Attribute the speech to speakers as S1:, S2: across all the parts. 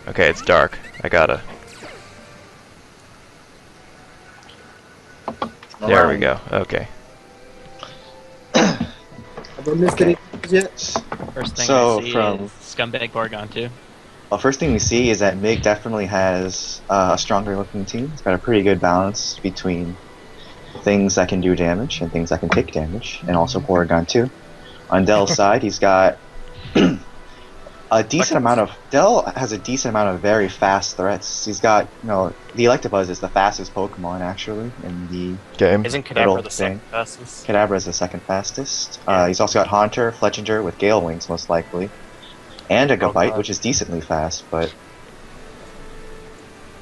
S1: Okay, it's dark. I gotta. There we go. Okay.
S2: Have I missed any yet?
S3: First thing
S4: So,
S3: I see
S4: from-
S3: is Scumbag Gorgon too.
S4: Well, first thing we see is that Mig definitely has a stronger looking team. It's got a pretty good balance between things that can do damage and things that can take damage, and also Porygon too. On Dell's side, he's got a decent amount of... Dell has a decent amount of very fast threats. He's got, you know, the Electabuzz is the fastest Pokemon, actually, in the
S1: Game.
S5: Isn't
S4: Little
S5: Kadabra the second fastest?
S4: Kadabra is the second fastest. He's also got Haunter, Fletchinger with Gale Wings, most likely. And a Gabite,
S5: God.
S4: which is decently fast, but...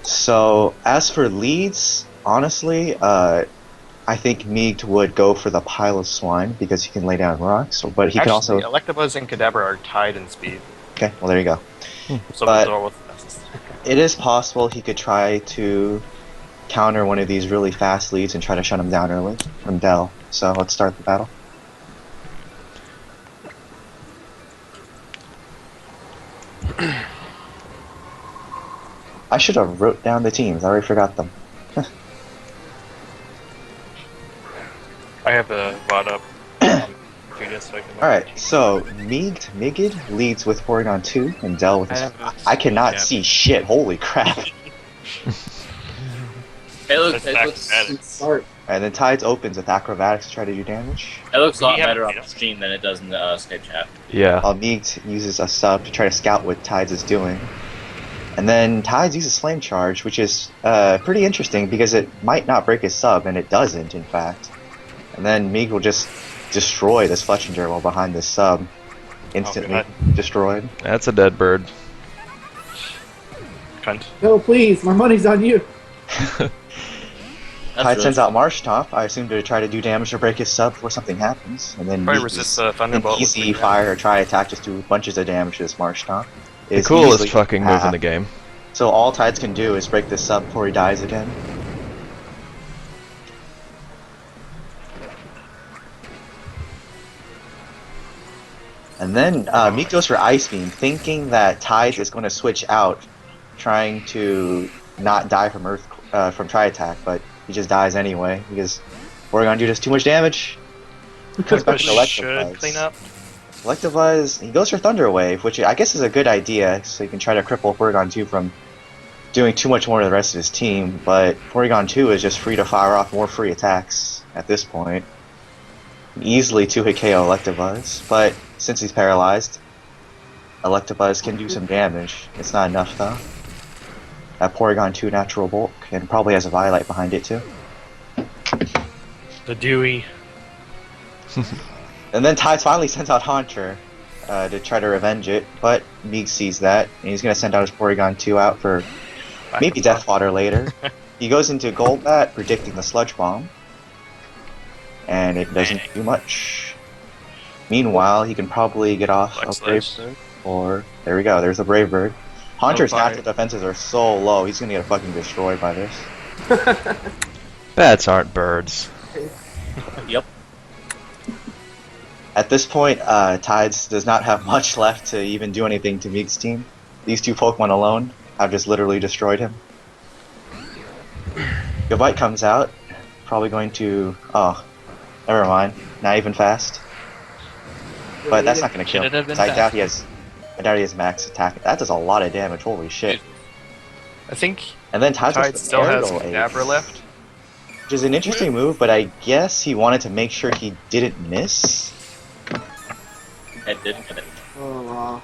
S4: So, as for leads, honestly, I think Meeg would go for the Pile of Swine, because he can lay down rocks, but he can also...
S5: Electabuzz and Kadabra are tied in speed,
S4: Okay, well there you go.
S5: so
S4: But-
S5: they're both fastest.
S4: It is possible he could try to counter one of these really fast leads and try to shut him down early from Dell. So let's start the battle. I should have wrote down the teams. I already forgot them.
S5: I have the bot up. So I can
S4: Alright, so Migid leads with Porygon 2 and Dell with his... I cannot see shit, holy crap.
S6: It looks
S5: Acrobatics.
S2: Start.
S4: And then Tides opens with Acrobatics to try to do damage.
S6: a lot
S5: Yeah,
S6: better on
S5: yeah.
S6: the stream than it does in the Skype chat.
S1: Yeah.
S4: While Meeg uses a sub to try to scout what Tides is doing. And then Tides uses Flame Charge, which is pretty interesting because it might not break his sub, and it doesn't, in fact. And then Meeg will just destroy this Fletchinger while behind this sub. Instantly
S5: God.
S4: destroyed.
S1: That's a dead bird.
S5: Cunt.
S2: No, please, my money's on you.
S6: That's
S4: Tide
S6: really
S4: sends out Marsh Top, I assume to try to do damage or break his sub before something happens. And then
S5: Probably
S4: Meeg
S5: resist
S4: uses
S5: Thunderbolt.
S4: an
S5: with
S4: easy
S5: the-
S4: fire or try attack, just do bunches of damage to this Marsh Top.
S1: The
S4: It's
S1: coolest
S4: easily
S1: fucking move in
S4: half.
S1: the game.
S4: So all Tides can do is break this sub before he dies again. And then Meek goes for Ice Beam, thinking that Tides is going to switch out, trying to not die from from Tri-Attack, but he just dies anyway, because Porygon Dude does too much damage. He comes back to
S5: Should clean
S4: Electabuzz.
S5: up.
S4: Electabuzz, he goes for Thunder Wave, which I guess is a good idea, so he can try to cripple Porygon 2 from doing too much more to the rest of his team, but Porygon 2 is just free to fire off more free attacks at this point. Easily 2-hit KO Electabuzz, but since he's paralyzed, Electabuzz can do some damage. It's not enough though. That Porygon 2 natural bulk, and probably has a Violite behind it too.
S5: The Dewey.
S4: And then Tides finally sends out Haunter to try to revenge it, but Meeg sees that, and he's going to send out his Porygon 2 out for maybe Death Fodder later. He goes into Golbat, predicting the Sludge Bomb, and it doesn't do much. Meanwhile, he can probably get off
S5: Flex
S4: a Brave
S5: Sledge.
S4: Bird, or there we go, there's a Brave Bird. Haunter's
S5: fire.
S4: natural defenses are so low, he's going to get fucking destroyed by this.
S1: Bats aren't birds.
S6: Yep.
S4: At this point, Tides does not have much left to even do anything to Meek's team. These two Pokemon alone have just literally destroyed him. Gabite comes out, probably going to... Oh, never mind. Not even fast. But that's not going to kill
S3: Should it have
S4: him.
S3: been
S4: 'Cause I
S3: fast?
S4: doubt he has max attack. That does a lot of damage, holy shit.
S5: I think
S4: And then Tides
S5: Tide
S4: goes for
S5: still has
S4: Aerial Ace,
S5: Kadabra left.
S4: which is an interesting move, but I guess he wanted to make sure he didn't miss.
S6: It didn't get it.
S2: Oh, wow.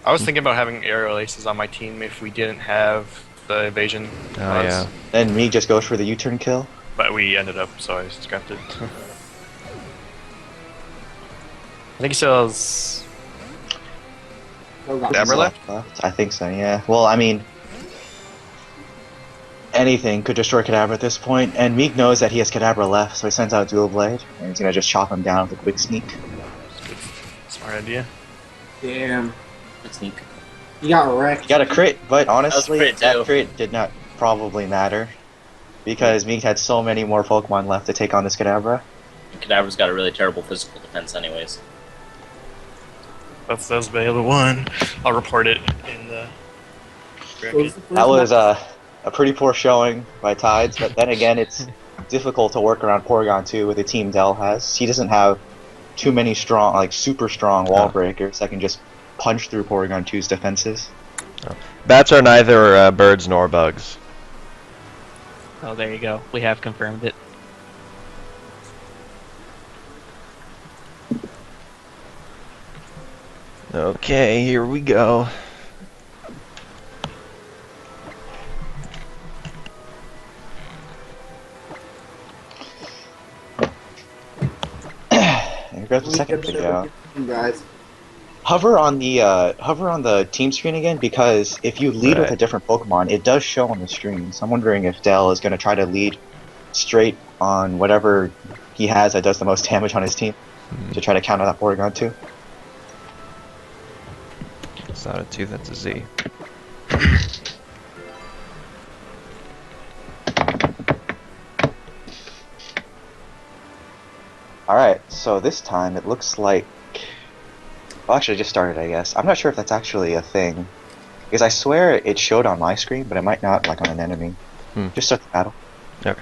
S5: I was thinking about having aerial aces on my team if we didn't have the evasion.
S1: Oh
S5: mods,
S1: yeah.
S4: Then Meek just goes for the U-turn kill.
S5: But we ended up, so I scrapped it. I think he still has
S2: Oh, God.
S5: Kadabra left?
S4: I think so, yeah. Well, I mean, anything could destroy Kadabra at this point, and Meek knows that he has Kadabra left, so he sends out Dual Blade, and he's gonna just chop him down with a quick sneak.
S5: Good. Smart idea.
S2: Damn.
S6: Good sneak.
S4: He
S2: You got wrecked.
S4: got a crit, but honestly,
S6: crit,
S4: that
S6: too.
S4: crit did not probably matter, because Meek had so many more Pokemon left to take on this Kadabra.
S6: Kadabra's got a really terrible physical defense anyways.
S5: That's the other one. I'll report it in the.
S2: So this is the first
S4: That was
S2: match.
S4: a pretty poor showing by Tides, but then again, it's difficult to work around Porygon 2 with the team Dell has. He doesn't have too many strong, like super strong wall breakers that can just punch through Porygon 2's defenses.
S1: Bats are neither birds nor bugs.
S3: Oh, there you go. We have confirmed it.
S1: Okay, here we go.
S4: Here goes the second video.
S2: Guys.
S4: Hover on the team screen again, because if you lead with a
S1: Right.
S4: different Pokemon, it does show on the stream. So I'm wondering if Dell is going to try to lead straight on whatever he has that does the most damage on his team to try to counter that Porygon 2.
S1: It's not a 2, that's a Z.
S4: Alright, so this time it looks like... Well, actually, it just started, I guess. I'm not sure if that's actually a thing. Because I swear it showed on my screen, but it might not, like, on an enemy. Just start the battle.
S1: Okay.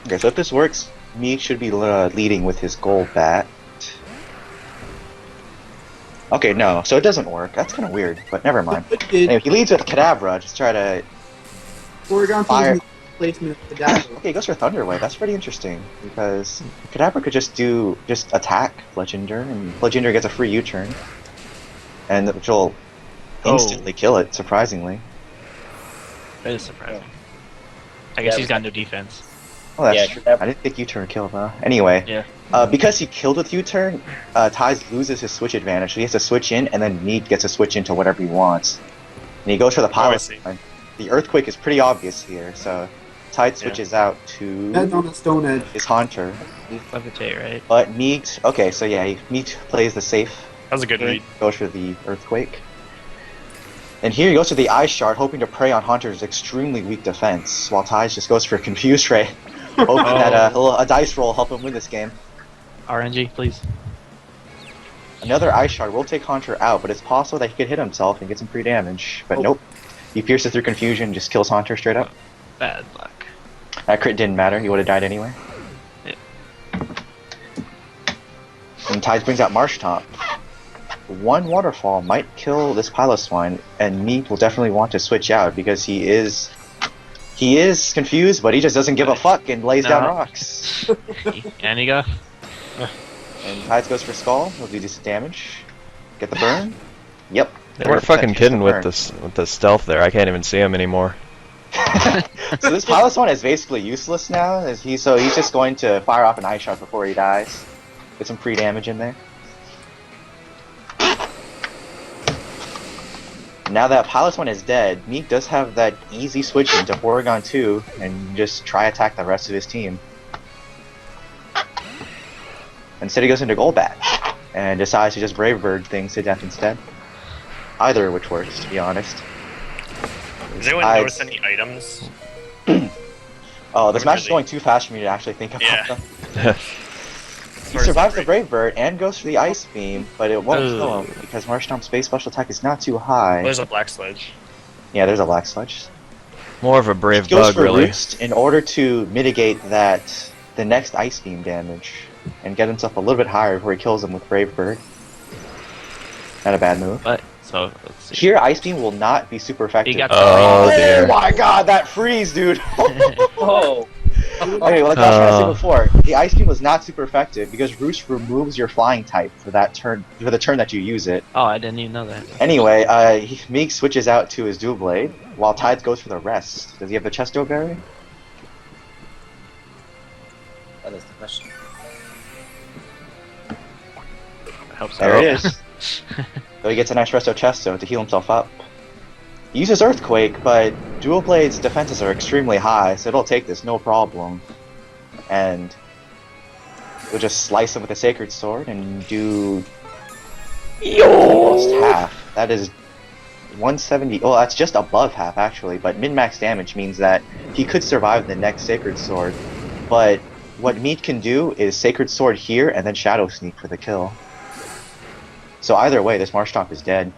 S4: Okay, so if this works, me should be leading with his gold bat. Okay, no, so it doesn't work. That's kind of weird, but never mind.
S2: It did.
S4: Anyway, he leads with Kadabra, just try to...
S2: Porygon
S4: Fire.
S2: team's placement of the data.
S4: Okay, he goes for Thunder Wave. That's pretty interesting, because Kadabra could just attack Fletchinder, and Fletchinder gets a free U-turn. And which will instantly kill it, surprisingly.
S3: That is surprising. I guess he's got no defense.
S4: Oh, that's
S6: Yeah,
S4: true.
S6: Kadabra-
S4: I didn't think U-turn killed, though. Anyway,
S3: Yeah.
S4: because he killed with U-turn, Ties loses his switch advantage, so he has to switch in, and then Mead gets to switch into whatever he wants. And he goes for the
S5: I
S4: pilot.
S5: see.
S4: The Earthquake is pretty obvious here, so Tide switches out
S2: Heads
S4: to
S2: on the Stone Edge.
S4: his Haunter.
S3: Levitate, right?
S4: But Mead, okay, so yeah, Mead plays the safe.
S5: That was a good read.
S4: Goes for the Earthquake. And here he goes for the Ice Shard, hoping to prey on Haunter's extremely weak defense, while Ties just goes for a Confuse Ray, hoping that a dice roll will help him win this game.
S3: RNG, please.
S4: Another Ice Shard will take Haunter out, but it's possible that he could hit himself and get some free damage. But nope. He pierces through Confusion, just kills Haunter straight up.
S3: Bad luck.
S4: That crit didn't matter, he would have died anyway.
S3: Yeah.
S4: And Tides brings out Marshtomp. One Waterfall might kill this Piloswine, and Meat will definitely want to switch out because he is confused, but he just doesn't give a fuck and lays down rocks.
S3: And you go.
S4: And Tides goes for Skull, he'll do decent damage. Get the burn? Yep.
S1: They weren't fucking kidding with the stealth there. I can't even see him anymore.
S4: So this Piloswine is basically useless now, as he's just going to fire off an Ice Shot before he dies. Get some free damage in there. Now that Piloswine is dead, Meek does have that easy switch into Porygon 2 and just try attack the rest of his team. Instead he goes into Golbat and decides to just Brave Bird things to death instead. Either of which works, to be honest.
S5: Has anyone noticed any items?
S4: Oh, this
S5: Not
S4: match is
S5: really.
S4: going too fast for me to actually think about
S5: Yeah.
S4: them. He survives the Brave Bird and goes for the Ice Beam, but it won't kill him because Marshtomp's base special attack is not too high.
S5: There's a Black Sledge.
S4: Yeah, there's a Black Sludge.
S1: More of a brave
S4: He goes
S1: bug,
S4: for
S1: really.
S4: Roost in order to mitigate the next Ice Beam damage and get himself a little bit higher before he kills him with Brave Bird. Not a bad move.
S3: But so let's see.
S4: Here, Ice Beam will not be super effective.
S3: He got
S1: Oh, dear.
S4: my god, that freeze, dude!
S6: Oh,
S4: Okay, like I was saying before, the Ice Beam was not super effective because Roost removes your flying type for that turn, for the turn that you use it.
S3: Oh, I didn't even know that.
S4: Anyway, Meek switches out to his Dual Blade, while Tides goes for the rest. Does he have the Chesto Berry?
S6: that is the question.
S3: I hope so.
S4: There it is. So he gets a nice Resto Chesto to heal himself up. He uses Earthquake, but Dual Blade's defenses are extremely high, so it'll take this no problem. And we'll just slice him with a Sacred Sword and do almost half. That is 170. Oh, that's just above half actually. But min-max damage means that he could survive the next Sacred Sword. But what Mead can do is Sacred Sword here and then Shadow Sneak for the kill. So either way, this Marshtomp is dead.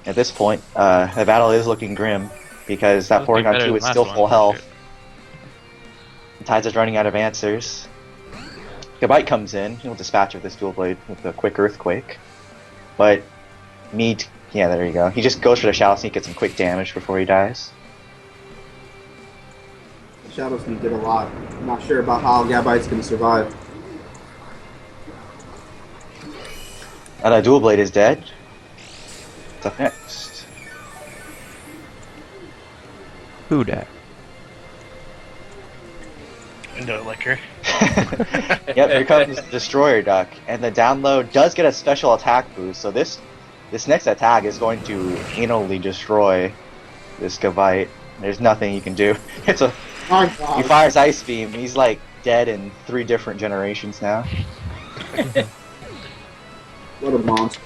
S4: At this point, the battle is looking grim because that
S3: Looking
S4: Porygon
S3: better
S4: 2
S3: than
S4: is
S3: last
S4: still
S3: one.
S4: full health. Tides is running out of answers. Gabite comes in. He'll dispatch with this Dual Blade with a quick Earthquake. But Mead, yeah, there you go. He just goes for the Shadow Sneak, gets some quick damage before he dies.
S2: Shadow Sneak did a lot. I'm not sure about how Gabite's going to survive.
S4: And Dual Blade is dead. What's up next?
S1: Who dat?
S5: Window liquor.
S4: Yep, here comes Destroyer Duck, and the download does get a special attack boost. So this next attack is going to anally destroy this Gabite. There's nothing you can do. It's a
S2: My
S4: he
S2: God.
S4: fires Ice Beam. He's like dead in 3 different generations now.
S2: What a monster.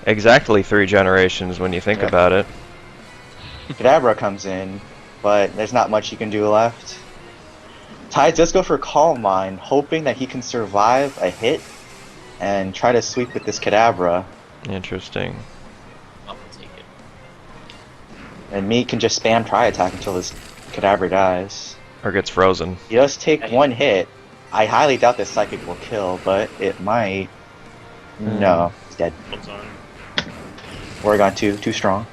S1: Exactly 3 generations when you think
S4: Yeah.
S1: about it.
S4: Kadabra comes in, but there's not much you can do left. Tides does go for Calm Mind, hoping that he can survive a hit and try to sweep with this Kadabra.
S1: Interesting.
S6: I'll take it.
S4: And me can just spam Tri Attack until this Kadabra dies.
S1: Or gets frozen.
S4: He does take 1 hit. I highly doubt this Psychic will kill, but it might. No, he's dead.
S5: What's on?
S4: Oregon 2, too strong.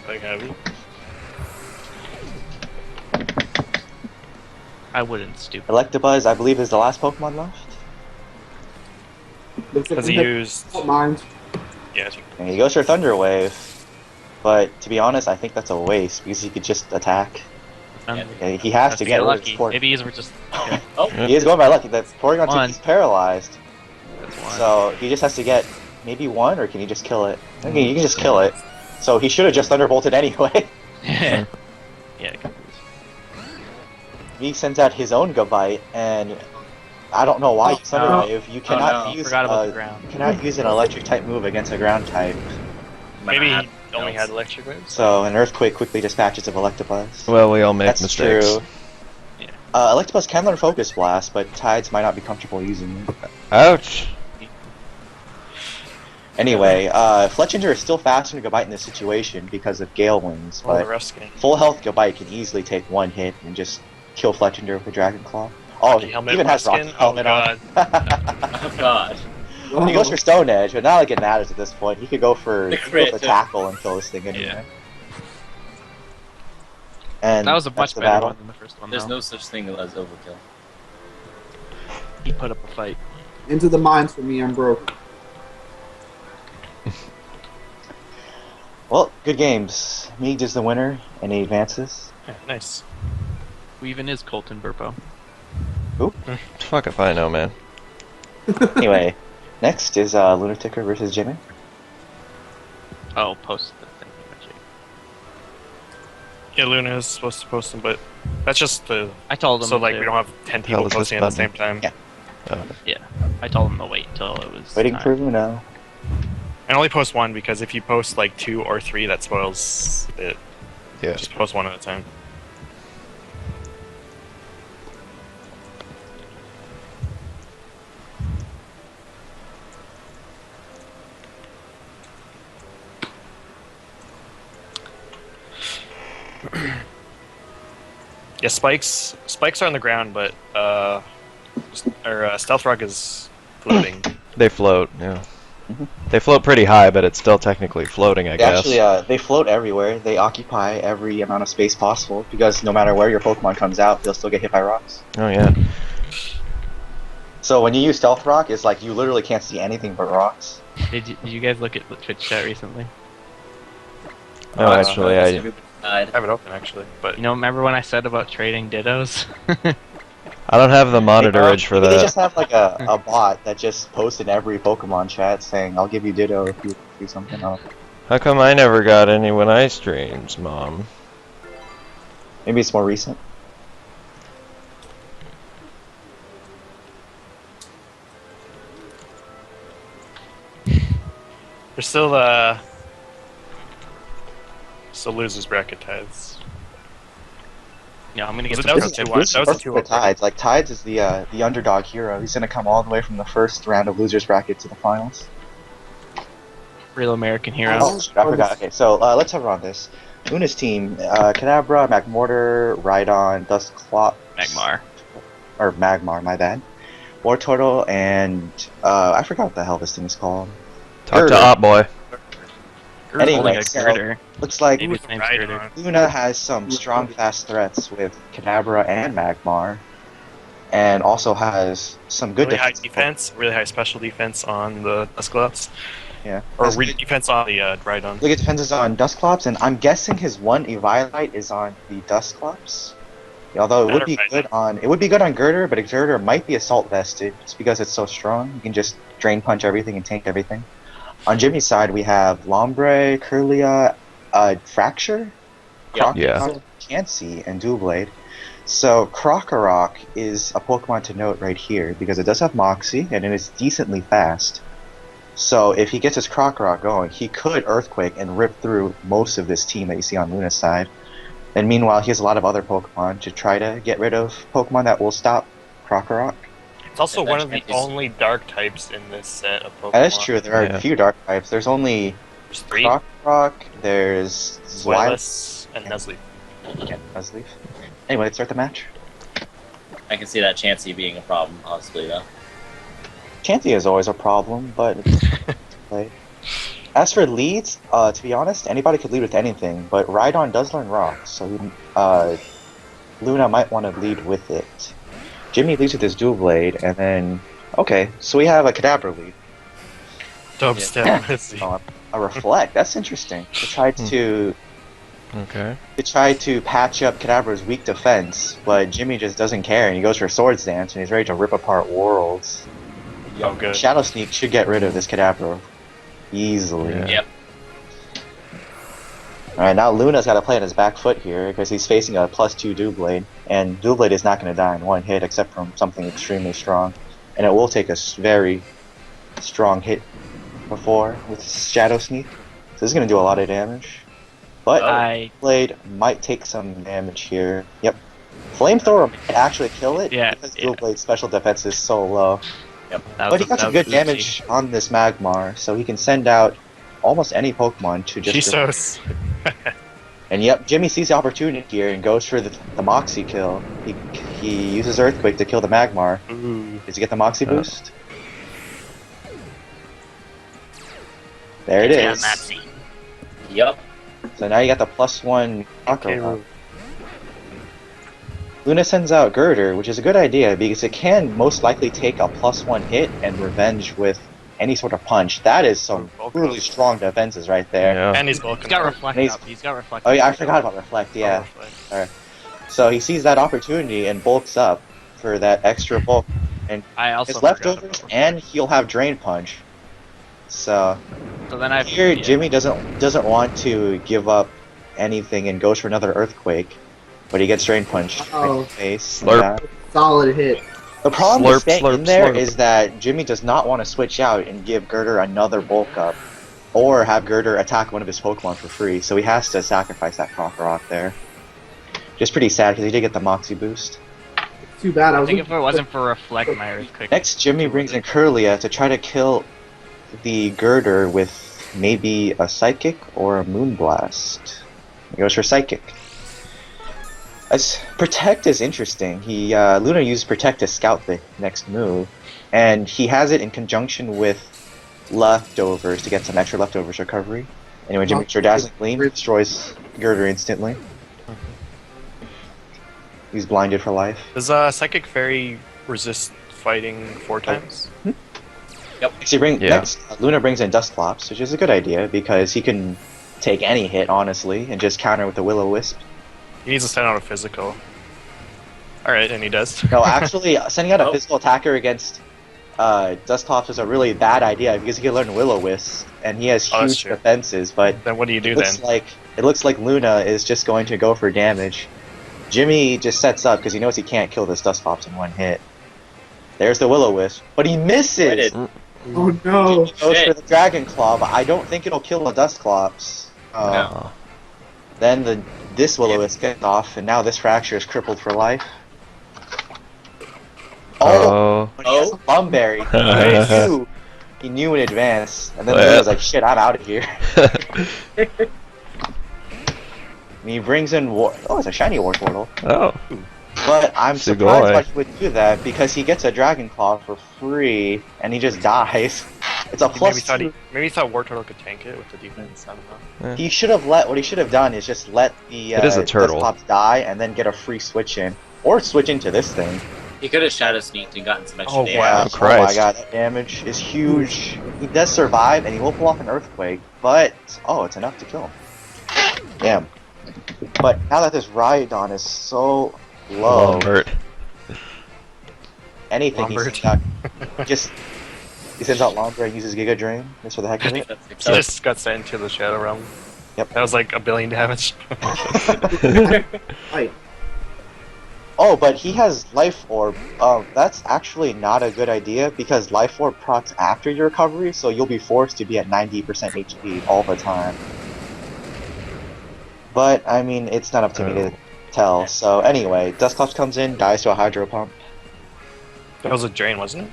S5: Like heavy.
S3: I wouldn't stupid.
S4: Electabuzz, I believe, is the last Pokemon left.
S2: Looks like
S5: Has he
S2: we
S5: used?
S2: don't mind.
S5: Yeah.
S4: And he goes for Thunder Wave. But to be honest, I think that's a waste because he could just attack.
S3: Um,
S4: Okay, he has to get rid of
S3: lucky.
S4: his Porygon.
S3: Maybe he's just. Okay,
S6: Oh,
S4: He is going by lucky. The Porygon 2
S3: One.
S4: is paralyzed.
S3: that's one.
S4: So he just has to get maybe 1, or can he just kill it? Okay, you can just kill it. So he should have just Thunderbolted anyway.
S3: yeah.
S4: He sends out his own Gabite, and I don't know why you Thunder
S3: no.
S4: Wave. You cannot
S6: no.
S4: use
S3: Forgot about the ground.
S4: you cannot use an electric type move against a ground type.
S5: Maybe
S6: Might
S5: he only
S6: else.
S5: had electric moves.
S4: So an Earthquake quickly dispatches of Electabuzz.
S1: Well, we all make
S4: That's
S1: mistakes.
S4: true.
S3: Yeah.
S4: Electabuzz can learn Focus Blast, but Tides might not be comfortable using it.
S1: Ouch!
S4: Anyway, Fletchinder is still faster than Gabite in this situation because of Gale Wings,
S5: Well, the
S4: but
S5: rest game.
S4: full health Gabite can easily take 1 hit and just kill Fletchinder with a Dragon Claw. Oh, he
S5: Helmet
S4: even has Rock
S5: Ruskin?
S4: Helmet
S5: oh
S4: on.
S5: god.
S6: Oh god.
S4: He goes for Stone Edge, but not like it matters at this point. He could go for,
S6: The
S4: he could go
S6: crit,
S4: for
S6: too.
S4: Tackle and kill this thing anyway.
S3: Yeah.
S4: And
S3: That was a
S4: that's
S3: much
S4: the
S3: better
S4: battle.
S3: one than the first one.
S6: There's
S3: though.
S6: no such thing as overkill.
S3: He put up a fight.
S2: Into the mines for me, I'm broke.
S4: Well, good games. Mead is the winner, and he advances.
S5: Yeah, nice.
S3: Who even is Colton Burpo?
S1: Fuck if I know, man.
S4: Anyway, next is Lunaticker versus Jimmy.
S3: Oh, post the thing.
S5: Yeah, Luna is supposed to post them, but that's just the
S3: I told him.
S5: so like
S3: to-
S5: we don't have 10
S1: Hell
S5: people
S1: is this
S5: posting at the
S1: button?
S5: same time.
S4: Yeah.
S3: Yeah, I told him to wait until it was.
S4: Waiting
S3: time.
S4: for Luno.
S5: And only post 1 because if you post like 2 or 3, that spoils it.
S1: Yeah.
S5: Just post 1 at a time. Yeah, spikes are on the ground, but Stealth Rock is floating.
S1: They float, yeah.
S4: Mhm.
S1: They float pretty high, but it's still technically floating, I
S4: They
S1: guess.
S4: actually, they float everywhere. They occupy every amount of space possible because no matter where your Pokemon comes out, they'll still get hit by rocks.
S1: Oh, yeah.
S4: So when you use Stealth Rock, it's like you literally can't see anything but rocks.
S3: Did you guys look at the Twitch chat recently?
S1: No, actually, I...
S5: I have it open actually, but
S3: You know, remember when I said about trading Dittos?
S1: I don't have the monitorage for
S4: Maybe they
S1: that.
S4: just have like a bot that just posts in every Pokemon chat saying, "I'll give you Ditto if you do something else."
S1: How come I never got any when I streamed, Mom?
S4: Maybe it's more recent.
S5: There's still losers bracket tides.
S3: Yeah, I'm gonna get
S5: That was
S3: the
S5: a 2-1.
S4: This
S5: That
S4: is
S5: was a
S4: for
S5: 2-1.
S4: Tides. Like Tides is the underdog hero. He's gonna come all the way from the first round of losers bracket to the finals.
S3: real American hero.
S4: Oh, shoot, I forgot. Okay, so let's hover on this. Luna's team: Kadabra, Magmortar, Rhydon, Dustclop,
S3: Magmar.
S4: or Magmar. My bad. War Turtle, and I forgot what the hell this thing is called.
S1: Talk
S4: Girder.
S1: to Op Boy.
S3: Anyway,
S4: Anyway,
S3: like a
S4: so-
S3: girder.
S4: Looks like
S3: Maybe his name's
S5: Right
S3: Girder.
S5: on.
S4: Luna has some strong, fast threats with Kadabra and Magmar, and also has some good
S5: Really high
S4: defense.
S5: defense, really high special defense on the Dustclops.
S4: Yeah.
S5: Or
S4: Has good-
S5: defense on the Rhydon.
S4: Look at defenses on Dustclops, and I'm guessing his one Eviolite is on the Dustclops. Although it would be good on Girder, but a Girder might be assault vested just because it's so strong. You can just drain punch everything and tank everything. On Jimmy's side, we have Lombre, Curlia, Fracture,
S6: Yep.
S1: Yeah.
S4: Chansey, and Doublade. So Krokorok is a Pokemon to note right here because it does have Moxie and it is decently fast. So if he gets his Krokorok going, he could Earthquake and rip through most of this team that you see on Luna's side. And meanwhile, he has a lot of other Pokemon to try to get rid of Pokemon that will stop Krokorok.
S5: It's also
S6: Yeah,
S5: one of the
S6: that is-
S5: only dark types in this set of Pokemon.
S4: That is true. There are
S1: Yeah.
S4: a few dark types. There's only
S5: There's 3,
S4: Krokorok, there's Zweilous,
S5: Zweilous, and Nuzleaf.
S4: and Nuzleaf. Anyway, let's start the match.
S6: I can see that Chansey being a problem, honestly, though.
S4: Chansey is always a problem, but it's played. As for leads, to be honest, anybody could lead with anything, but Rhydon does learn Rocks, so Luna might want to lead with it. Jimmy leads with his Dual Blade, and then... Okay, so we have a Kadabra lead.
S5: Dubstep, let's see.
S4: A Reflect, that's interesting.
S1: Okay.
S4: To try to patch up Kadabra's weak defense, but Jimmy just doesn't care, and he goes for Swords Dance, and he's ready to rip apart worlds.
S5: Oh, good.
S4: Shadow Sneak should get rid of this Kadabra easily.
S1: Yeah.
S6: Yep.
S4: Alright, now Luna's got to play on his back foot here because he's facing a +2 Doublade, and Doublade is not going to die in one hit except from something extremely strong. And it will take a very strong hit before with Shadow Sneak. So this is going to do a lot of damage. But Doublade might take some damage here. Yep. Flamethrower might actually kill it because Doublade's special defense is so low. But he got some good damage on this Magmar, so he can send out almost any Pokemon to just...
S5: Jesus.
S4: And yep, Jimmy sees the opportunity here and goes for the Moxie kill. He uses Earthquake to kill the Magmar.
S5: Ooh.
S4: Does he get the Moxie boost? There it is.
S6: Yep.
S4: So now you got the +1
S5: Okay,
S4: Krokorok. Luna sends out Girder, which is a good idea because it can most likely take a +1 hit and revenge with any sort of punch. That is some really strong defenses right there.
S1: Yeah.
S5: And he's
S3: He's
S5: Vulcan.
S3: got Reflect
S4: He's-
S3: up. He's got Reflect
S4: Oh
S3: up.
S4: yeah, I forgot about Reflect, yeah. So he sees that opportunity and bulks up for that extra bulk.
S3: I also
S4: His
S3: forgot
S4: leftovers,
S3: about Reflect.
S4: and he'll have Drain Punch. So
S3: So then I
S4: here Jimmy doesn't want to give up anything and goes for another Earthquake, but he gets Drain Punch right in
S2: Uh-oh.
S4: the face.
S1: Slurp.
S4: Yeah.
S2: Solid hit.
S4: The problem with staying
S1: Slurp,
S4: in there
S1: slurp.
S4: is that Jimmy does not want to switch out and give Girder another bulk up, or have Girder attack one of his Pokemon for free, so he has to sacrifice that Krokorok there. Just pretty sad because he did get the Moxie boost.
S2: Too bad.
S3: I think if it wasn't for Reflect, my Earthquake.
S4: Next, Jimmy brings in Curlia to try to kill the Girder with maybe a Psychic or a Moonblast. He goes for Psychic. As Protect is interesting. Luna used Protect to scout the next move, and he has it in conjunction with Leftovers to get some extra Leftovers recovery. Anyway, Jimmy Dazzling Gleam destroys Girder instantly. He's blinded for life.
S5: Does Psychic Fairy resist fighting 4 times?
S4: Next, Luna brings in Dustclops, which is a good idea because he can take any hit, honestly, and just counter with the Will-O-Wisp.
S5: He needs to send out a physical. Alright, and he does.
S4: No, actually, sending out a physical attacker against Dustclops is a really bad idea because he can learn Will-O-Wisp, and he has
S5: Oh, that's
S4: huge
S5: true.
S4: defenses, but
S5: Then what do you do
S4: it
S5: then?
S4: looks like Luna is just going to go for damage. Jimmy just sets up because he knows he can't kill this Dustclops in one hit. There's the Will-O-Wisp, but he misses!
S2: Oh no!
S4: He goes for the Dragon Claw, but I don't think it'll kill the Dusclops.
S6: No.
S4: Then this Will-O-Wisp gets off, and now this Fracture is crippled for life.
S1: Oh.
S4: But he has a Lumberry. He knew in advance, and then
S1: Yeah.
S4: Luna's like, shit, I'm out of here. And he brings in it's a shiny Wartortle.
S1: Oh.
S4: But I'm
S1: Sugoi.
S4: surprised why he would do that, because he gets a Dragon Claw for free, and he just dies. It's a plus
S5: Maybe
S4: two.
S5: he thought War Turtle could tank it with the defense. I don't know.
S4: He should have what he should have done is just let the
S1: It is a turtle.
S4: Dusclops die, and then get a free switch in. Or switch into this thing.
S6: He could have Shadow Sneaked and gotten some extra
S5: Oh,
S6: damage.
S5: wow.
S1: Oh,
S4: Oh my
S1: Christ.
S4: god, that damage is huge. He does survive, and he will pull off an Earthquake, but it's enough to kill him. Damn. But now that this Rhydon is so low,
S1: Lambert.
S4: anything he
S5: Lambert.
S4: sends out, he sends out Lombre and uses Giga Drain, just for the heck
S6: I
S4: of
S6: think
S4: it.
S6: that's
S5: He
S6: so.
S5: just got sent into the Shadow Realm.
S4: Yep.
S5: That was like 1 billion damage.
S2: Right.
S4: Oh, but he has Life Orb. That's actually not a good idea, because Life Orb procs after your recovery, so you'll be forced to be at 90% HP all the time. But, I mean, it's not up to me to tell. So, anyway, Dusclops comes in, dies to a Hydro Pump.
S5: That was a drain, wasn't it?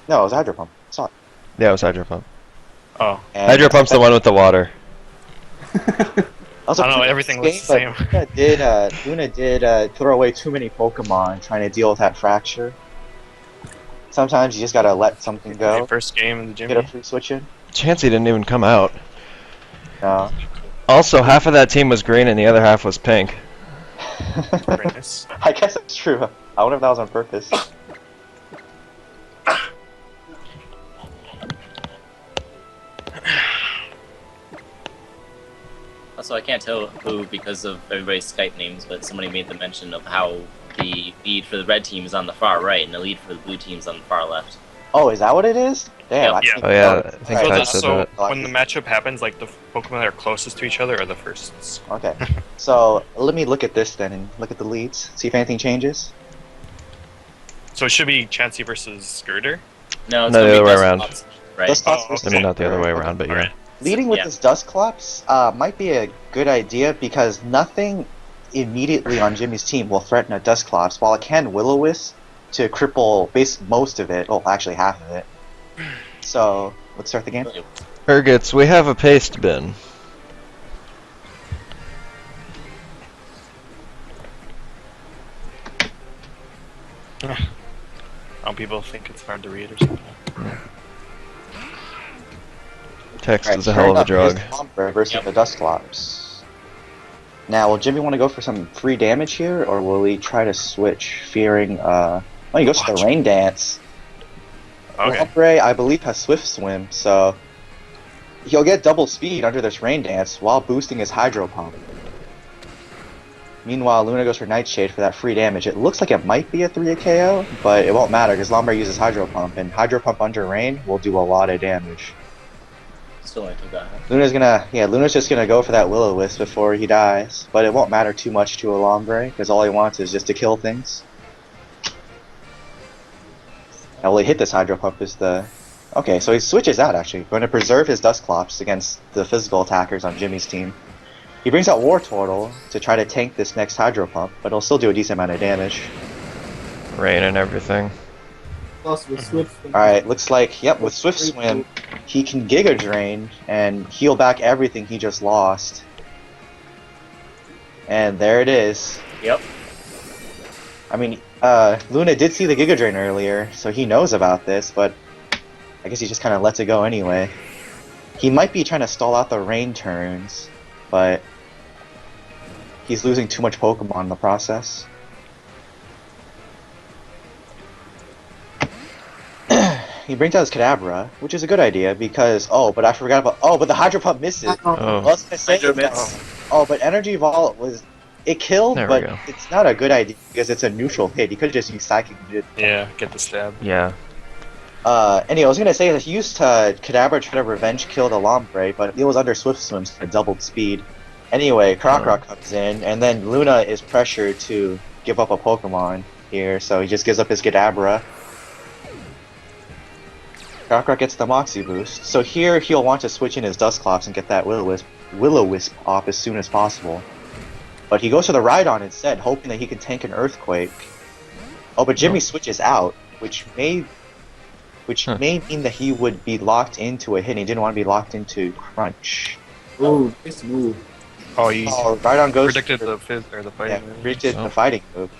S4: No, it was a Hydro Pump. Sorry.
S1: Yeah, it was Hydro Pump.
S5: Oh.
S4: And
S1: Hydro Pump's the one with the water.
S4: Also,
S5: I don't know, everything looks the same.
S4: Luna did throw away too many Pokemon trying to deal with that fracture. Sometimes you just gotta let something go.
S5: First game in the gym.
S4: Get a free switch in.
S1: Chansey didn't even come out.
S4: No.
S1: Also, half of that team was green and the other half was pink.
S5: Nice.
S4: I guess it's true. I wonder if that was on purpose.
S6: Also, I can't tell who because of everybody's Skype names, but somebody made the mention of how the lead for the red team is on the far right and the lead for the blue team is on the far left.
S4: Oh, is that what it is? Damn.
S6: Yeah.
S4: I didn't
S1: Oh, yeah,
S4: know.
S1: I think
S4: Alright.
S1: Ty
S5: So,
S1: said
S5: so
S1: that.
S5: when the matchup happens, like the Pokemon that are closest to each other are the firsts.
S4: Okay. So let me look at this then and look at the leads. See if anything changes.
S5: So it should be Chansey versus Skirter.
S6: No, it's
S1: No,
S6: gonna
S1: the
S6: be
S1: other way
S6: Dusclops,
S1: around.
S6: Right.
S4: Dusclops
S5: Oh,
S4: versus
S1: I mean, not the other way
S4: Okay.
S1: around, but yeah.
S5: Alright.
S4: Leading with
S6: Yeah.
S4: this Dusclops might be a good idea, because nothing immediately on Jimmy's team will threaten a Dusclops, while it can Will-O-Wisp to cripple most of it. Oh, actually half of it. So let's start the game.
S1: Urgits, we have a paste bin.
S5: People think it's hard to read or something.
S1: Text
S4: Alright,
S1: is a hell of a
S4: turn up
S1: drug.
S4: is Lombre versus
S6: Yep.
S4: the Dusclops. Now, will Jimmy want to go for some free damage here, or will he try to switch, fearing, he goes for the Rain Dance.
S5: Okay.
S4: Lombre, I believe, has Swift Swim, so he'll get double speed under this Rain Dance while boosting his Hydro Pump. Meanwhile, Luna goes for Nightshade for that free damage. It looks like it might be a 3 KO, but it won't matter because Lombre uses Hydro Pump, and Hydro Pump under Rain will do a lot of damage.
S6: Still only took that.
S4: Luna's just gonna go for that Will-O-Wisp before he dies, but it won't matter too much to a Lombre because all he wants is just to kill things. Now, will he hit this Hydro Pump? Okay, so he switches out actually, going to preserve his Dusclops against the physical attackers on Jimmy's team. He brings out Wartortle to try to tank this next Hydro Pump, but it'll still do a decent amount of damage.
S1: Rain and everything.
S2: Plus with Swift.
S4: Alright, looks like, with Swift Swim, he can Giga Drain and heal back everything he just lost. And there it is.
S6: Yep.
S4: I mean, Luna did see the Giga Drain earlier, so he knows about this, but I guess he just kind of lets it go anyway. He might be trying to stall out the rain turns, but he's losing too much Pokemon in the process. He brings out his Kadabra, which is a good idea because but I forgot about but the Hydro Pump misses.
S1: Oh.
S4: I was gonna say
S6: Hydro
S4: that-
S6: miss.
S4: but Energy Vault it killed,
S1: There we
S4: but
S1: go.
S4: it's not a good idea because it's a neutral hit. He could have just used Psychic.
S5: Yeah, get the stab.
S1: Yeah.
S4: Anyway, I was gonna say that he used Kadabra to try to revenge kill the Lombre, but it was under Swift Swim, so it doubled speed. Anyway, Croc comes in, and then Luna is pressured to give up a Pokemon here, so he just gives up his Kadabra. Krokrok gets the Moxie boost. So here he'll want to switch in his Dusclops and get that Will-O-Wisp off as soon as possible. But he goes for the Rhydon instead, hoping that he can tank an Earthquake. Oh, but Jimmy switches out, which may mean that he would be locked into a hit, and he didn't want to be locked into Crunch.
S2: Ooh, nice move.
S5: Oh, he
S4: Rhydon goes
S5: predicted
S4: for,
S5: the fizz or the fighting.
S4: yeah, predicted the fighting move.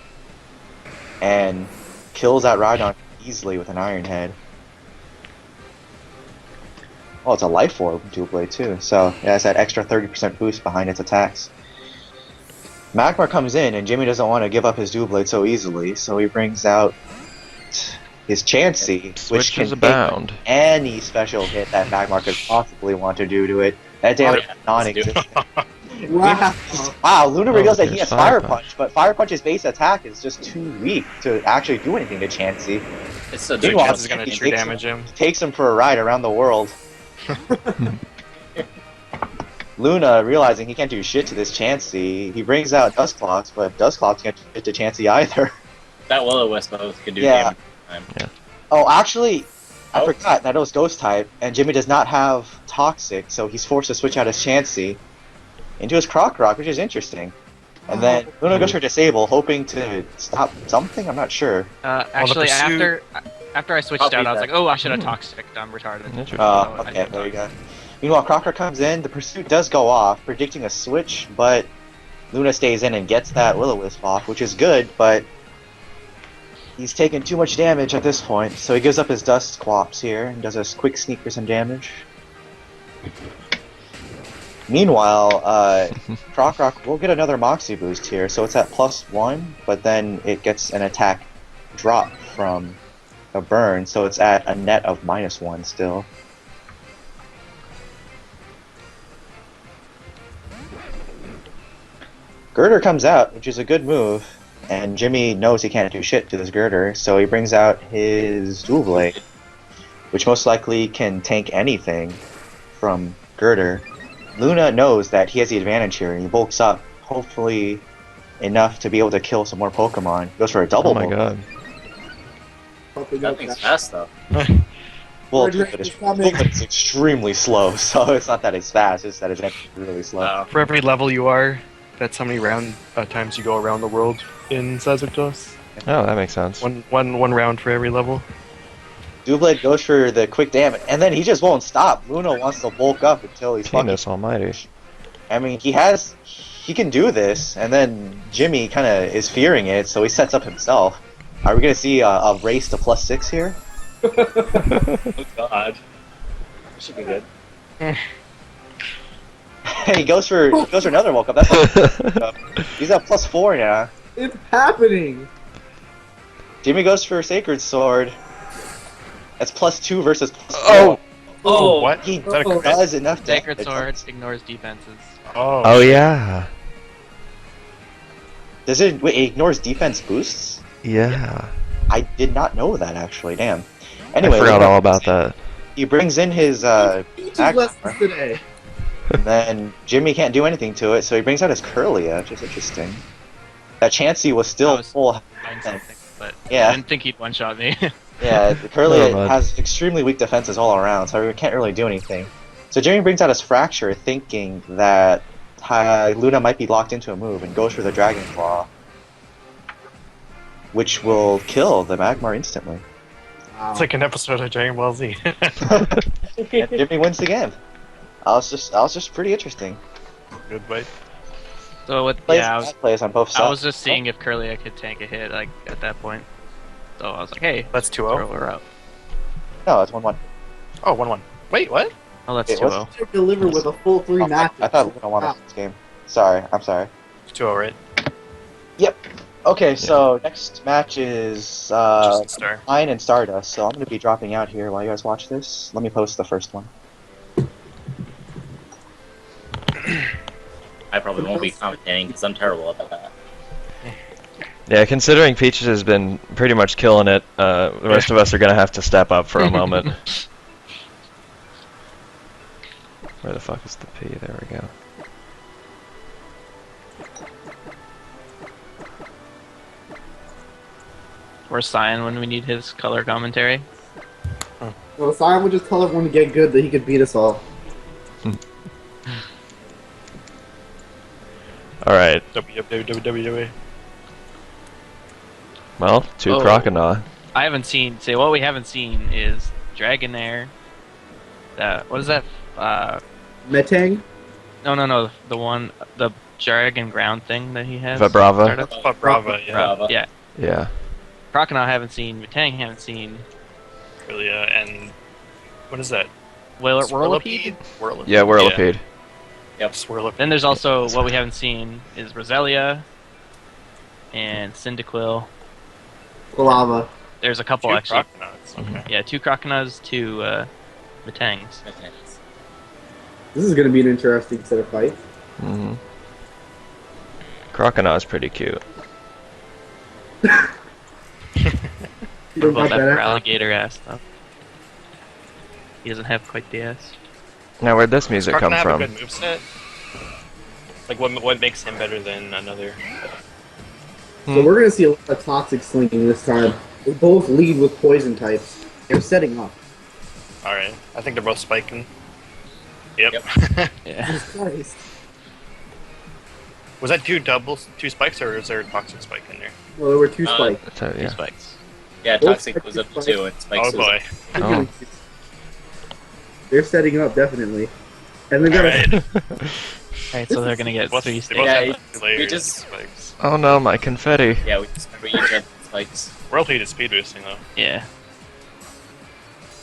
S4: And kills that Rhydon easily with an Iron Head. Oh, it's a Life Orb Doublade too, so it has that extra 30% boost behind its attacks. Magmar comes in, and Jimmy doesn't want to give up his Doublade so easily, so he brings out his Chansey, which can
S1: Switches abound.
S4: take any special hit that Magmar could possibly want to do to it. That damage is non-existent.
S2: Wow.
S4: Wow, Luna reveals that he
S1: there's
S4: has Fire Punch, but Fire Punch's base attack is just too weak to actually do anything to Chansey.
S6: It's so
S5: Dude,
S4: Meanwhile,
S5: Chance is gonna
S4: he
S5: true
S4: takes
S5: damage him.
S4: Takes him for a ride around the world. Luna, realizing he can't do shit to this Chansey, he brings out Dusclops, but Dusclops can't do shit to Chansey either.
S6: That Will-O-Wisp both could do
S4: Yeah.
S6: damage.
S4: Oh, actually, I
S6: Oh.
S4: forgot that it was Ghost type, and Jimmy does not have Toxic, so he's forced to switch out his Chansey into his Krokrok, which is interesting. And then Luna goes for Disable, hoping to stop something? I'm not sure.
S3: Actually,
S5: pursuit-
S3: after I switched
S6: I'll
S3: out,
S6: beat
S3: I was
S6: that.
S3: like, oh, I should have toxic. I'm retarded.
S1: Interesting.
S4: Oh,
S3: So I
S4: okay,
S3: did
S4: there you go.
S3: Toxic.
S4: Meanwhile, Krokrok comes in, the Pursuit does go off, predicting a switch, but Luna stays in and gets that Will-O-Wisp off, which is good, but he's taken too much damage at this point, so he gives up his Dusclops here and does a quick sneak for some damage. Meanwhile, Krokrok will get another Moxie boost here, so it's at +1, but then it gets an attack drop from a burn, so it's at a net of -1 still. Girder comes out, which is a good move, and Jimmy knows he can't do shit to this Girder, so he brings out his Doublade, which most likely can tank anything from Girder. Luna knows that he has the advantage here, and he bulks up, hopefully enough to be able to kill some more Pokemon. Goes for a double
S1: Oh my
S4: bulk.
S1: god.
S2: Hopefully
S6: That
S2: not
S6: thing's
S2: that.
S6: fast though.
S4: Well,
S2: Girder is coming.
S4: it's extremely slow, so it's not that it's fast, it's that it's actually really slow.
S5: For every level you are, that's how many times you go around the world in Sazertos.
S1: Oh, that makes sense.
S5: One round for every level.
S4: Doublade goes for the quick damage, and then he just won't stop. Luna wants to bulk up until he's fucking.
S1: Penis almighty.
S4: I mean, he can do this, and then Jimmy kind of is fearing it, so he sets up himself. Are we gonna see a race to +6 here?
S6: Oh god. Should be good.
S4: He goes for another woke up. That's he's at +4 now.
S2: It's happening.
S4: Jimmy goes for Sacred Sword. That's +2 versus +4.
S1: Oh!
S6: Oh,
S5: What?
S4: He
S5: Is that a crit?
S4: does enough
S3: Sacred
S4: damage.
S3: Sword ignores defenses.
S5: Oh.
S1: Oh yeah.
S4: Does it? Wait, it ignores defense boosts?
S1: Yeah.
S4: I did not know that actually. Damn.
S1: I
S4: Anyway,
S1: forgot all about that.
S4: he brings in his
S2: Teaching
S4: Magmar.
S2: lessons today.
S4: And then Jimmy can't do anything to it, so he brings out his Curlia, which is interesting. That Chansey was still
S3: I was-
S4: full.
S3: Find something, but
S4: Yeah.
S3: I didn't think he'd one-shot me.
S4: Yeah, the Curlia
S1: Oh, man.
S4: has extremely weak defenses all around, so he can't really do anything. So Jimmy brings out his Fracture, thinking that Luna might be locked into a move, and goes for the Dragon Claw, which will kill the Magmar instantly.
S2: Wow.
S5: It's like an episode of Dragon Ball Z.
S4: And Jimmy wins the game. I was just pretty interesting.
S5: Good fight.
S3: So with
S4: Plays,
S3: yeah,
S4: plays on both sides.
S3: I was just seeing if Curlia could tank a hit like at that point. So I was like, hey,
S5: That's 2-0.
S3: throw her out.
S4: No, it's 1-1.
S5: Oh, 1-1. Wait, what?
S3: Oh, that's
S4: It
S3: 2-0.
S4: was-
S2: Should deliver with a full 3
S4: Oh,
S2: matches.
S4: I thought Luna won
S2: Wow.
S4: this game. Sorry, I'm sorry.
S5: 2-0, right?
S4: Okay, so next match is
S5: Just star.
S4: Mine and Stardust, so I'm going to be dropping out here while you guys watch this. Let me post the first one.
S6: I probably won't be commentating because I'm terrible at that.
S1: Yeah, considering Peaches has been pretty much killing it, the rest of us are gonna have to step up for a moment. Where the fuck is the P? There we go.
S3: Or Cyan when we need his color commentary.
S2: Well, Sion would just tell everyone to get good that he could beat us all.
S1: Alright,
S5: WWE.
S1: well, 2
S3: Oh.
S1: Crocodile.
S3: I haven't seen. Say what we haven't seen is Dragonair. What is that?
S2: Metang?
S3: No. The dragon ground thing that he has.
S1: Vibrava.
S3: Startup?
S5: But Brava, yeah.
S6: Brava.
S3: Yeah.
S1: Yeah.
S3: Crocodile haven't seen. Metang haven't seen.
S5: Really, and what is that?
S3: Whirlipede?
S5: Whirlipede.
S1: Yeah, Whirlipede.
S5: Swirlipede.
S3: Then there's also what we haven't seen is Roselia and Cyndaquil.
S2: Lava.
S3: There's a couple
S5: Two
S3: actually.
S5: Croconauts, okay.
S3: Yeah, 2 Croconauts, 2 Metangs.
S2: This is going to be an interesting set of fights.
S1: Mm-hmm. Croconaut's pretty cute.
S2: You
S3: What
S2: don't
S3: about
S2: got
S3: that for
S2: that?
S3: alligator ass though? He doesn't have quite the ass.
S1: Now, where'd this music
S5: Does
S1: come
S5: Croconaut
S1: from?
S5: have a good moveset? Like, what makes him better than another?
S2: So we're going to see a lot of toxic slinging this time. They both lead with poison types. They're setting up.
S5: Alright. I think they're both spiking. Yep.
S3: Yeah.
S2: Jesus Christ.
S5: Was that two spikes, or is there a toxic spike in there?
S2: Well, there were 2 spikes.
S1: So,
S3: Two
S1: yeah.
S3: spikes.
S6: Yeah, Toxic was up to 2 and Spikes
S5: Oh
S6: was
S5: boy.
S1: Oh.
S2: They're setting up, definitely. And they got
S5: Alright.
S3: Alright, so they're gonna get
S5: Both-
S3: 3
S5: they both
S3: stakes.
S6: Yeah,
S5: have two layers
S6: we
S5: of
S6: just-
S5: spikes.
S1: Oh no, my confetti.
S6: Yeah, we just remember each other's spikes.
S5: Whirlipede is speed boosting though.
S3: Yeah.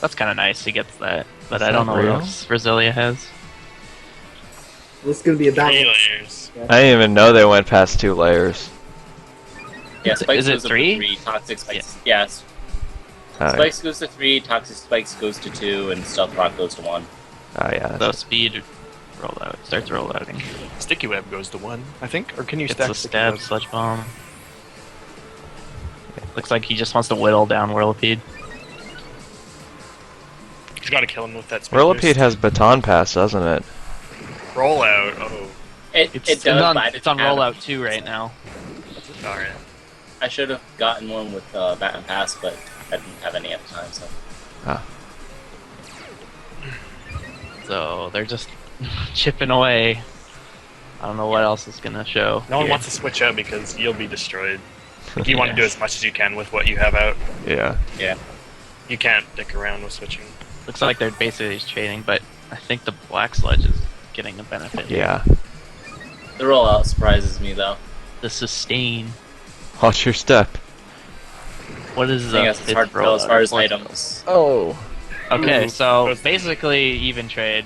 S3: That's kind of nice. He gets that, but
S1: Is
S3: I don't
S1: that
S3: know what
S1: real?
S3: else Roselia has.
S2: This is going to be a
S5: 3
S2: battle.
S5: layers.
S1: I didn't even know they went past 2 layers.
S6: Yeah,
S3: Is it-
S6: Spikes
S3: is it
S6: goes up to
S3: 3?
S6: 3, Toxic Spikes. Yeah,
S1: Alright.
S6: Spikes goes to 3, Toxic Spikes goes to 2, and Stealth Rock goes to 1.
S1: Oh yeah.
S3: So speed rollout starts rollouting.
S5: Sticky web goes to 1, I think. Or can you
S3: It's
S5: stack
S3: a
S5: sticky
S3: stab
S5: web?
S3: sludge bomb. Looks like he just wants to whittle down Whirlipede.
S5: He's got to kill him with that speed
S1: Whirlipede
S5: boost.
S1: has baton pass, doesn't it?
S5: Rollout. Oh.
S6: It
S3: It's
S6: does,
S3: on,
S6: but I
S3: it's on
S6: didn't have-
S3: rollout 2 right now.
S5: Alright.
S6: I should have gotten one with Bat and Pass, but I didn't have any at the time, so.
S3: So they're just chipping away. I don't know what else is gonna show.
S5: No one
S3: here.
S5: wants to switch out because you'll be destroyed. You want to
S3: Yeah.
S5: do as much as you can with what you have out.
S1: Yeah.
S5: You can't dick around with switching.
S3: Looks like they're basically just trading, but I think the black sludge is getting a benefit.
S1: Yeah.
S6: The rollout surprises me, though.
S3: The sustain.
S1: Watch your step.
S3: What is
S6: I
S3: the
S6: guess it's hard to tell as far as items.
S1: Oh.
S3: Okay,
S5: Ooh.
S3: so basically even trade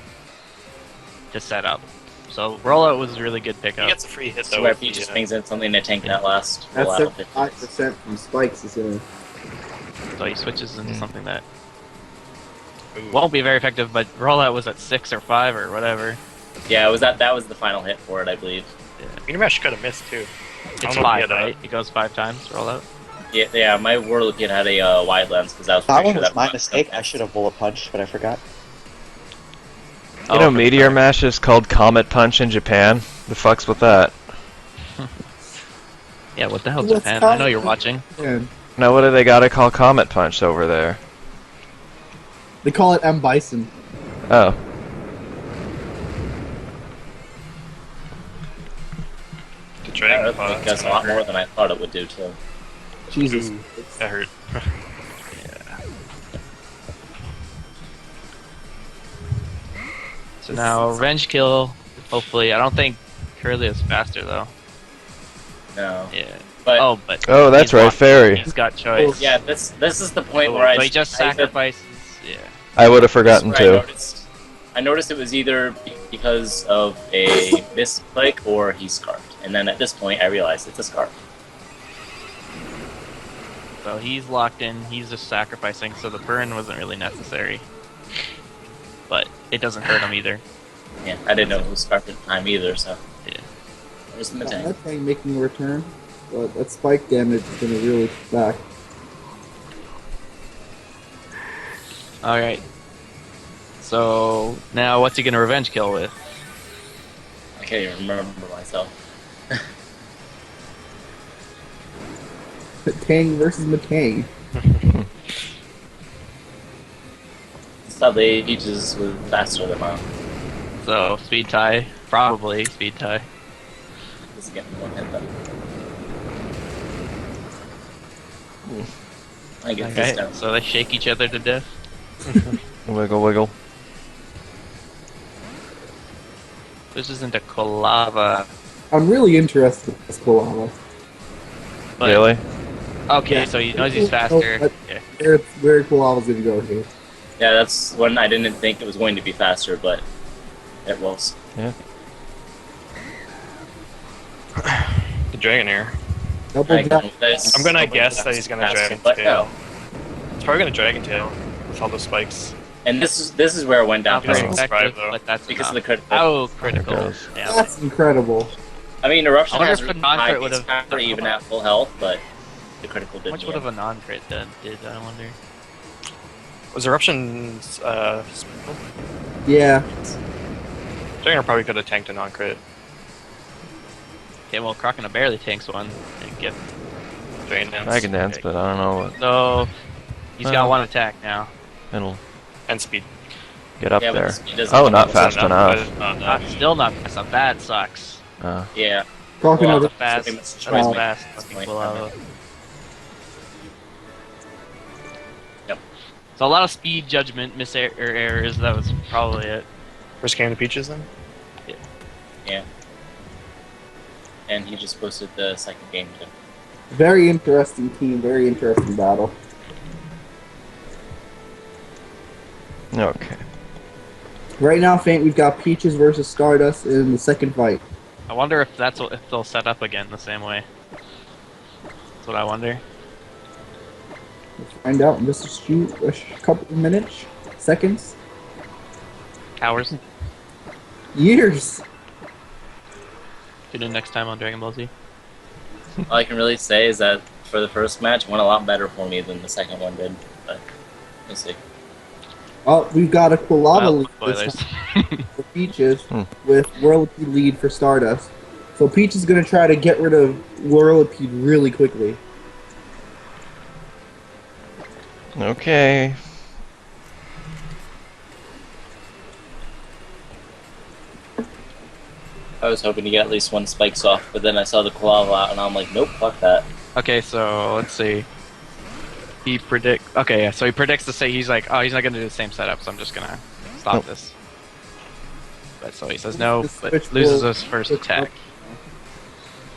S3: to set up. So rollout was a really good
S5: He
S3: pickup.
S5: gets a free hit
S6: So
S5: though.
S6: where
S5: with
S6: if he
S5: the,
S6: just brings in something to tank that last
S2: That's
S6: rollout.
S2: 75% from spikes. Is gonna...
S3: So he switches into something that
S5: Ooh.
S3: won't be very effective, but rollout was at 6 or 5 or whatever.
S6: Yeah, it was that was the final hit for it, I believe.
S5: Unimash could have missed too.
S3: It's
S5: know if he
S3: 5,
S5: had a-
S3: right? It goes 5 times rollout.
S6: Yeah, my Whirlipede had a wide lens because I was
S4: That
S6: pretty
S4: one
S6: sure
S4: was
S6: that
S4: my mistake. I should have bullet punched, but I forgot.
S1: You know,
S3: for
S1: Meteor
S3: sure.
S1: Mash is called Comet Punch in Japan. The fuck's with that?
S3: Yeah, what the hell,
S2: What's
S3: Japan? I know
S2: up?
S3: you're watching.
S2: Man.
S1: Now, what do they gotta call Comet Punch over there?
S2: They call it M. Bison.
S1: Oh.
S5: The
S6: I
S5: Dragon
S6: think that's a lot more than I thought it would do too.
S2: Jesus.
S5: Ooh. That hurt.
S3: So now revenge kill. Hopefully, I don't think Curly is faster though.
S6: No,
S3: Yeah.
S6: but
S3: But
S1: Oh, that's
S3: he's
S1: right,
S3: locked-
S1: Fairy.
S3: He's got choice.
S6: yeah, this is the point
S3: So,
S6: where
S3: so he just
S6: I either-
S3: sacrifices. Yeah.
S1: I would have
S6: this is
S1: forgotten
S6: where I
S1: to.
S6: noticed. I noticed it was either because of a misclick or he's scarfed, and then at this point I realized it's a scarf.
S3: So he's locked in. He's just sacrificing. So the burn wasn't really necessary. But it doesn't hurt him either.
S6: Yeah, I didn't know it was scarfed at the time either, so.
S3: Yeah.
S6: There's the
S2: That
S6: Metang.
S2: thing making a return, but that spike damage is gonna really back.
S3: All right. So now, what's he gonna revenge kill with?
S6: I can't even remember myself.
S2: Tang versus Matang.
S6: Sadly, Peaches was faster than mine.
S3: So speed tie, probably speed tie.
S6: This is getting one hit though. I get this
S3: Okay,
S6: down.
S3: so they shake each other to death.
S1: Wiggle, wiggle.
S3: This isn't a Kolava.
S2: I'm really interested in this Koala.
S3: But,
S1: Really?
S3: Okay,
S2: Yeah.
S3: so he knows he's faster.
S2: But-
S3: Yeah.
S2: Where Koala's gonna go here?
S6: Yeah, that's when I didn't think it was going to be faster, but it was.
S5: The Dragonair.
S2: Double
S6: I
S2: jump.
S5: I'm gonna guess that he's gonna
S6: faster,
S5: Dragon
S6: but
S5: Tail.
S6: no.
S5: It's probably gonna Dragon Tail with all the spikes.
S6: And this is where it went down
S3: Not
S6: for
S3: very
S6: me
S5: Oh.
S3: effective,
S5: though.
S3: but that's
S6: because of
S3: enough.
S6: the critical.
S3: Oh, critical.
S1: There it goes.
S3: Yeah.
S2: That's incredible.
S6: I mean, Eruption
S3: I wonder
S6: has
S3: if
S6: really
S3: a non-crit
S6: high
S3: would've-
S6: base power even at full health, but the critical
S3: How
S6: did.
S3: much would have a non-crit done? Did I wonder?
S5: Was Eruption's
S2: Yeah.
S5: Dragonair probably could have tanked a non-crit.
S3: Okay, well, Crocodile barely tanks one. And get
S5: Dragon Dance.
S1: Dragon Dance, but I don't know what.
S3: so he's got
S1: Oh.
S3: one attack now.
S1: It'll
S5: And speed.
S1: get up
S6: Yeah, but
S1: there.
S6: the speed doesn't
S1: Oh,
S6: come
S1: not
S6: up.
S1: fast enough.
S3: Still not fast enough. That sucks.
S6: Yeah.
S2: Talking
S6: Well,
S2: about
S3: Fast.
S6: pretty much
S3: That was
S2: Oh.
S3: fast.
S6: That's
S3: Fucking
S6: point.
S3: Kolava.
S6: Yep.
S3: So a lot of speed judgment errors. That was probably it.
S5: First game to Peaches then?
S6: Yeah. And he just posted the second game too.
S2: very interesting team, very interesting battle.
S1: Okay.
S2: Right now, Faint, we've got Peaches versus Stardust in the second fight.
S3: I wonder if if they'll set up again the same way. That's what I wonder.
S2: We'll find out in just a couple of minutes, seconds,
S3: Cowards.
S2: years.
S3: Tune in next time on Dragon Ball Z.
S6: All I can really say is that for the first match, it went a lot better for me than the second one did. But we'll see.
S2: Oh, we've got a Quilava
S3: Well,
S2: lead this
S3: spoilers.
S2: time for Peaches
S1: Hmm.
S2: with Whirlipede lead for Stardust. So Peach is going to try to get rid of Whirlipede really quickly.
S1: Okay.
S6: I was hoping to get at least one spikes off, but then I saw the koala out, and I'm like, nope, fuck that.
S3: Okay, so let's see. He Okay, yeah. So he predicts to say he's like, oh, he's not gonna do the same setup, so I'm just gonna stop
S1: Nope.
S3: this. But so he says no,
S2: The
S3: but
S2: switch
S3: loses
S2: will
S3: his first
S2: switch
S3: attack.
S2: up.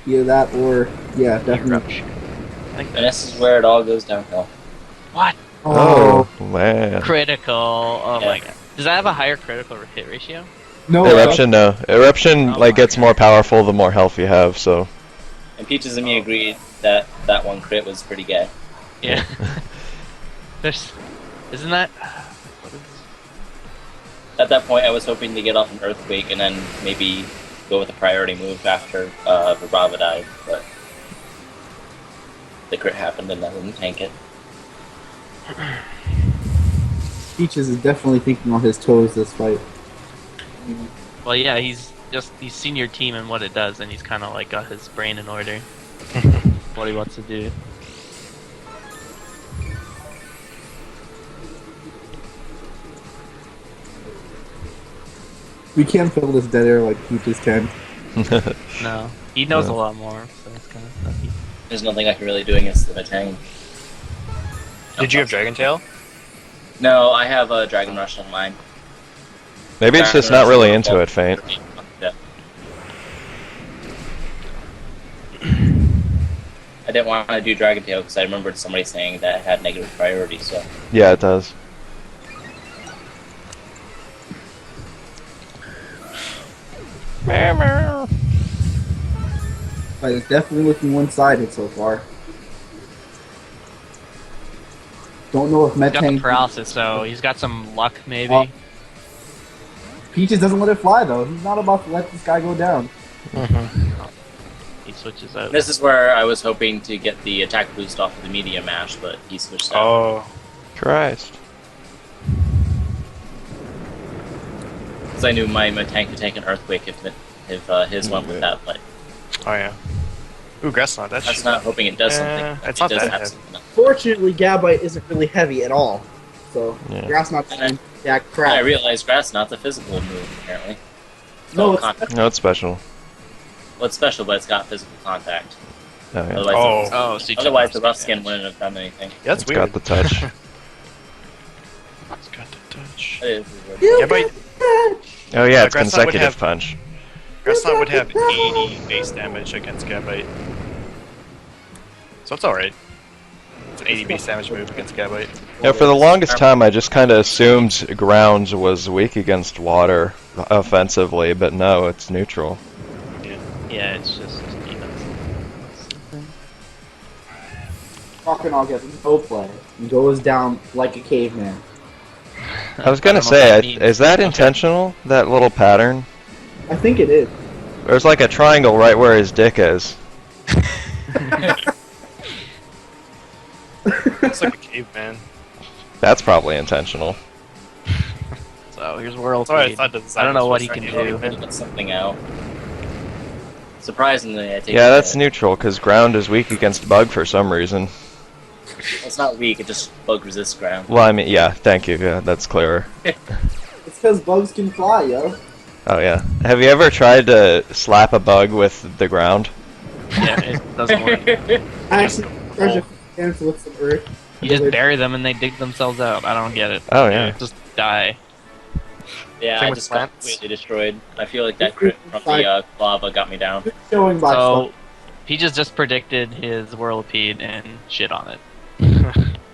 S2: Either that or, yeah, definitely.
S3: Eruption. I think
S6: And this is where it all goes downhill.
S3: What?
S1: Oh, man.
S3: Critical. Oh
S6: Yeah.
S3: my god. Does that have a higher critical hit ratio?
S2: No,
S1: Eruption, no. Eruption,
S3: Oh
S1: like,
S3: my
S1: gets more powerful the more health you have, so.
S6: And Peaches and me agreed that that one crit was pretty gay.
S3: Yeah. There's. Isn't that? What is...
S6: At that point, I was hoping to get off an earthquake and then maybe go with a priority move after Vibrava died, but the crit happened and I didn't tank it.
S2: Peaches is definitely thinking on his toes this fight.
S3: Well, yeah. He's seen your team and what it does, and he's kind of like got his brain in order. What he wants to do.
S2: We can't fill this dead air like Peaches can.
S3: No, he knows
S1: Yeah.
S3: a lot more, so it's kind of sucky.
S6: There's nothing I can really do against the Matang.
S5: Did you have Dragon Tail?
S6: No, I have a Dragon Rush on mine.
S1: Maybe it's just not really into it, Faint.
S6: Yeah. I didn't want to do Dragon Tail because I remembered somebody saying that it had negative priority, so.
S1: Yeah, it does.
S2: But it's definitely looking one-sided so far. Don't know if
S3: He's got the
S2: Metang...
S3: paralysis, so he's got some luck, maybe.
S2: Oh. Peaches doesn't let it fly, though. He's not about to let this guy go down.
S3: He switches out.
S6: This is where I was hoping to get the attack boost off of the medium mash, but he switched out.
S5: Oh.
S1: Christ.
S6: Because I knew my tank could take an earthquake if his went with that, but
S5: Oh yeah. Ooh, Grass Knot, that's
S6: that's not hoping it does something.
S5: It's
S6: It
S5: not
S6: does
S5: that
S6: have
S5: heavy.
S6: something.
S2: Fortunately, Gabite isn't really heavy at all. So,
S1: Yeah.
S2: Grass not
S6: And
S2: Yeah,
S6: I
S2: crap.
S6: realized grass not the physical move apparently. It's
S2: No,
S6: all
S2: it's
S6: contact.
S1: No, it's special.
S6: Well, it's special, but it's got physical contact.
S1: Oh, yeah.
S6: Otherwise,
S5: Oh.
S3: Oh, so you took
S6: otherwise
S3: off
S6: the rough
S3: speed
S6: skin
S3: damage.
S6: wouldn't have done anything.
S5: Yeah, that's
S1: It's
S5: weird.
S1: got the touch.
S5: It's got the touch.
S6: It is weird.
S2: You
S5: Yeah, but
S1: Oh yeah, it's
S5: Grass Knot would
S1: consecutive
S5: have-
S1: punch.
S5: Grass Knot would have 80 base damage against Gabite. So it's alright. It's an 80 base damage move against Gabite.
S1: Yeah, for the longest time, I just kind of assumed ground was weak against water offensively, but no, it's neutral.
S3: Yeah, it's just defense.
S2: fucking all gets no play. He goes down like a caveman.
S1: I was gonna
S3: don't know what that
S1: say,
S3: means.
S1: is that intentional? That little pattern?
S2: I think it is.
S1: There's like a triangle right where his dick is.
S5: Looks like a caveman.
S1: That's probably intentional.
S3: So here's World
S5: Sorry, I
S3: Speed.
S5: thought the design
S3: I don't know
S5: was
S3: what he
S5: supposed
S3: can
S5: to be
S3: do.
S5: like that.
S6: Get something out. Surprisingly, I take
S1: Yeah,
S6: it
S1: that's
S6: that-
S1: neutral, because ground is weak against bug for some reason.
S6: It's not weak, it just bug resists ground.
S1: Well, I mean, yeah, thank you, yeah, that's clearer.
S2: It's because bugs can fly, yo.
S1: Oh yeah. Have you ever tried to slap a bug with the ground?
S3: Yeah, it doesn't work.
S2: I actually treasure dance with some earth.
S3: You just bury them and they dig themselves out. I don't get it.
S1: Oh yeah.
S3: Just die.
S6: Yeah,
S5: Same
S6: I
S5: with
S6: just got
S5: plants.
S6: completely destroyed. I feel like that crit from the lava got me down.
S2: Good showing by
S3: So Peaches just predicted his Whirlipede and shit on it.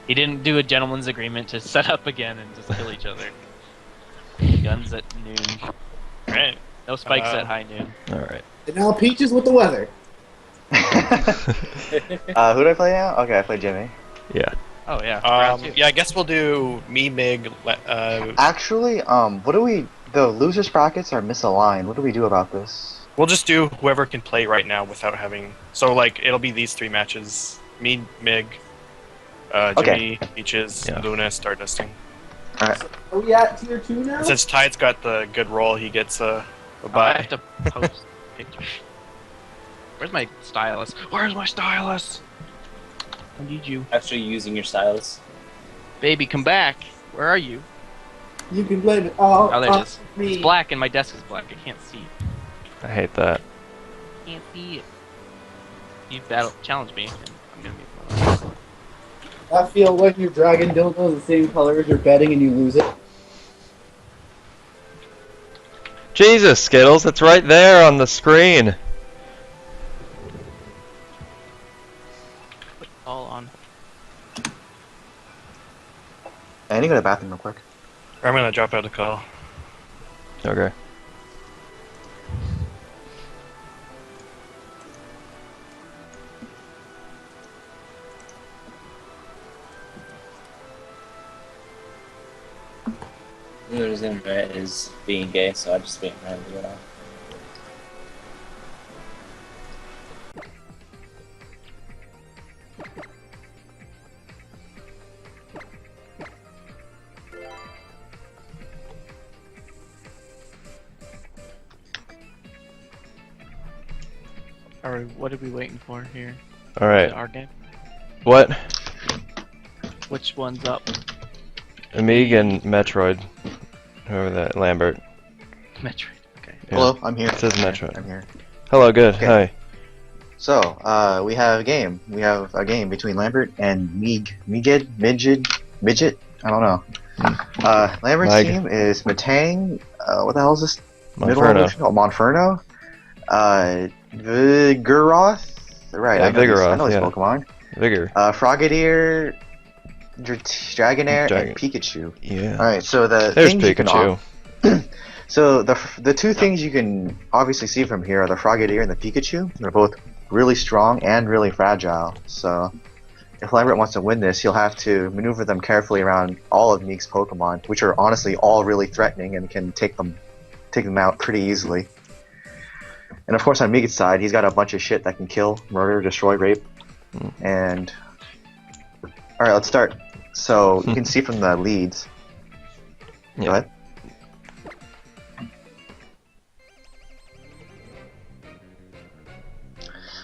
S3: He didn't do a gentleman's agreement to set up again and just kill each other. Guns at noon.
S5: Right.
S3: No spikes at high noon.
S1: Alright.
S2: And now Peaches with the weather.
S4: Who do I play now? Okay, I play Jimmy.
S1: Yeah.
S3: Oh yeah. round two.
S5: Yeah, I guess we'll do me, Mig.
S4: Actually, what do we? The losers brackets are misaligned. What do we do about this?
S5: We'll just do whoever can play right now without having. So like, it'll be these three matches: me, Mig, Jimmy, Peaches,
S1: Yeah.
S5: Luna, Stardusting.
S2: Are we at tier 2 now?
S5: Since Tide's got the good roll, he gets a
S3: Oh, I
S5: bye.
S3: have to post pictures. Where's my stylus? Where's my stylus? I need you.
S6: Actually using your stylus.
S3: Baby, come back. Where are you?
S2: You can blame it all
S3: Oh, there it
S2: on
S3: is.
S2: me.
S3: It's black and my desk is black. I can't see.
S1: I hate that.
S3: Can't see it. You battle challenge me. And I'm gonna make one.
S2: I feel when your dragon dildo is the same color as your bedding and you lose it.
S1: Jesus, Skittles, it's right there on the screen.
S3: All on.
S4: I need to go to the bathroom real quick.
S5: I'm gonna drop out a call.
S1: Okay.
S6: Luna's in red is being gay, so I just wait for him to get off.
S3: Alright, what are we waiting for here?
S1: Alright.
S3: Our game?
S1: What?
S3: Which one's up?
S1: Amig and Metroid. Whoever that, Lambert.
S3: Metroid. Okay.
S1: Yeah.
S4: Hello, I'm here.
S1: It says Metroid.
S4: I'm here.
S1: Hello, good.
S4: Okay.
S1: Hi.
S4: So, we have a game. We have a game between Lambert and Midget? I don't know. Lambert's
S1: Mig.
S4: team is Matang, what the hell is this? Middle
S1: Monferno.
S4: evolution called Monferno. Vigoroth? Right,
S1: Yeah,
S4: I know these
S1: Vigoroth, yeah.
S4: Pokemon.
S1: Vigor.
S4: Frogadier, Dragonair,
S1: Dragon-
S4: and Pikachu.
S1: Yeah.
S4: Alright, so the
S1: There's
S4: things you can
S1: Pikachu.
S4: So the two things you can obviously see from here are the Frogadier and the Pikachu. They're both really strong and really fragile. So if Lambert wants to win this, he'll have to maneuver them carefully around all of Meek's Pokemon, which are honestly all really threatening and can take them out pretty easily. And of course on Meek's side, he's got a bunch of shit that can kill, murder, destroy, rape, and alright, let's start. So you can see from the leads. Go
S1: Yeah.
S4: ahead.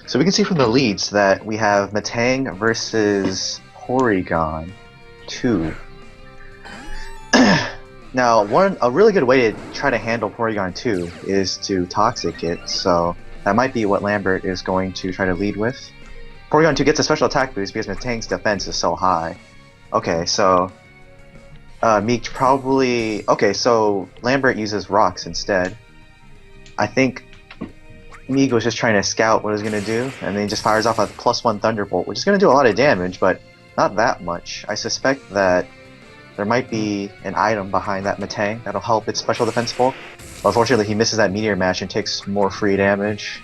S4: So we can see from the leads that we have Matang versus Porygon 2. Now, a really good way to try to handle Porygon 2 is to Toxic it, so that might be what Lambert is going to try to lead with. Porygon 2 gets a special attack boost because Metang's defense is so high. Okay, so Meek probably... Okay, so Lambert uses rocks instead. I think Meek was just trying to scout what he was going to do, and then he just fires off a +1 Thunderbolt, which is going to do a lot of damage, but not that much. I suspect that there might be an item behind that Metang that'll help its special defense full. But unfortunately, he misses that Meteor Mash and takes more free damage.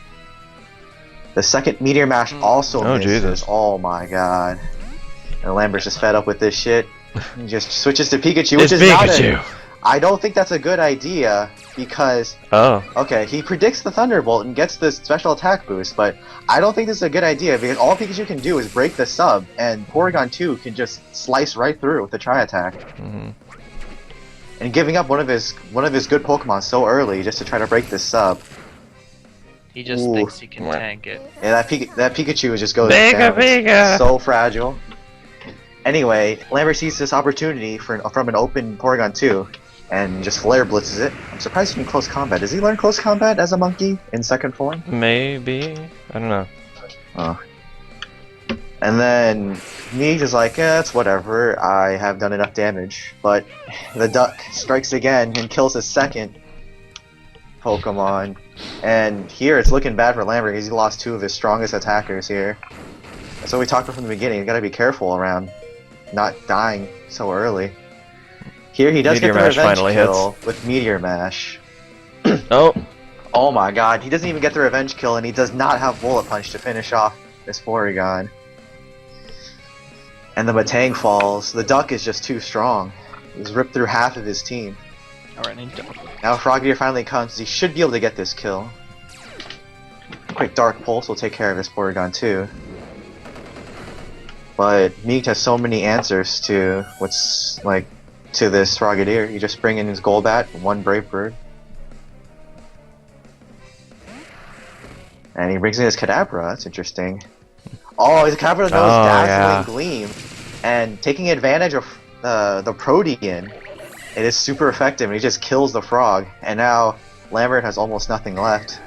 S4: The second Meteor Mash also misses.
S1: Jesus.
S4: Oh my god. And Lambert's just fed up with this shit. He just switches to Pikachu, which is
S1: Pikachu.
S4: not I don't think that's a good idea, because...
S1: Oh.
S4: Okay, he predicts the Thunderbolt and gets the special attack boost, but I don't think this is a good idea, because all Pikachu can do is break the sub, and Porygon 2 can just slice right through with the Tri-Attack.
S1: Mm-hmm.
S4: And giving up one of his good Pokemon so early just to try to break this sub.
S3: He just
S4: Ooh.
S3: thinks he can tank it.
S4: Yeah, that Pikachu just goes
S1: Pika,
S4: down.
S1: Pika.
S4: It's so fragile. Anyway, Lambert sees this opportunity from an open Porygon 2, and just Flare Blitzes it. I'm surprised he can close combat. Does he learn close combat as a monkey in second form?
S1: Maybe. I don't know.
S4: Oh. And then Meek is like, yeah, it's whatever. I have done enough damage. But the duck strikes again and kills his second Pokemon. And here it's looking bad for Lambert because he lost 2 of his strongest attackers here. That's what we talked about from the beginning. You gotta be careful around not dying so early. Here he does
S1: Meteor
S4: get the
S1: Mash
S4: revenge
S1: finally
S4: kill
S1: hits.
S4: with Meteor Mash.
S1: Oh.
S4: Oh my god, he doesn't even get the revenge kill, and he does not have Bullet Punch to finish off this Porygon. And the Metang falls. The Duck is just too strong. He's ripped through half of his team.
S3: Alright,
S4: Now Frogadier finally comes. He should be able to get this kill. Quick Dark Pulse will take care of this Porygon too. But Meek has so many answers to to this Frogadier. You just bring in his Golbat, 1 Brave Bird. And he brings in his Kadabra. That's interesting. Oh, his Kadabra knows Dazzling Gleam. And taking advantage of the Protean, it is super effective, and he just kills the frog. And now Lambert has almost nothing left.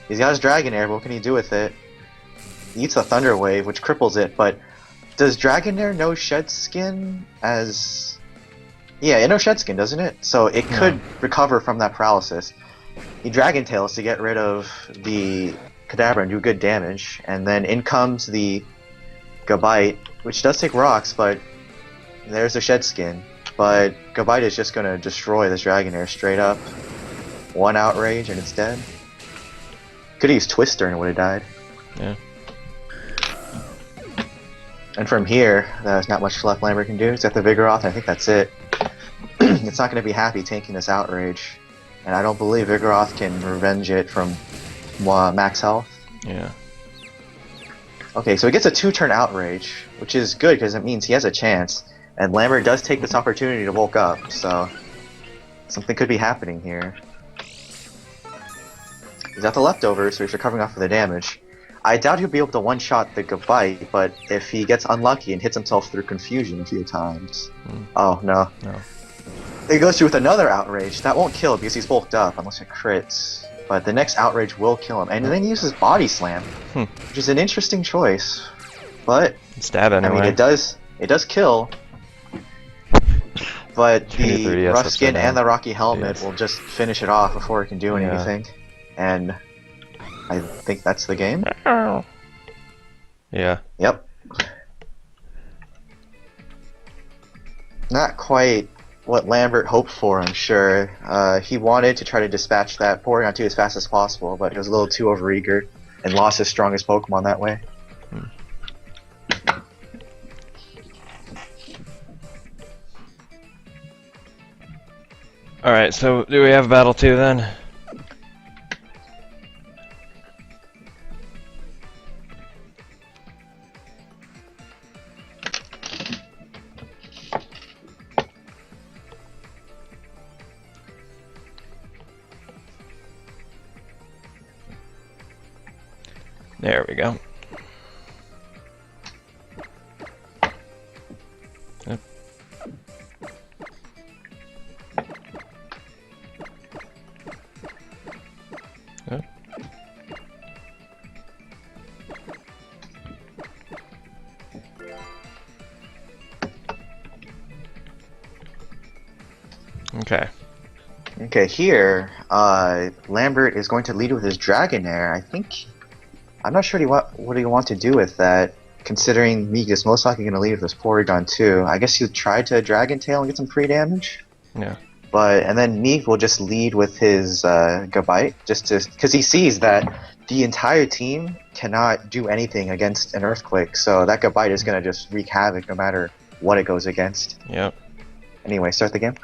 S4: He's got his Dragonair, but what can he do with it? He eats a Thunder Wave, which cripples it, but does Dragonair know Shed Skin as... Yeah, it knows Shed Skin, doesn't it? So it could recover from that paralysis. He Dragon Tails to get rid of the Kadabra and do good damage, and then in comes the Gabite, which does take rocks, but there's the Shed Skin. But Gabite is just gonna destroy this Dragonair straight up. 1 Outrage and it's dead. Could've used Twister and it would've died.
S1: Yeah.
S4: And from here, there's not much left Lambert can do. He's got the Vigoroth, and I think that's it. It's not going to be happy tanking this Outrage. And I don't believe Vigoroth can revenge it from max health.
S1: Yeah.
S4: Okay, so he gets a 2-turn Outrage, which is good because it means he has a chance. And Lambert does take this opportunity to bulk up, so something could be happening here. He's got the leftovers, so he's recovering off of the damage. I doubt he'll be able to one-shot the Gabite, but if he gets unlucky and hits himself through Confusion a few times... Oh, no.
S1: No.
S4: He goes through with another Outrage. That won't kill because he's bulked up, unless it crits. But the next Outrage will kill him. And then he uses Body Slam, which is an interesting choice. But,
S1: Stab anyway.
S4: I mean, it does kill. But the
S1: 3DS
S4: Rough Skin
S1: upside
S4: and the
S1: down.
S4: Rocky Helmet
S1: Yes.
S4: will just finish it off before it can do
S1: Yeah.
S4: anything. And I think that's the game.
S1: Yeah.
S4: Yep. Not quite what Lambert hoped for, I'm sure. He wanted to try to dispatch that Porygon 2 as fast as possible, but he was a little too overeager and lost his strongest Pokemon that way.
S1: Alright, so do we have Battle 2 then? There we go. Yep. Okay.
S4: Okay, here, Lambert is going to lead with his Dragonair. I'm not sure what he wants to do with that, considering Meek is most likely going to lead with his Porygon too. I guess he'll try to Dragon Tail and get some free damage.
S1: Yeah.
S4: And then Meek will just lead with his Gabite, because he sees that the entire team cannot do anything against an Earthquake, so that Gabite is going to just wreak havoc no matter what it goes against.
S1: Yep.
S4: Anyway, start the game.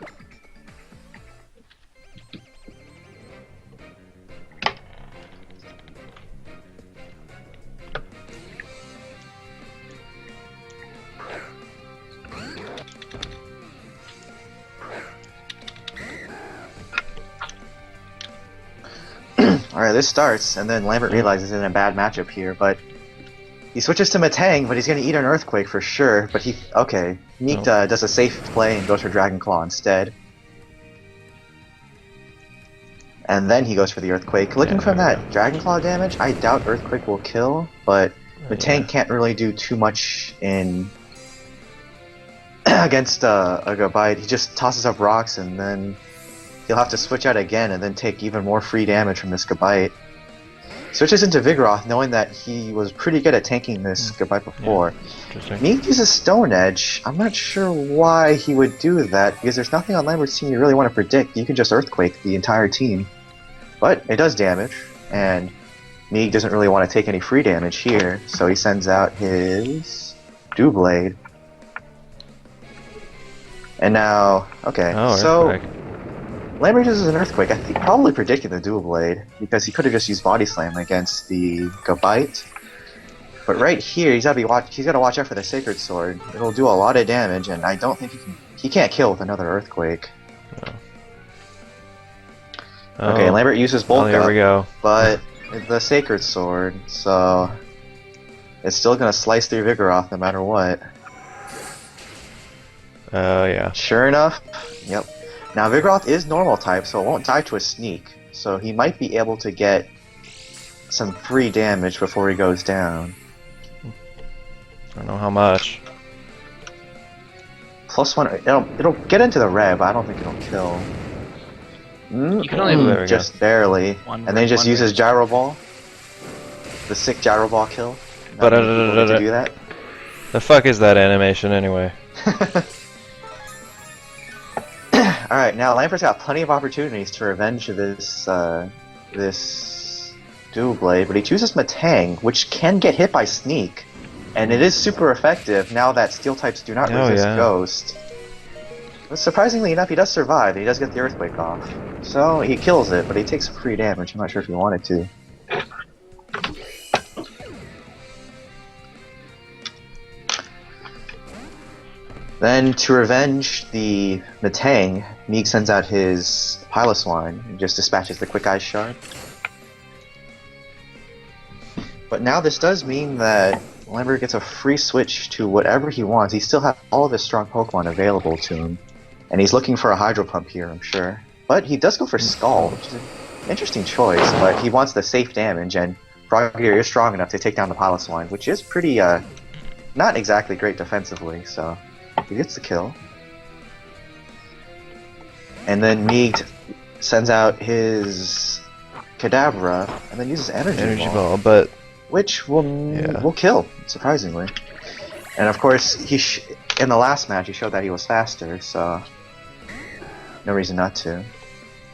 S4: Alright, this starts, and then Lambert realizes he's in a bad matchup here, but he switches to Matang, but he's gonna eat an Earthquake for sure, but Meek does a safe play and goes for Dragon Claw instead. And then he goes for the Earthquake. Looking from that Dragon Claw damage, I doubt Earthquake will kill, but Matang can't really do too much in against a Gabite. He just tosses up rocks, and then he'll have to switch out again and then take even more free damage from this Gabite. Switches into Vigoroth, knowing that he was pretty good at tanking this Gabite before. Meek uses Stone Edge. I'm not sure why he would do that, because there's nothing on Lambert's team you really want to predict. You can just Earthquake the entire team. But it does damage, and Meek doesn't really want to take any free damage here, so he sends out his Doublade. And now, Lambert uses an Earthquake. I think probably predicting the Dual Blade, because he could have just used Body Slam against the Gabite. But right here, he's got to watch out for the Sacred Sword. It'll do a lot of damage, and I don't think he can't kill with another Earthquake.
S1: No.
S4: Okay, Lambert uses Bulk
S1: here we go.
S4: But the Sacred Sword, so it's still gonna slice through Vigoroth no matter what.
S1: Yeah.
S4: Sure enough, yep. Now Vigoroth is normal type, so it won't die to a Sneak, so he might be able to get some free damage before he goes down.
S1: I don't know how much.
S4: +1, it'll get into the red, but I don't think it'll kill.
S3: You can only
S4: just barely. And then he just uses Gyro Ball. The sick Gyro Ball kill.
S1: But
S4: to do that.
S1: The fuck is that animation anyway?
S4: Alright, now Lambert's got plenty of opportunities to revenge this this Dual Blade, but he chooses Matang, which can get hit by Sneak. And it is super effective now that Steel types do not resist Ghost. But surprisingly enough, he does survive, and he does get the Earthquake off. So he kills it, but he takes free damage. I'm not sure if he wanted to. Then, to revenge the Matang, Meek sends out his Piloswine and just dispatches the Quick Eyes Shard. But now this does mean that Lambert gets a free switch to whatever he wants. He still has all of his strong Pokemon available to him. And he's looking for a Hydro Pump here, I'm sure. But he does go for Skull, which is an interesting choice, but he wants the safe damage, and Froggear is strong enough to take down the Piloswine, which is pretty, not exactly great defensively, so he gets the kill. And then Meek sends out his Kadabra, and then uses Energy Ball,
S1: but
S4: which will kill, surprisingly. And of course, in the last match, he showed that he was faster, so no reason not to.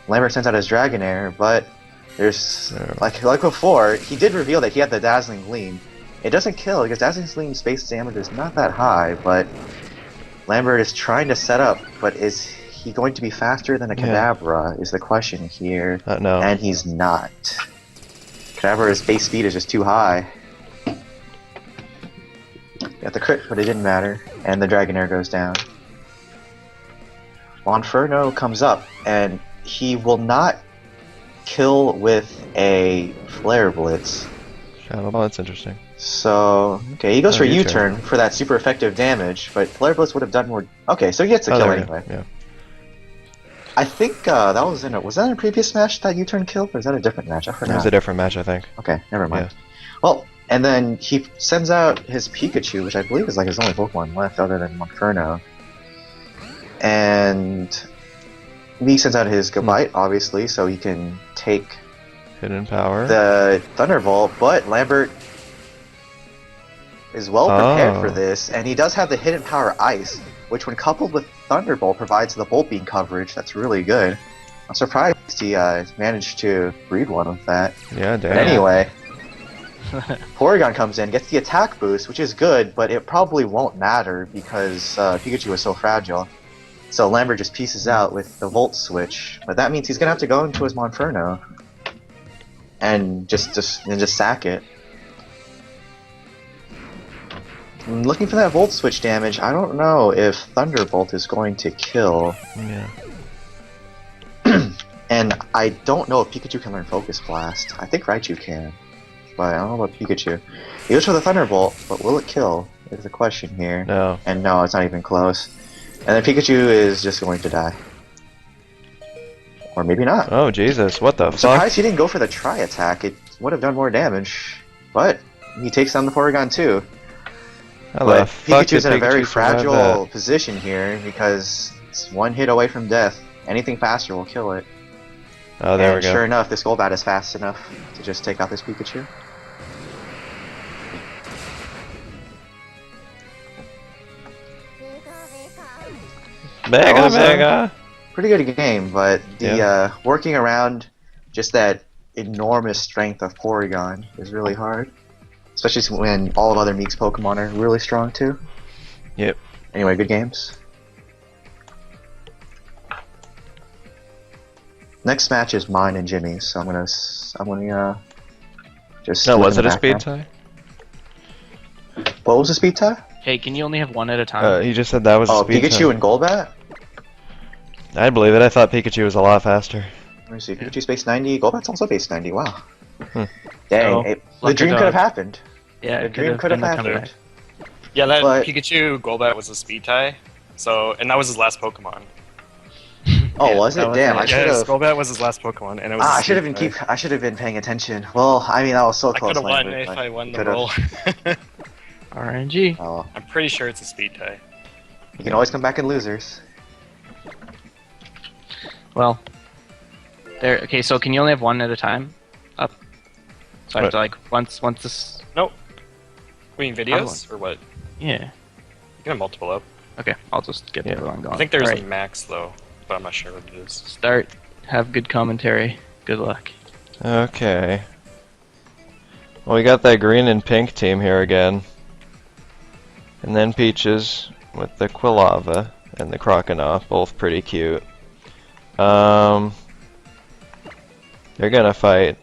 S4: Lambert sends out his Dragonair, but there's like before, he did reveal that he had the Dazzling Gleam. It doesn't kill because Dazzling Gleam's base damage is not that high, but Lambert is trying to set up. But is he going to be faster than a Kadabra? Is the question here,
S1: no.
S4: And he's not. Kadabra's base speed is just too high. Got the crit, but it didn't matter, and the Dragonair goes down. Monferno comes up, and he will not kill with a Flare Blitz.
S1: Shadow Ball, that's interesting.
S4: So, okay, he goes for U-turn for that super effective damage, but Flare Blitz would have done more. Okay, so he gets a kill anyway.
S1: Yeah.
S4: I think that was in was that in a previous match that U-turn killed, or is that a different match? I forgot.
S1: It was a different match, I think.
S4: Okay, never mind. Well, and then he sends out his Pikachu, which I believe is like his only Pokemon left other than Monferno. And Lee sends out his Gabite, obviously, so he can take
S1: Hidden power.
S4: the Thunderbolt, but Lambert is well prepared for
S1: Oh.
S4: this, and he does have the Hidden Power Ice, which when coupled with Thunderbolt provides the Bolt Beam coverage. That's really good. I'm surprised he managed to breed one with that.
S1: Yeah, damn.
S4: But anyway, Porygon comes in, gets the attack boost, which is good, but it probably won't matter because Pikachu is so fragile. So Lambert just pieces out with the Volt Switch, but that means he's gonna have to go into his Monferno and just sack it. Looking for that Volt Switch damage, I don't know if Thunderbolt is going to kill.
S1: Yeah.
S4: And I don't know if Pikachu can learn Focus Blast. I think Raichu can, but I don't know about Pikachu. He goes for the Thunderbolt, but will it kill? Is the question here.
S1: No.
S4: And no, it's not even close. And then Pikachu is just going to die. Or maybe not.
S1: Oh Jesus! What the
S4: I'm
S1: fuck?
S4: surprised he didn't go for the Tri-Attack. It would have done more damage. But he takes down the Porygon too.
S1: How the
S4: But
S1: fuck
S4: Pikachu's
S1: did
S4: in a very
S1: Pikachu survive
S4: fragile
S1: that?
S4: position here because it's one hit away from death. Anything faster will kill it.
S1: Oh, there
S4: And
S1: we go.
S4: sure enough, this Golbat is fast enough to just take out this Pikachu.
S1: Mega,
S4: That was,
S1: mega.
S4: Pretty good game, but the working around just that enormous strength of Porygon is really hard. Especially when all of other Meek's Pokemon are really strong too.
S1: Yep.
S4: Anyway, good games. Next match is mine and Jimmy's, so I'm gonna just.
S1: No,
S4: look
S1: was
S4: in
S1: it
S4: the
S1: a speed
S4: background.
S1: tie?
S4: What was the speed tie?
S3: Hey, can you only have one at a time?
S1: He just said that was a
S4: Oh,
S1: speed
S4: Pikachu
S1: tie.
S4: and Golbat?
S1: I believe it. I thought Pikachu was a lot faster.
S4: Let me see. Pikachu's base 90. Golbat's also base 90. Wow.
S1: Hmm.
S4: Dang.
S3: Oh,
S4: The
S3: lucky
S4: dream
S3: dog.
S4: could have happened.
S3: Yeah,
S4: The
S3: it
S4: dream could have
S3: been the
S4: happened.
S3: comeback.
S5: Yeah, that
S4: But-
S5: Pikachu Golbat was a speed tie. So, and that was his last Pokemon.
S4: Oh,
S3: Yeah,
S4: was it?
S3: that was
S4: Damn,
S3: it.
S4: I should
S5: Yes,
S4: have.
S5: Golbat was his last Pokemon, and it was.
S4: Ah,
S5: a
S4: I should have
S5: speed
S4: been
S5: tie.
S4: I should have been paying attention. Well, I mean, I was so
S5: I
S4: close.
S5: could have won
S4: Lambert,
S5: if
S4: but
S5: I won the
S4: could've.
S5: roll.
S3: RNG.
S4: Oh,
S5: I'm pretty sure it's a speed tie.
S4: you can always come back in losers.
S3: Well, there. Okay, so can you only have one at a time? Up. So I have to like once this.
S5: Nope. I mean videos or what?
S3: Yeah.
S5: You can have multiple up.
S3: Okay, I'll just get the other one going.
S5: I think there's
S3: Alright,
S5: a max though, but I'm not sure what it is.
S3: start. Have good commentary. Good luck.
S1: Okay. Well, we got that green and pink team here again. And then Peaches with the Quilava and the Croconaw, both pretty cute. They're gonna fight.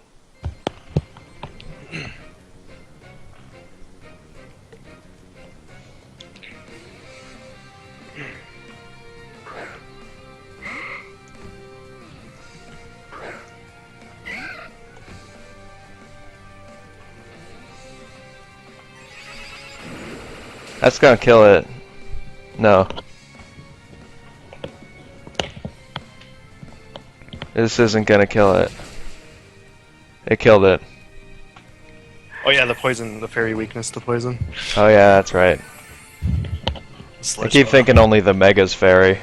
S1: That's gonna kill it. No. This isn't gonna kill it. It killed it.
S5: Oh yeah, the poison, the fairy weakness to poison.
S1: Oh yeah, that's right. I keep thinking only the Mega's fairy.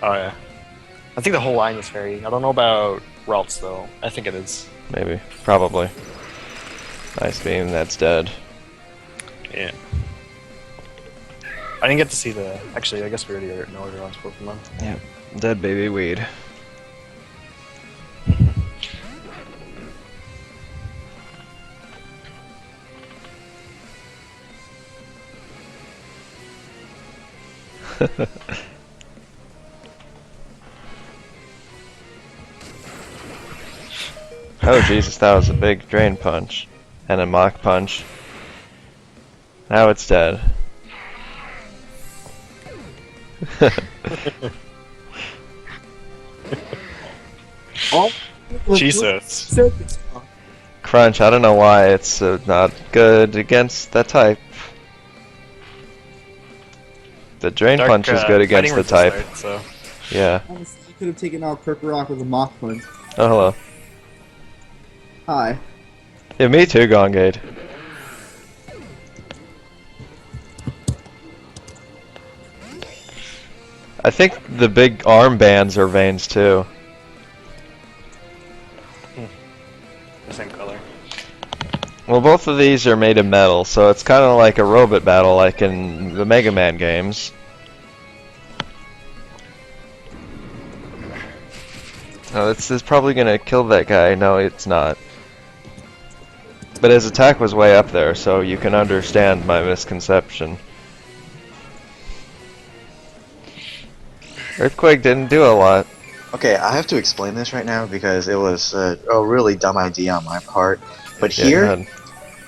S5: Oh yeah. I think the whole line is fairy. I don't know about Ralph's though. I think it is.
S1: Maybe. Probably. Nice beam, that's dead.
S5: Yeah. I didn't get to see the. Actually, I guess we already know everyone's Pokemon.
S1: Yep. Dead baby weed. Oh Jesus, that was a big drain punch. And a mock punch. Now it's dead.
S2: Oh,
S5: Jesus.
S1: Crunch, I don't know why it's not good against that type. The drain
S5: Dark,
S1: punch is good against
S5: fighting
S1: the type.
S5: resist, so.
S1: Yeah.
S2: Honestly, you could have taken out Kerkarok with a Mach Punch.
S1: Oh, hello.
S2: Hi.
S1: Yeah, me too, Gongade. I think the big arm bands are veins too.
S5: The same color.
S1: Well, both of these are made of metal, so it's kind of like a robot battle like in the Mega Man games. Oh, this is probably gonna kill that guy. No, it's not. But his attack was way up there, so you can understand my misconception. Earthquake didn't do a lot.
S4: Okay, I have to explain this right now because it was a really dumb idea on my part. But
S1: Yeah,
S4: here,
S1: go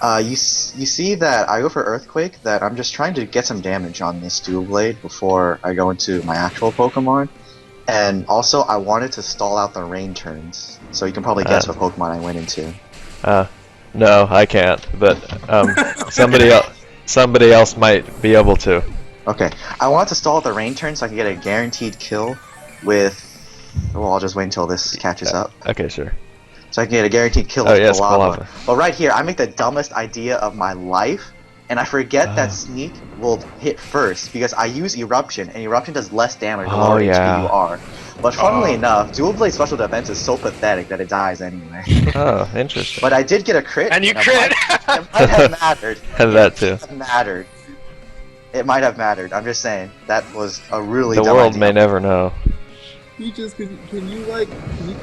S1: ahead.
S4: you see that I go for Earthquake, that I'm just trying to get some damage on this Dual Blade before I go into my actual Pokemon. And also, I wanted to stall out the rain turns, so you can probably guess what Pokemon I went into.
S1: No, I can't. But somebody else might be able to.
S4: Okay, I want to stall out the rain turn so I can get a guaranteed kill with... Well, I'll just wait until this catches up.
S1: Okay, sure.
S4: So I can get a guaranteed kill
S1: Oh,
S4: with
S1: yes,
S4: Quilava.
S1: Quilava.
S4: But right here, I make the dumbest idea of my life, and I forget that Sneak will hit first because I use Eruption, and Eruption does less damage the lower HP you are. But funnily enough, Dual Blade special defense is so pathetic that it dies anyway.
S1: Oh, interesting.
S4: But I did get a crit.
S5: And you
S4: it
S5: crit!
S4: might have mattered.
S1: And that too.
S4: It might have mattered. It might have mattered. I'm just saying that was a really
S1: The
S4: dumb
S1: world
S4: idea.
S1: may never know.
S2: Peaches, can you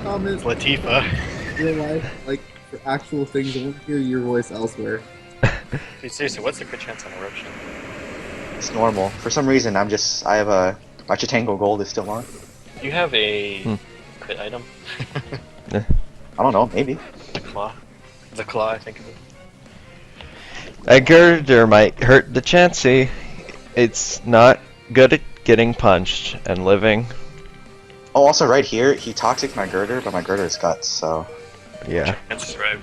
S2: comment
S5: Latifa.
S2: in real life, like, for actual things? I want to hear your voice elsewhere.
S5: Dude, seriously, what's the crit chance on Eruption?
S4: It's normal. For some reason, I have a... My Chitango Gold is still on.
S5: You have a crit item?
S4: I don't know, maybe.
S5: The claw. The claw, I think of it.
S1: A girder might hurt the Chansey. It's not good at getting punched and living.
S4: Oh, also right here, he toxic my girder, but my girder is guts, so...
S1: Yeah,
S5: That's right.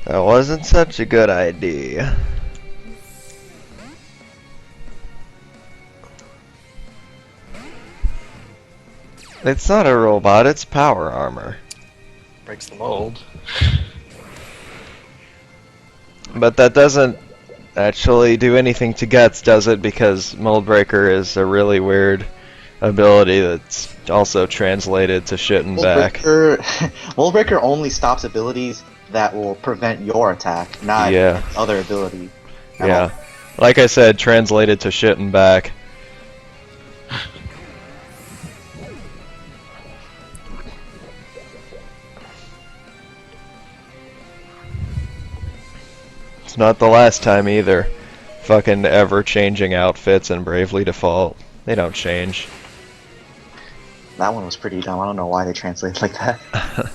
S1: that wasn't such a good idea. It's not a robot, it's power armor.
S5: Breaks the mold.
S1: But that doesn't actually do anything to Guts, does it? Because Mold Breaker is a really weird ability that's also translated to shit and back.
S4: Mold Breaker only stops abilities that will prevent your attack, not other ability.
S1: Yeah. Like I said, translated to shit and back. It's not the last time either. Fucking ever-changing outfits and Bravely Default. They don't change.
S4: That one was pretty dumb. I don't know why they translate it like that.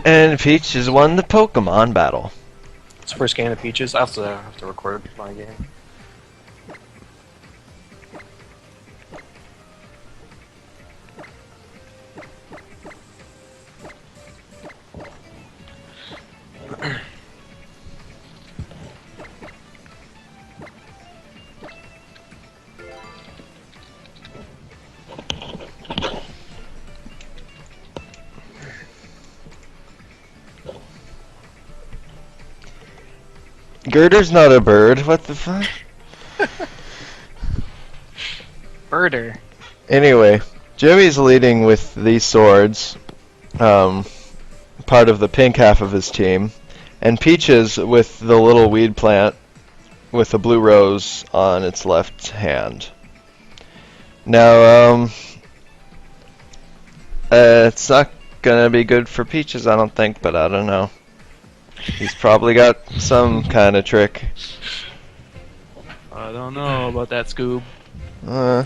S1: And Peach has won the Pokemon battle.
S5: It's the first game of Peaches. I also have to record my game.
S1: Girder's not a bird. What the fuck?
S3: Birder.
S1: Anyway, Joey's leading with these swords, part of the pink half of his team, and Peaches with the little weed plant with the blue rose on its left hand. Now, it's not gonna be good for Peaches, I don't think, but I don't know. He's probably got some kind of trick.
S3: I don't know about that, Scoob. I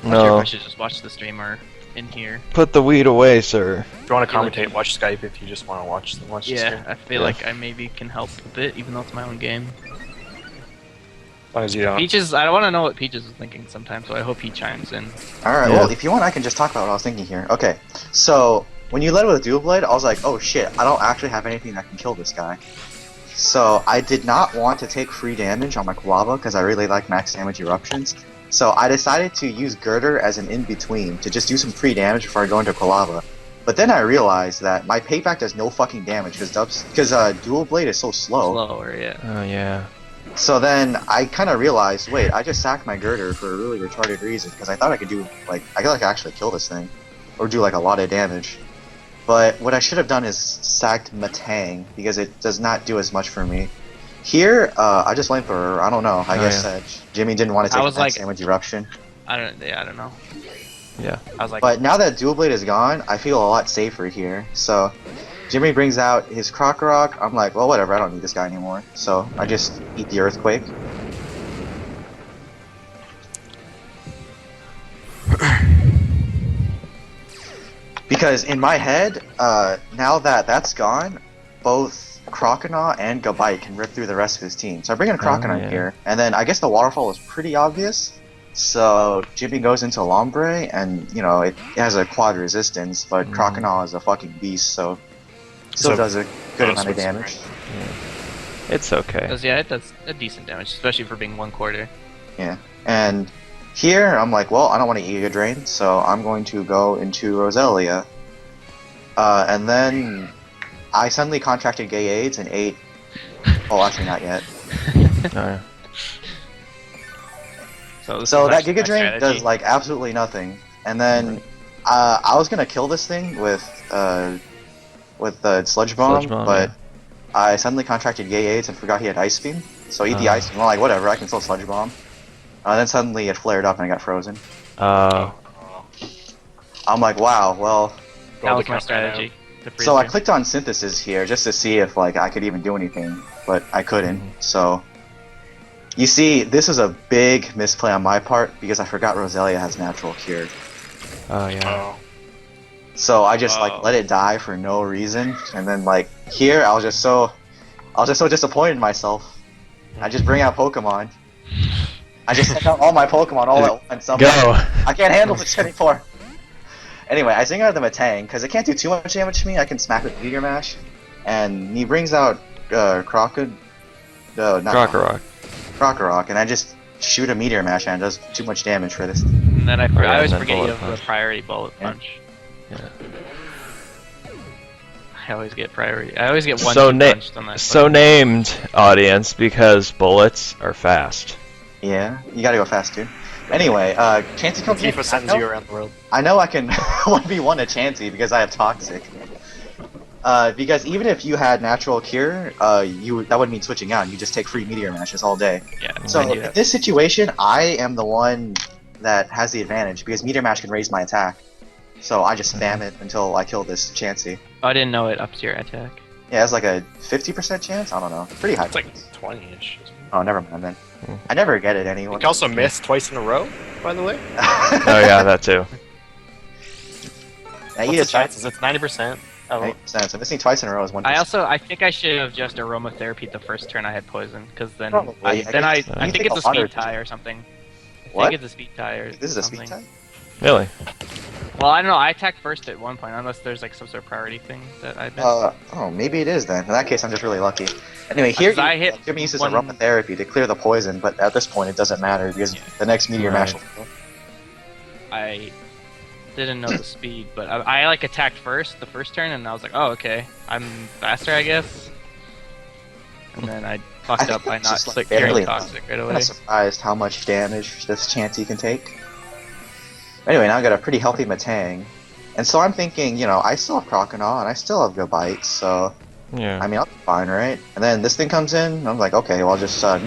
S3: wonder if I
S1: No.
S3: should just watch the streamer in here.
S1: Put the weed away, sir.
S5: If you want to commentate, watch Skype if you just want to watch the
S3: Yeah, I feel
S1: Yeah.
S3: like I maybe can help a bit, even though it's my own game.
S5: As long as you don't.
S3: Peaches, I want to know what Peaches is thinking sometimes, so I hope he chimes in.
S4: Alright,
S1: Yeah.
S4: well, if you want, I can just talk about what I was thinking here. Okay, so, when you led with a Dual Blade, I was like, oh shit, I don't actually have anything that can kill this guy. So I did not want to take free damage on my Quava because I really like max damage eruptions. So I decided to use Girder as an in-between to just do some free damage before I go into Quilava. But then I realized that my payback does no fucking damage because Dual Blade is so slow.
S3: Slower, yeah.
S1: Oh yeah.
S4: So then I kind of realized, wait, I just sacked my Girder for a really retarded reason because I thought I could do like I could like actually kill this thing, or do like a lot of damage. But what I should have done is sacked Matang because it does not do as much for me. Here, I just went for I don't know. I guess Jimmy didn't want to take max damage eruption.
S3: I don't know.
S1: Yeah.
S3: I was like,
S4: But now that Dual Blade is gone, I feel a lot safer here. So Jimmy brings out his Krokorok. I'm like, well, whatever. I don't need this guy anymore. So I just eat the Earthquake. Because in my head, now that that's gone, both Croconaw and Gabite can rip through the rest of his team. So I bring in Croconaw here, and then I guess the waterfall is pretty obvious. So Jimmy goes into Lombre, and you know it has a quad resistance, but Croconaw is a fucking beast, so still does a good amount of damage.
S1: Yeah. It's okay.
S3: it does a decent damage, especially for being 1/4.
S4: Yeah, and here I'm like, well, I don't want to Ego Drain, so I'm going to go into Roselia, and then I suddenly contracted gay AIDS and ate. Oh, actually not yet. So that Giga Drain does like absolutely nothing, and then I was gonna kill this thing with the Sludge Bomb, but I suddenly contracted gay AIDS and forgot he had Ice Beam, so I eat the Ice Beam. I'm like, whatever, I can still Sludge Bomb. Then suddenly it flared up and I got frozen. I'm like, wow, well.
S3: That was my strategy.
S4: So I clicked on Synthesis here just to see if like I could even do anything, but I couldn't. So. You see, this is a big misplay on my part because I forgot Roselia has natural cure.
S1: Oh yeah.
S4: So I just like let it die for no reason, and then like here I was just so disappointed in myself. I just bring out Pokemon. I just sent out all my Pokemon all at once.
S1: Go.
S4: I can't handle this anymore. Anyway, I zing out the Matang because it can't do too much damage to me. I can smack with Meteor Mash, and he brings out Krokorok, and I just shoot a Meteor Mash and it does too much damage for this.
S3: And then I always forget you
S1: Bullet
S3: have the priority Bullet Punch.
S1: Yeah.
S3: I always get priority. I always get one punched on that.
S1: So named, audience, because bullets are fast.
S4: Yeah, you gotta go fast too. Anyway, Chansey comes in.
S5: Tifa sends you around the world.
S4: I know I can 1v1 a Chansey because I have Toxic. Because even if you had Natural Cure, that wouldn't mean switching out. You just take free Meteor Mashes all day.
S3: Yeah.
S4: So in this situation, I am the one that has the advantage because Meteor Mash can raise my attack. So I just spam it until I kill this Chansey.
S3: Oh, I didn't know it ups your attack.
S4: Yeah, it's like a 50% chance? I don't know. Pretty high.
S5: It's like 20-ish.
S4: Oh, never mind then. I never get it anyway.
S5: You can also miss twice in a row, by the way.
S1: Oh yeah, that too.
S5: What's the chances? It's 90%. Oh.
S4: So missing twice in a row is 1%.
S3: I think I should have just aromatherapy the first turn I had poison, because then
S4: Probably.
S3: I think
S4: take
S3: it's
S4: a
S3: a speed
S4: lot of-
S3: tie or something.
S4: What?
S3: I think it's a speed tie or
S4: This is a
S3: something.
S4: speed tie?
S1: Really?
S3: Well, I don't know. I attacked first at one point, unless there's like some sort of priority thing that I missed.
S4: Oh, maybe it is then. In that case, I'm just really lucky. Anyway, here
S3: I hit
S4: Jimmy uses
S3: one-
S4: aromatherapy to clear the poison, but at this point it doesn't matter because the next Meteor Mash will
S3: I didn't know the speed, but I like attacked first the first turn, and I was like, oh okay, I'm faster, I guess. And then I fucked up by
S4: it's
S3: not
S4: just, like,
S3: clearing
S4: barely
S3: toxic right
S4: I'm
S3: away.
S4: not surprised how much damage this Chansey can take. Anyway, now I got a pretty healthy Matang. And so I'm thinking, you know, I still have Croconaw and I still have Gabite, so
S1: Yeah.
S4: I mean I'll be fine, right? And then this thing comes in, and I'm like, okay, well I'll just
S3: I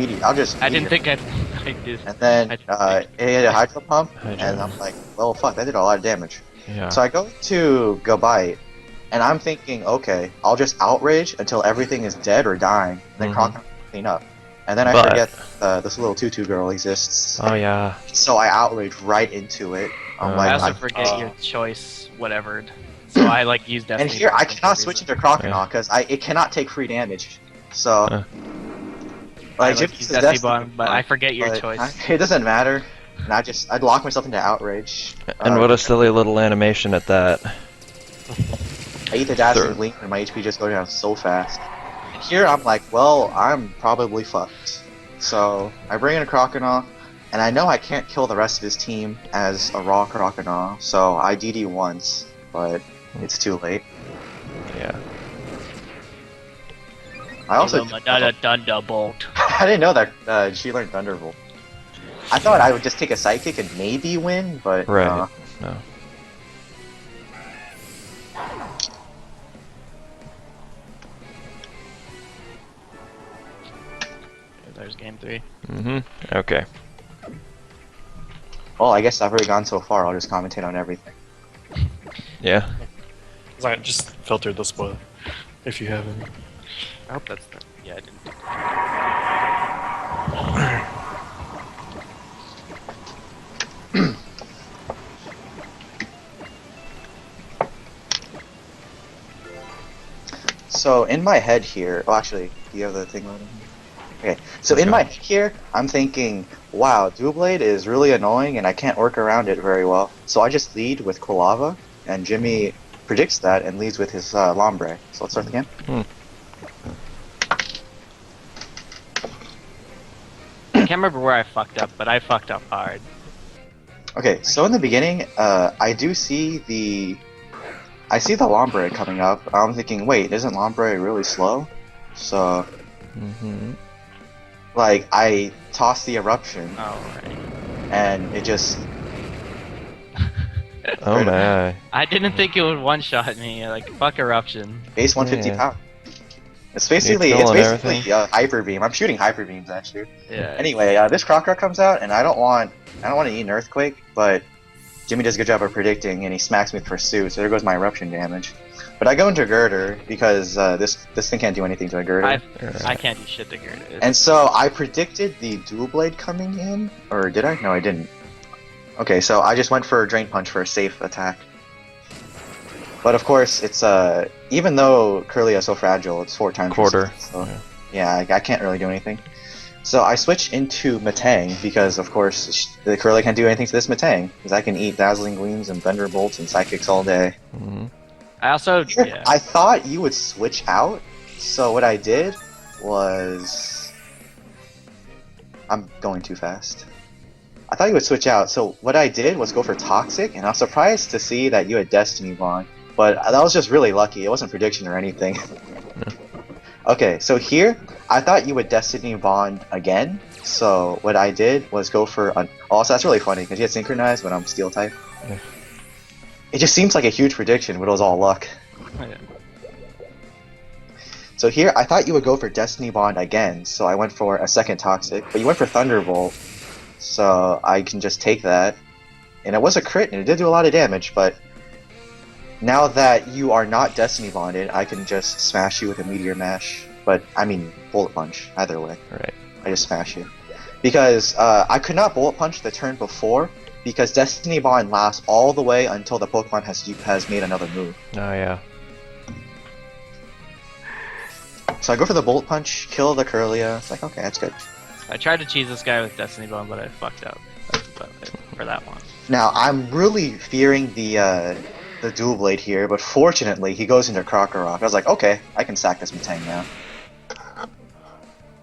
S3: didn't think I did.
S4: And then
S3: I
S4: it hit a Hydro Pump,
S1: Hydro.
S4: and I'm like, well fuck, that did a lot of damage.
S1: Yeah.
S4: So I go to Gabite, and I'm thinking, okay, I'll just Outrage until everything is dead or dying, and then Croconaw will clean up. And then I
S1: But-
S4: forget this little tutu girl exists.
S1: Oh yeah.
S4: So I Outrage right into it. I'm
S1: I
S4: like,
S3: I also
S4: I'm-
S3: forget your choice, whatever. So I like used Destiny.
S4: And here I
S3: Bomb for
S4: cannot
S3: some
S4: switch
S3: reason.
S4: into Croconaw because it cannot take free damage. So
S1: Uh.
S3: I
S4: like,
S3: like
S4: Jimmy
S3: use
S4: uses
S3: Destiny Bomb, but I forget your
S4: but
S3: choice.
S4: it doesn't matter. And I'd lock myself into Outrage.
S1: And what a silly little animation at that.
S4: I eat the Dazzling Gleam and my HP just goes down so fast. here I'm like, well, I'm probably fucked. So I bring in a Croconaw, and I know I can't kill the rest of his team as a raw Croconaw, so I DD once, but it's too late.
S1: Yeah.
S4: I also
S3: Thunderbolt.
S4: I didn't know that she learned Thunderbolt. I thought I would just take a Sidekick and maybe win, but
S1: Right. No.
S3: There's game 3.
S1: Mm-hmm. Okay.
S4: Well, I guess I've already gone so far. I'll just commentate on everything.
S1: Yeah.
S5: I just filtered the spoiler. If you haven't.
S3: I hope that's the... Yeah, I didn't.
S4: So in my head here, oh actually, do you have the thing loaded? Okay, so in my head here, I'm thinking, wow, Doublade is really annoying and I can't work around it very well. So I just lead with Quilava, and Jimmy predicts that and leads with his Lombre. So let's start the game.
S3: I can't remember where I fucked up, but I fucked up hard.
S4: Okay, so in the beginning, I see the Lombre coming up. I'm thinking, wait, isn't Lombre really slow? So, like, I toss the Eruption,
S3: Alright.
S4: and it just...
S1: Oh my.
S3: I didn't think it would one-shot me. Like, fuck Eruption.
S4: Base 150
S1: Yeah.
S4: power. It's basically
S1: killing everything.
S4: Hyper Beam. I'm shooting Hyper Beams at you.
S3: Yeah.
S4: Anyway, this Crocker comes out, and I don't want to eat an Earthquake, but Jimmy does a good job of predicting, and he smacks me with Pursuit, so there goes my Eruption damage. But I go into Girder because this thing can't do anything to a Girder.
S3: I can't do shit to Girder.
S4: And so I predicted the Dual Blade coming in, or did I? No, I didn't. Okay, so I just went for a Drain Punch for a safe attack. But of course, it's even though Curlia is so fragile, it's 4 times
S1: Quarter.
S4: resistance, so yeah, I can't really do anything. So I switch into Matang because, of course, the Curlia can't do anything to this Matang because I can eat Dazzling Gleams and Thunderbolts and Psychics all day.
S3: I also... Yeah.
S4: I thought you would switch out, so what I did was... I'm going too fast. I thought you would switch out, so what I did was go for Toxic, and I was surprised to see that you had Destiny Bond. But that was just really lucky, it wasn't prediction or anything. Okay, so here, I thought you would Destiny Bond again, so what I did was go for an... Also, that's really funny, because you had Synchronized when I'm Steel type.
S1: Yeah.
S4: It just seems like a huge prediction, but it was all luck.
S3: Yeah.
S4: So here, I thought you would go for Destiny Bond again, so I went for a second Toxic, but you went for Thunderbolt, so I can just take that. And it was a crit, and it did do a lot of damage, but now that you are not Destiny Bonded, I can just smash you with a Meteor Mash. But, I mean, Bullet Punch, either way.
S1: Right.
S4: I just smash you. Because I could not Bullet Punch the turn before, because Destiny Bond lasts all the way until the Pokemon has made another move.
S1: Oh yeah.
S4: So I go for the Bullet Punch, kill the Curlia. It's like, okay, that's good.
S3: I tried to cheese this guy with Destiny Bone, but I fucked up. That's about it for that one.
S4: Now, I'm really fearing the Dual Blade here, but fortunately, he goes into Krokorok. I was like, okay, I can sack this Matang now.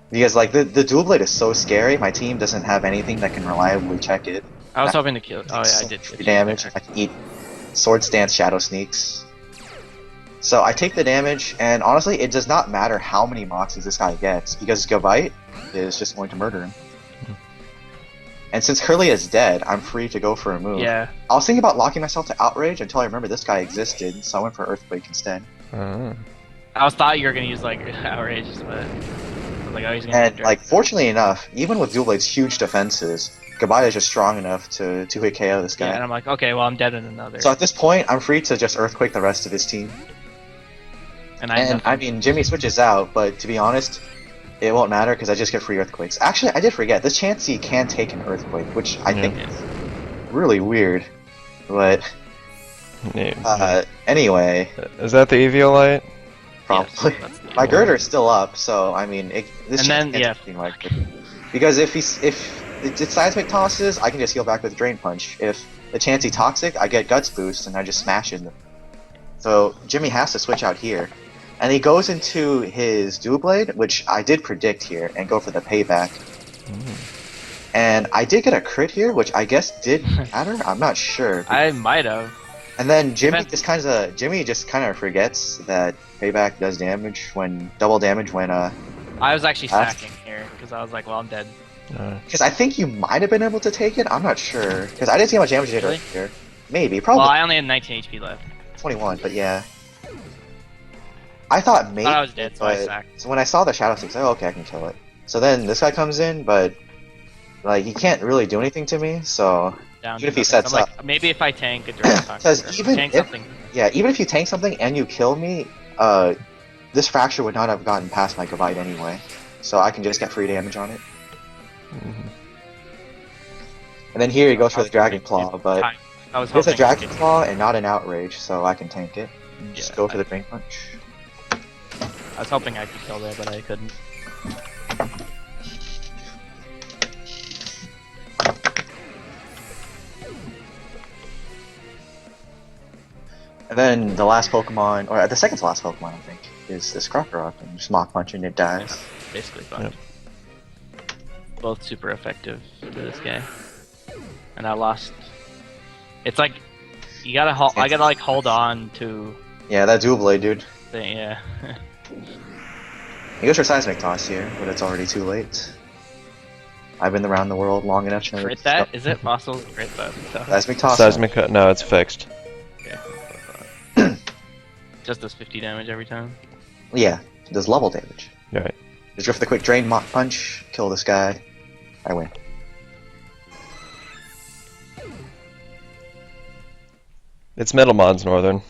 S4: Because, like, the Dual Blade is so scary, my team doesn't have anything that can reliably check it.
S3: I was hoping to kill it. Oh yeah, I did.
S4: The damage, I can eat Sword Stance, Shadow Sneaks. So I take the damage, and honestly, it does not matter how many Moxies this guy gets, because Gabite is just going to murder him. And since Curly is dead, I'm free to go for a move.
S3: Yeah.
S4: I was thinking about locking myself to Outrage until I remember this guy existed, so I went for Earthquake instead.
S3: I thought you were gonna use like Outrage, but like I was gonna.
S4: And like, fortunately enough, even with Dual Blade's huge defenses, Gabite is just strong enough to hit KO this guy.
S3: Yeah, and I'm like, okay, well I'm dead in another.
S4: So at this point, I'm free to just Earthquake the rest of his team.
S3: And
S4: I mean, Jimmy switches out, but to be honest, it won't matter because I just get free Earthquakes. Actually, I did forget, this Chansey can take an Earthquake, which I think is really weird. But, anyway.
S1: Is that the Eviolite?
S4: Probably.
S3: Yes,
S4: My Girder is still up, so I mean, this
S3: And then,
S4: Chansey can't
S3: yeah.
S4: do anything like it. Because if it seismic tosses, I can just heal back with Drain Punch. If the Chansey Toxic, I get Guts Boost and I just smash it. So Jimmy has to switch out here. and he goes into his Dual Blade, which I did predict here, and go for the payback. And I did get a crit here, which I guess did matter. I'm not sure.
S3: I might have.
S4: And then Jimmy
S3: Depends.
S4: just kind of forgets that payback does double damage when
S3: I was actually sacking here because I was like, well, I'm dead.
S4: because I think you might have been able to take it. I'm not sure because I didn't see how much damage you did
S3: Really?
S4: earlier. Maybe, probably
S3: Well, I only had 19 HP left.
S4: 21, but yeah. I thought maybe.
S3: I was dead, so I
S4: but
S3: sacked.
S4: so when I saw the Shadow Six, I was like, okay, I can kill it. So then this guy comes in, but like he can't really do anything to me. So
S3: Down
S4: even
S3: to
S4: if he
S3: nothing.
S4: sets
S3: I'm like,
S4: up-
S3: maybe if I tank a direct
S4: because even
S3: tank
S4: if
S3: something.
S4: even if you tank something and you kill me, this fracture would not have gotten past my Gavite anyway. So I can just get free damage on it. And then here he goes for the Dragon Claw, but
S3: I was
S4: it's a
S3: hoping
S4: Dragon Claw and not an Outrage, so I can tank it. Just
S3: Yeah,
S4: go for the Drain Punch.
S3: I was hoping I could kill there, but I couldn't.
S4: And then the last Pokemon, or the second to last Pokemon, I think, is this Crocodile, and just Mach Punch and it dies.
S3: Basically fun.
S1: Yep.
S3: Both super effective for this guy. And I lost. It's like you gotta I gotta like hold on to
S4: Yeah, that Dual Blade, dude.
S3: the yeah.
S4: He goes for Seismic Toss here, but it's already too late. I've been around the world long enough to know.
S3: Crit that? Is it possible to crit that?
S4: Seismic Toss.
S1: Seismic. No, it's fixed.
S3: Yeah. Just does 50 damage every time.
S4: Yeah, it does level damage.
S1: Right.
S4: Just go for the quick Drain Mach Punch, kill this guy. I win.
S1: It's Middlemon's Northern.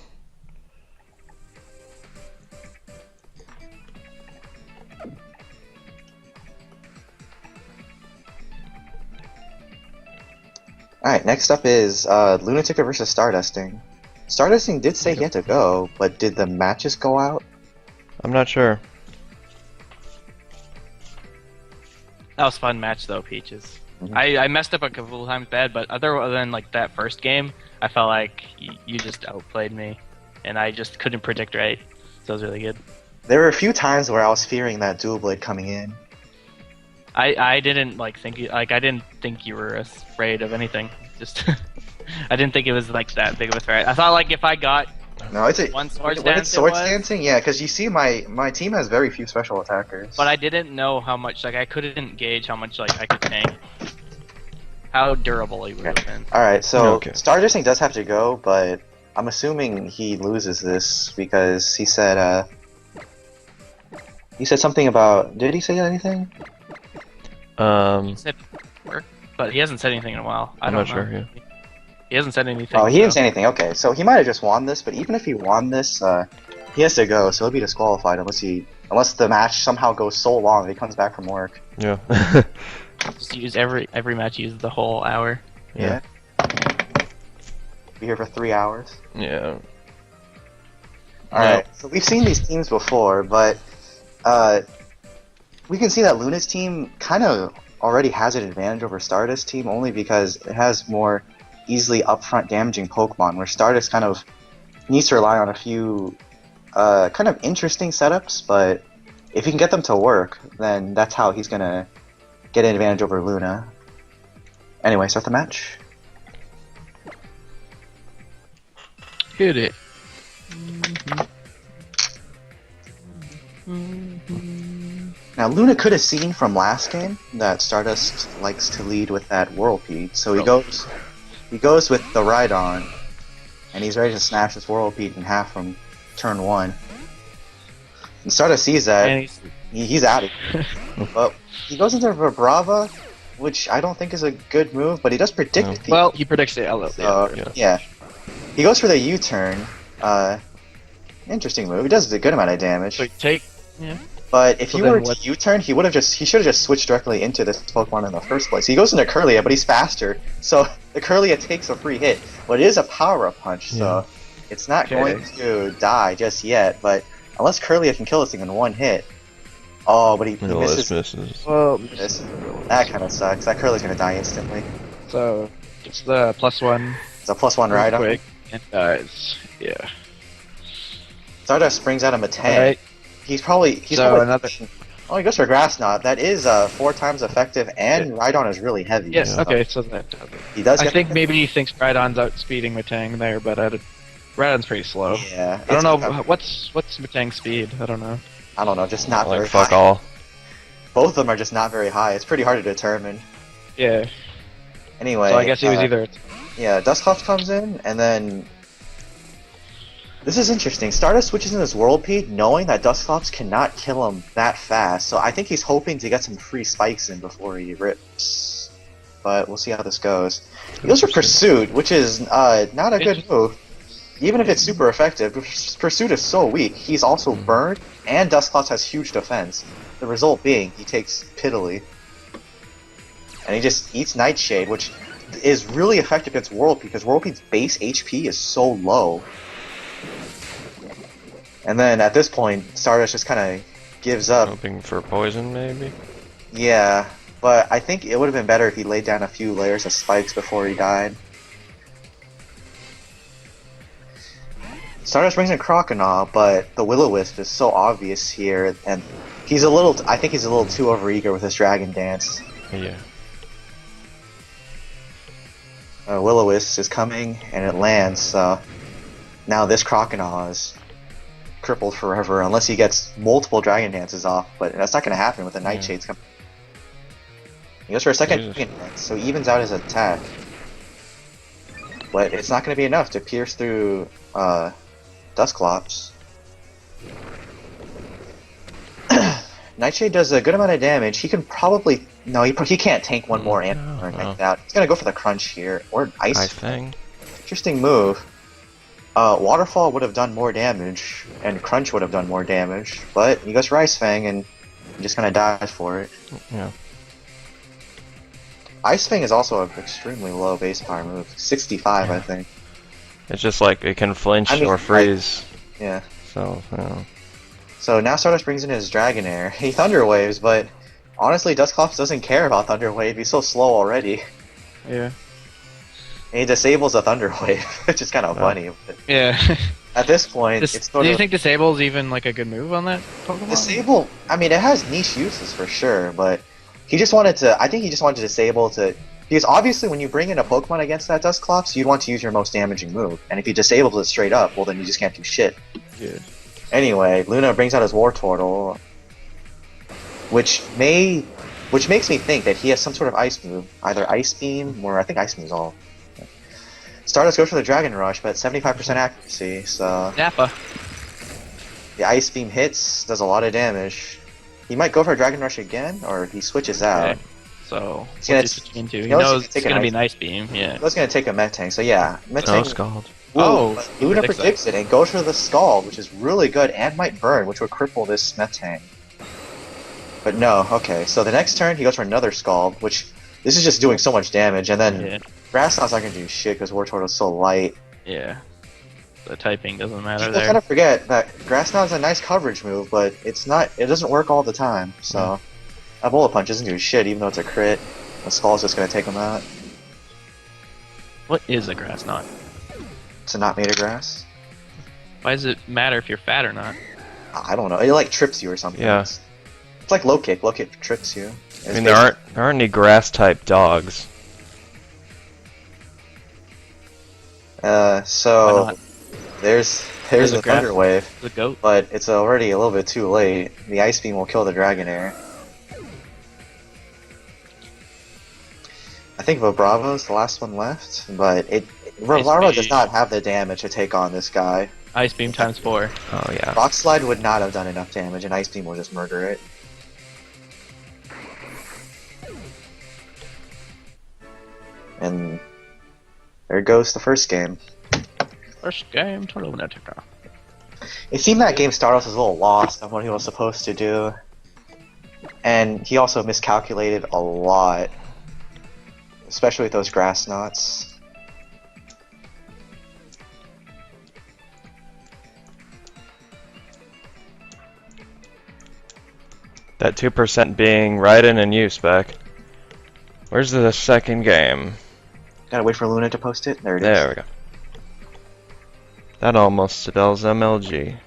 S4: Alright, next up is Lunatic versus Stardusting. Stardusting did say he had to go, but did the matches go out?
S1: I'm not sure.
S3: That was a fun match though, Peaches.
S4: Mhm.
S3: I messed up a couple times bad, but other than like that first game, I felt like you just outplayed me, and I just couldn't predict right. So it was really good.
S4: There were a few times where I was fearing that Dual Blade coming in.
S3: I didn't like think you like I didn't think you were afraid of anything. Just I didn't think it was like that big of a threat. I thought like if I got
S4: No, it's a
S3: one Swords
S4: when
S3: Dance,
S4: it's Swords
S3: it was,
S4: Dancing, yeah, because you see my team has very few special attackers.
S3: but I didn't know how much like I couldn't gauge how much like I could tank. How durable he would have been.
S4: Alright, so
S1: Okay.
S4: Stardusting does have to go, but I'm assuming he loses this because he said something about, did he say anything?
S3: He said work, but he hasn't said anything in a while.
S1: I'm
S3: don't
S1: not
S3: know.
S1: sure. Yeah.
S3: He hasn't said anything.
S4: Oh, he didn't
S3: so-
S4: say anything. Okay, so he might have just won this, but even if he won this, he has to go, so he'll be disqualified unless the match somehow goes so long that he comes back from work.
S1: Yeah.
S3: Just use every match. Use the whole hour.
S1: Yeah.
S4: Be here for 3 hours.
S1: Yeah.
S4: Alright, so we've seen these teams before, but we can see that Luna's team kind of already has an advantage over Stardust team only because it has more easily upfront damaging Pokemon, where Stardust kind of needs to rely on a few kind of interesting setups, but if he can get them to work, then that's how he's gonna get an advantage over Luna. Anyway, start the match.
S3: Hit it.
S4: Now, Luna could have seen from last game that Stardust likes to lead with that Whirlpeed, so he goes with the Rhydon, and he's ready to smash this Whirlpeed in half from turn 1. And Stardust sees that,
S3: And
S4: he's out of here. But he goes into Vibrava, which I don't think is a good move, but he does predict
S1: No.
S4: the
S3: well, he predicts it.
S4: so, yeah. He goes for the U-turn. Interesting move. He does a good amount of damage.
S3: So take.
S4: But if
S3: So
S4: he
S3: then
S4: were to
S3: what-
S4: U-turn, he should have just switched directly into this Pokemon in the first place. He goes into Curlia, but he's faster, so the Curlia takes a free hit. But it is a power-up punch, so it's not going to die just yet. But unless Curlia can kill this thing in one hit, oh, but he misses.
S1: Misses.
S3: Well,
S4: That kind of sucks. That Curlia's gonna die instantly.
S3: so it's the +1.
S4: It's a +1 ride on.
S3: Quick and dies. Yeah.
S4: Stardust brings out a Matang.
S7: Alright.
S4: He's probably
S7: another.
S4: Oh, he goes for Grass Knot. That is 4 times effective, and Rhydon is really heavy.
S7: Yes.
S4: so
S7: Okay. So that.
S4: he does.
S7: I
S4: get-
S7: think maybe he thinks Rhydon's outspeeding Matang there, but Rhydon's pretty slow.
S4: Yeah.
S7: I don't know
S4: it's-
S7: what's Matang's speed. I don't know.
S4: I don't know. Just not very
S1: Like fuck
S4: high.
S1: all.
S4: Both of them are just not very high. It's pretty hard to determine.
S7: Yeah.
S4: Anyway.
S7: So I guess he was either.
S4: Yeah, Dusclops comes in, and then... This is interesting. Stardust switches in his World Peed, knowing that Dusclops cannot kill him that fast, so I think he's hoping to get some free spikes in before he rips. But we'll see how this goes. He goes for Pursuit, which is not a good move. Even if it's super effective, Pursuit is so weak. He's also burned, and Dusclops has huge defense. The result being, he takes Piddly. And he just eats Nightshade, which is really effective against Whirlpeed, because Whirlpeed's base HP is so low. And then at this point, Stardust just kind of gives up.
S1: Hoping for poison, maybe?
S4: Yeah, but I think it would have been better if he laid down a few layers of spikes before he died. Stardust brings in Croconaw, but the Will-O-Wisp is so obvious here, and I think he's a little too overeager with his Dragon Dance.
S1: Yeah.
S4: Will-O-Wisp is coming, and it lands, so now this Croconaw is crippled forever, unless he gets multiple Dragon Dances off, but that's not going to happen with the Nightshades coming. He goes for a second
S1: Jesus.
S4: Dragon Dance, so he evens out his attack. But it's not going to be enough to pierce through Dusclops. Nightshade does a good amount of damage. He can probably... No, he can't tank one more and or tank that. He's going to go for the Crunch here, or Ice
S1: Thing.
S4: Interesting move. Waterfall would have done more damage, and Crunch would have done more damage, but he goes for Ice Fang, and he just kind of dies for it.
S1: Yeah.
S4: Ice Fang is also an extremely low base power move. 65, I think.
S1: It's just like it can flinch
S4: I mean,
S1: or freeze.
S4: Yeah.
S1: So,
S4: So now Stardust brings in his Dragonair. He Thunder Waves, but honestly, Dusclops doesn't care about Thunder Wave. He's so slow already.
S7: Yeah.
S4: And he disables a Thunder Wave, which is kind of funny. But
S7: Yeah.
S4: at this point, it's sort
S7: Do you
S4: of...
S7: think Disable's even like a good move on that Pokemon?
S4: Disable, I mean, it has niche uses for sure, but he just wanted to, I think he just wanted to disable to, because obviously when you bring in a Pokemon against that Dusclops, you'd want to use your most damaging move, and if he disables it straight up, well then you just can't do shit.
S7: Yeah.
S4: Anyway, Luna brings out his Wartortle, which makes me think that he has some sort of ice move, either Ice Beam, or I think Ice Beam is all. Stardust goes for the Dragon Rush, but 75% accuracy, so
S7: Nappa.
S4: the Ice Beam hits, does a lot of damage. He might go for a Dragon Rush again, or he switches out.
S7: Okay. So,
S4: He's gonna-
S7: what's he switching into? He
S4: knows
S7: knows
S4: he's
S7: it's
S4: taking
S7: gonna be
S4: Ice-
S7: Nice Beam, yeah.
S4: I was gonna take a Metang, so yeah,
S1: no
S4: Metang.
S1: Scald.
S7: Oh,
S4: but Luna
S7: predicts
S4: predicts it and goes for the Scald, which is really good and might burn, which would cripple this Metang. But no, okay. So the next turn he goes for another Scald, which this is just doing so much damage, and then
S7: Yeah.
S4: Grassnot's not gonna do shit because Wartortle's so light.
S7: Yeah. The typing doesn't matter
S4: People
S7: there.
S4: kind of forget that Grassnot's a nice coverage move, but it's not. It doesn't work all the time. So a Bullet Punch doesn't do shit, even though it's a crit. The Skull's just gonna take him out.
S7: What is a grass knot?
S4: It's not made of grass.
S7: Why does it matter if you're fat or not?
S4: I don't know. It like trips you or something.
S1: Yeah.
S4: It's like low kick. Low kick trips you.
S1: I mean, there aren't any grass type dogs.
S7: Why
S4: So
S7: not?
S4: there's
S7: There's a
S4: the
S7: grass-
S4: Thunder Wave,
S7: The goat?
S4: but it's already a little bit too late. The Ice Beam will kill the Dragonair. I think Vibravo's the last one left, but Vibravo does not have the damage to take on this guy.
S7: Ice Beam times 4.
S1: Oh yeah.
S4: Rock Slide would not have done enough damage, and Ice Beam will just murder it. And there goes the first game.
S7: First game to Lunatica.
S4: It seemed that game Stardust was a little lost on what he was supposed to do. And he also miscalculated a lot. Especially with those grass knots.
S1: That 2% being Raiden and you, Spec. Where's the second game?
S4: Gotta wait for Luna to post it. There it is.
S1: There we go. That almost spells MLG.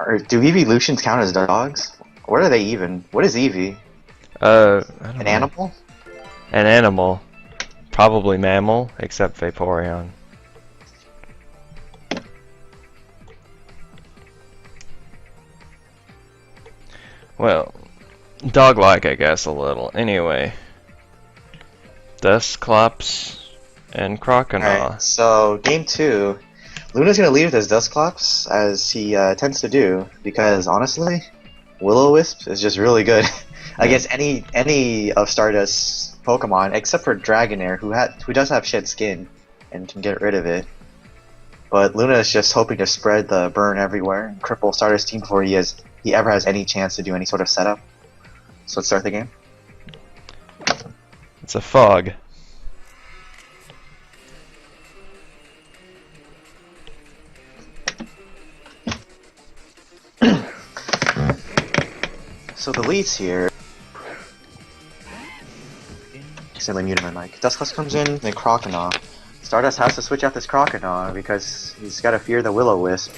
S4: Or do evolutions count as dogs? What are they even? What is Eevee?
S1: I don't
S4: An
S1: know.
S4: animal?
S1: An animal. Probably mammal, except Vaporeon. Well, dog-like, I guess, a little. Anyway. Dusclops and Croconaw.
S4: Alright, so game 2. Luna's gonna lead with his Dusclops, as he tends to do, because honestly, Will-O-Wisp is just really good against any of Stardust's Pokemon, except for Dragonair, who does have shed skin and can get rid of it. But Luna is just hoping to spread the burn everywhere and cripple Stardust's team before he ever has any chance to do any sort of setup. So let's start the game.
S1: It's a fog.
S4: So the leads here. Accidentally muted my mic. Dusclops comes in, then Croconaw. Stardust has to switch out this Croconaw because he's got to fear the Will-O-Wisp.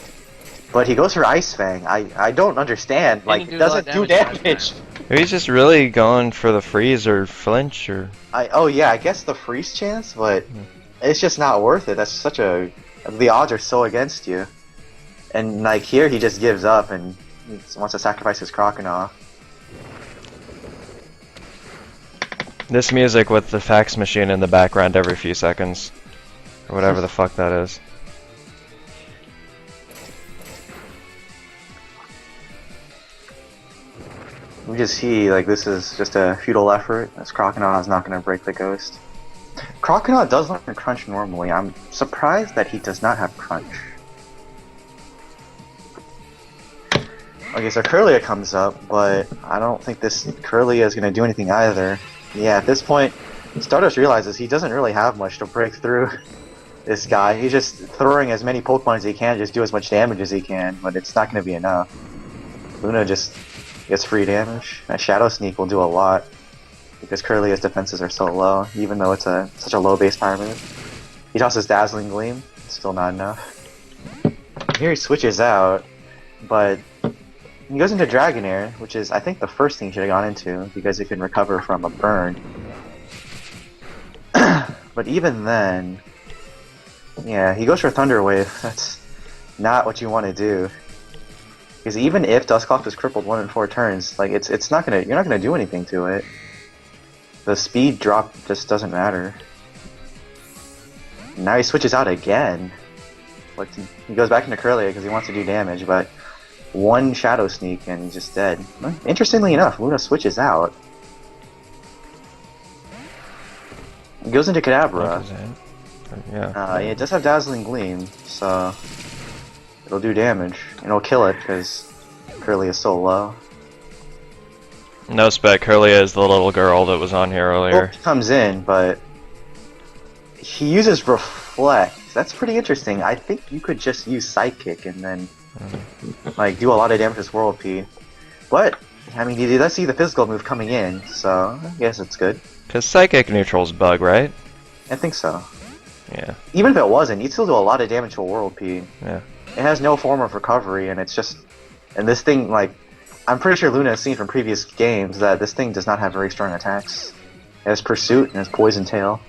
S4: But he goes for Ice Fang. I don't understand. Like, it doesn't do damage.
S1: Maybe he's just really going for the freeze or flinch or...
S4: Oh yeah, I guess the freeze chance, but it's just not worth it. That's such a... The odds are so against you. And like here, he just gives up and he wants to sacrifice his Croconaw.
S1: This music with the fax machine in the background every few seconds. Or whatever the fuck that is.
S4: We just see, like, this is just a futile effort. This Croconaw is not going to break the ghost. Croconaw does learn Crunch normally. I'm surprised that he does not have Crunch. Okay, so Curlia comes up, but I don't think this Curlia is going to do anything either. Yeah, at this point, Stardust realizes he doesn't really have much to break through this guy. He's just throwing as many Pokemon as he can, just do as much damage as he can, but it's not going to be enough. Luna just gets free damage. A Shadow Sneak will do a lot because Curlia's defenses are so low, even though it's such a low base power move. He tosses Dazzling Gleam, still not enough. Here he switches out, but he goes into Dragonair, which is, I think, the first thing he should have gone into, because it can recover from a burn. But even then, yeah, he goes for Thunder Wave. That's not what you want to do. Because even if Dusclops is crippled 1 in 4 turns, like it's not gonna, you're not gonna do anything to it. The speed drop just doesn't matter. Now he switches out again. Like he goes back into Curlia because he wants to do damage, but one Shadow Sneak and he's just dead. Interestingly enough, Luna switches out. He goes into Kadabra.
S1: Yeah.
S4: It does have Dazzling Gleam, so it'll do damage. And it'll kill it because Curlia is so low.
S1: No spec, Curlia is the little girl that was on here earlier.
S4: He comes in, but he uses Reflect. That's pretty interesting. I think you could just use Psychic and then like do a lot of damage with Whirlpeed. But I mean, you does see the physical move coming in, so I guess it's good.
S1: Because Psychic neutrals bug, right?
S4: I think so.
S1: Yeah.
S4: Even if it wasn't, you'd still do a lot of damage to a Whirlpeed.
S1: Yeah.
S4: It has no form of recovery, and it's just... And this thing, like... I'm pretty sure Luna has seen from previous games that this thing does not have very strong attacks. It has Pursuit and it has Poison Tail.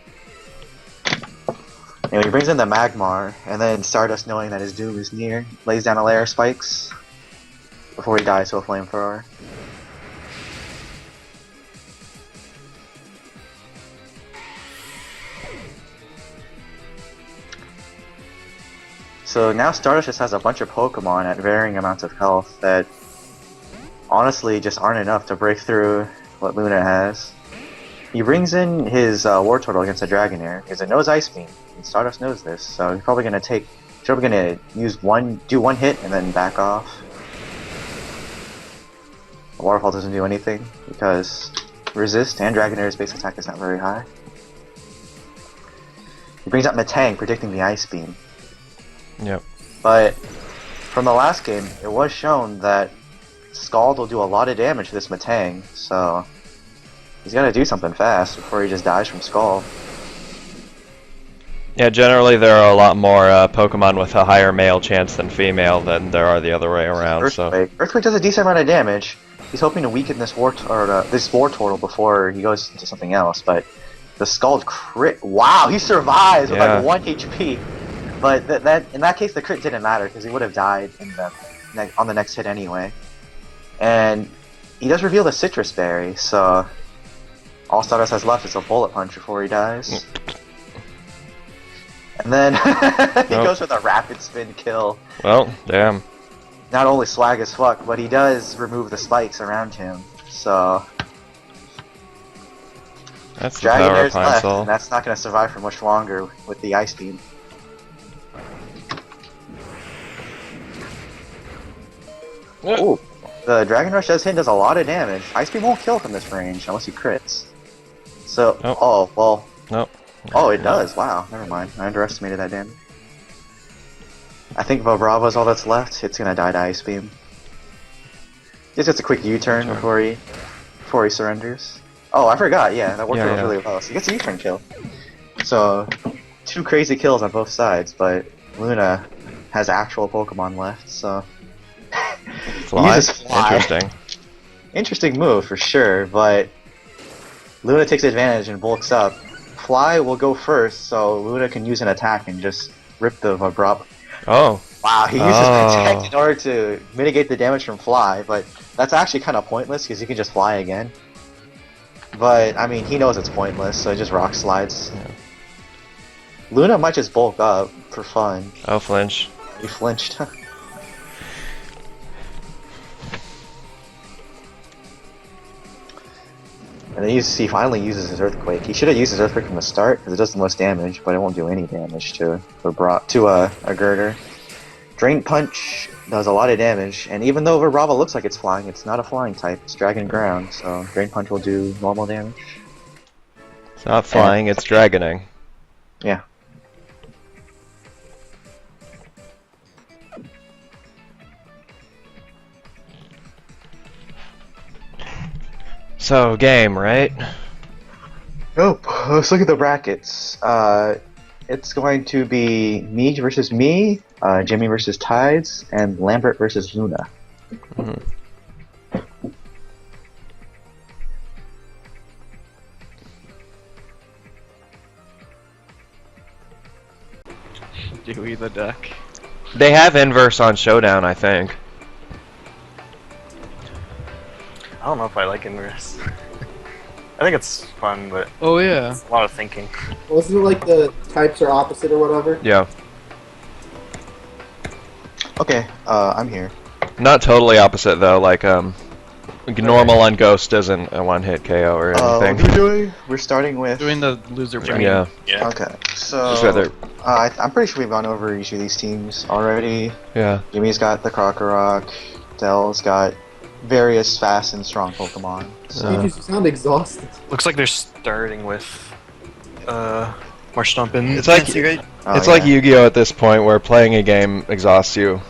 S4: Anyway, he brings in the Magmar, and then Stardust, knowing that his doom is near, lays down a layer of spikes before he dies to a Flamethrower. So now Stardust just has a bunch of Pokemon at varying amounts of health that honestly just aren't enough to break through what Luna has. He brings in his War Turtle against the Dragonair because it knows Ice Beam, and Stardust knows this, so he's probably gonna do one hit and then back off. The Waterfall doesn't do anything because Resist and Dragonair's base attack is not very high. He brings out Metang, predicting the Ice Beam.
S1: Yep.
S4: But from the last game, it was shown that Scald will do a lot of damage to this Metang, so he's gotta do something fast before he just dies from Scald.
S1: Yeah, generally there are a lot more Pokemon with a higher male chance than female than there are the other way around.
S4: Earthquake. Earthquake does a decent amount of damage. He's hoping to weaken this this Wartortle before he goes into something else, but the Scald crit. Wow, he survives with like 1 HP. But in that case, the crit didn't matter because he would have died on the next hit anyway. And he does reveal the Citrus Berry, so all Stardust has left is a Bullet Punch before he dies. And then he goes for the Rapid Spin kill.
S1: Well, damn.
S4: Not only swag as fuck, but he does remove the spikes around him, so...
S1: That's the power of
S4: Dragonair's left,
S1: Pineasol.
S4: and that's not going to survive for much longer with the Ice Beam. Ooh, the Dragon Rush does hit, does a lot of damage. Ice Beam won't kill from this range unless he crits. So,
S1: Nope.
S4: oh, well...
S1: Nope.
S4: Oh, it does. Wow, never mind. I underestimated that damage. I think Vibrava's all that's left. It's gonna die to Ice Beam. Just gets a quick U-turn before he surrenders. Oh, I forgot. Yeah, that worked really well. So he gets a U-turn kill. So 2 crazy kills on both sides, but Luna has actual Pokemon left. So
S1: Fly?
S4: He uses Fly.
S1: Interesting.
S4: Interesting move for sure, but Luna takes advantage and bulks up. Fly will go first, so Luna can use an attack and just rip the Vibrava.
S1: Oh.
S4: Wow, he uses Protect in order to mitigate the damage from Fly, but that's actually kind of pointless because he can just fly again. But, I mean, he knows it's pointless, so he just Rock Slides.
S1: Yeah.
S4: Luna might just bulk up for fun.
S1: Oh, flinch.
S4: He flinched. And then he finally uses his Earthquake. He should have used his Earthquake from the start, because it does the most damage, but it won't do any damage to a Girder. Drain Punch does a lot of damage, and even though Vibrava looks like it's flying, it's not a flying type, it's Dragon Ground, so Drain Punch will do normal damage.
S1: It's not flying, it's dragoning.
S4: Yeah.
S1: So, game, right?
S4: Nope. Let's look at the brackets. It's going to be me versus me, Jimmy versus Tides, and Lambert versus Luna.
S1: Mhm.
S7: Dewey the Duck.
S1: They have inverse on Showdown, I think.
S5: I don't know if I like inverse. I think it's fun, but
S7: Oh yeah.
S5: it's a lot of thinking.
S2: Wasn't it like the types are opposite or whatever?
S1: Yeah.
S4: Okay, I'm here.
S1: Not totally opposite, though, like, normal on Ghost isn't a one-hit KO or
S4: What
S1: anything.
S4: are we doing? We're starting with...
S7: Doing the loser bracket.
S1: Yeah.
S5: Yeah.
S4: Okay, so...
S1: Just rather,
S4: I'm pretty sure we've gone over each of these teams already.
S1: yeah.
S4: Jimmy's got the Krokorok, Dell's got various fast and strong Pokemon.
S2: You sound exhausted.
S5: Looks like they're starting with Marshtomp
S1: It's like-
S5: Chansey, right?
S4: Oh,
S1: It's
S4: yeah.
S1: like Yu-Gi-Oh! At this point, where playing a game exhausts you.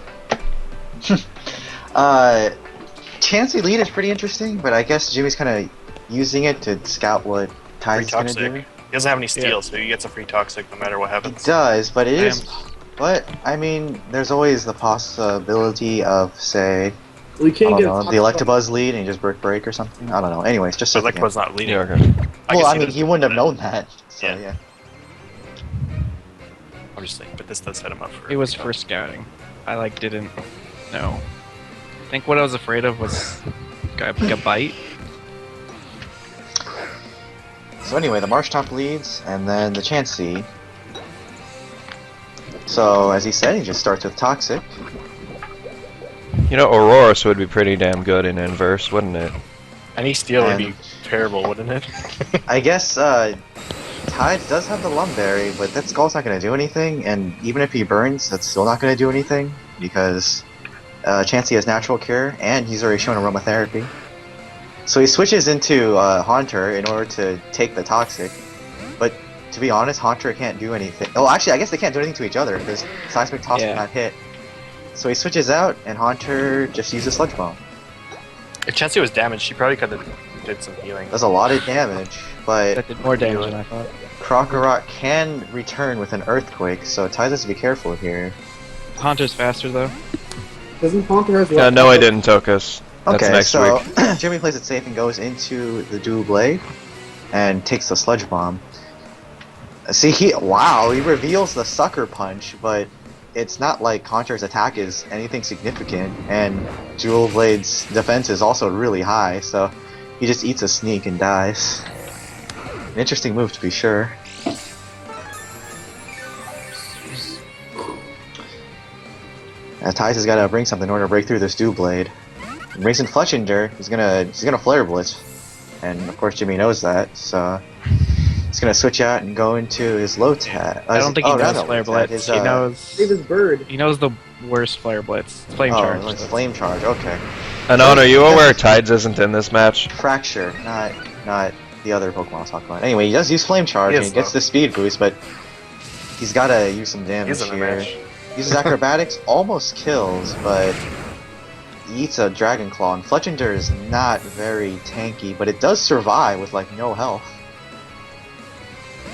S4: Chansey lead is pretty interesting, but I guess Jimmy's kind of using it to scout what
S5: Free
S4: Ty's gonna
S5: Toxic.
S4: do.
S5: He doesn't have any steel, so he gets a free Toxic no matter what
S4: It
S5: happens.
S4: does, but it is.
S7: Damn.
S4: But I mean, there's always the possibility of, say,
S2: We
S4: I
S2: can't
S4: don't
S2: get
S4: know, the Electabuzz lead and you just break or something. I don't know. Anyways, just
S5: So
S4: so
S5: Electabuzz not leading.
S1: Yeah, okay.
S4: well, I mean,
S5: doesn't
S4: he wouldn't have
S5: know
S4: known that. So
S5: Yeah.
S4: yeah.
S5: I'm just saying, but this does set him up for.
S7: It was for scouting. I didn't know. I think what I was afraid of was a bite.
S4: So anyway, the Marshtomp leads, and then the Chansey. So as he said, he just starts with Toxic.
S1: You know, Auroras would be pretty damn good in inverse, wouldn't it?
S5: Any steel would be
S4: And-
S5: terrible, wouldn't it?
S4: I guess Tides does have the Lumberry, but that Skull's not going to do anything, and even if he burns, that's still not going to do anything, because Chansey has Natural Cure, and he's already shown Aromatherapy. So he switches into Haunter in order to take the Toxic, but to be honest, Haunter can't do anything. Oh, actually, I guess they can't do anything to each other, because Seismic Toss will not hit. So he switches out, and Haunter just uses Sludge Bomb.
S5: If Chansey was damaged, she probably could have did some healing.
S4: Does a lot of damage, but
S7: That did more damage than I thought.
S4: Krokorok can return with an earthquake, so Tide has to be careful here.
S7: Haunter's faster though.
S2: Doesn't Haunter has
S1: No, I didn't, Tokus. That's
S4: Okay,
S1: next
S4: so
S1: week.
S4: Jimmy plays it safe and goes into the Dual Blade and takes the Sludge Bomb. See, he reveals the Sucker Punch, but it's not like Haunter's attack is anything significant, and Dual Blade's defense is also really high, so he just eats a sneak and dies. An interesting move to be sure. Tides has got to bring something in order to break through this Dual Blade. He brings in Fletchinger. He's gonna Flare Blitz, and of course Jimmy knows that, so he's gonna switch out and go into his low tat.
S7: I don't think he knows Flare Blitz. He knows.
S2: Save his bird.
S7: He knows the worst Flare Blitz. It's Flame Charge.
S4: It's Flame Charge. Okay.
S1: Anon, are you aware Tides isn't in this match?
S4: Fracture, not the other Pokemon I'll talk about. Anyway, he does use Flame Charge and he gets the speed boost, but he's gotta use some damage here. Uses Acrobatics, almost kills, but he eats a Dragon Claw, and Fletchinger is not very tanky, but it does survive with like no health.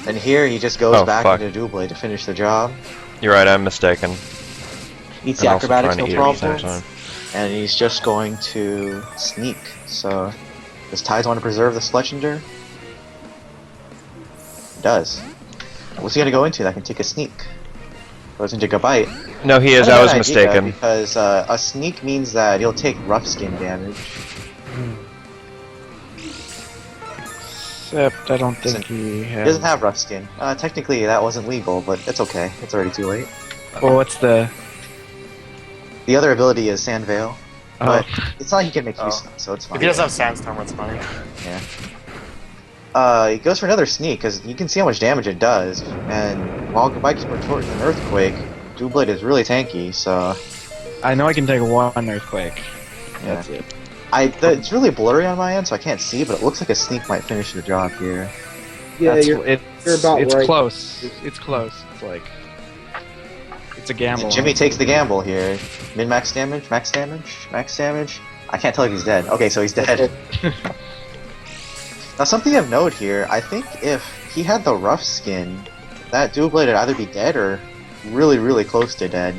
S4: And here he just goes back into Dual Blade to finish the job.
S1: You're right, I'm mistaken.
S4: Eats the Acrobatics, no
S1: Trying to eat at the same
S4: problem.
S1: time.
S4: And he's just going to sneak. So, does Tides want to preserve the Fletchinger? He does. What's he gonna go into that can take a sneak? Goes into Gabite.
S1: No, he is.
S4: Not a
S1: I was
S4: bad idea,
S1: mistaken.
S4: because a sneak means that he'll take rough skin damage.
S7: Except I don't think he has.
S4: He doesn't have rough skin. Technically, that wasn't legal, but it's okay. It's already too late.
S7: Well, what's the?
S4: The other ability is Sand Veil,
S7: Oh,
S4: but it's not like he can make use of it, so it's fine.
S5: If he doesn't have Sandstorm, it's fine.
S4: Yeah. He goes for another sneak, because you can see how much damage it does, and while Gabite can retort an Earthquake, Dual Blade is really tanky, so...
S7: I know I can take one Earthquake.
S4: Yeah.
S7: That's it.
S4: It's really blurry on my end, so I can't see, but it looks like a sneak might finish the job here.
S2: Yeah,
S7: That's,
S2: you're about
S7: it's
S2: right.
S7: close. It's close. It's like it's a gamble.
S4: And Jimmy takes the gamble here. Min-max damage, max damage, max damage. I can't tell if he's dead. Okay, so he's dead. Now something of note here, I think if he had the rough skin, that Dual Blade would either be dead or really, really close to dead.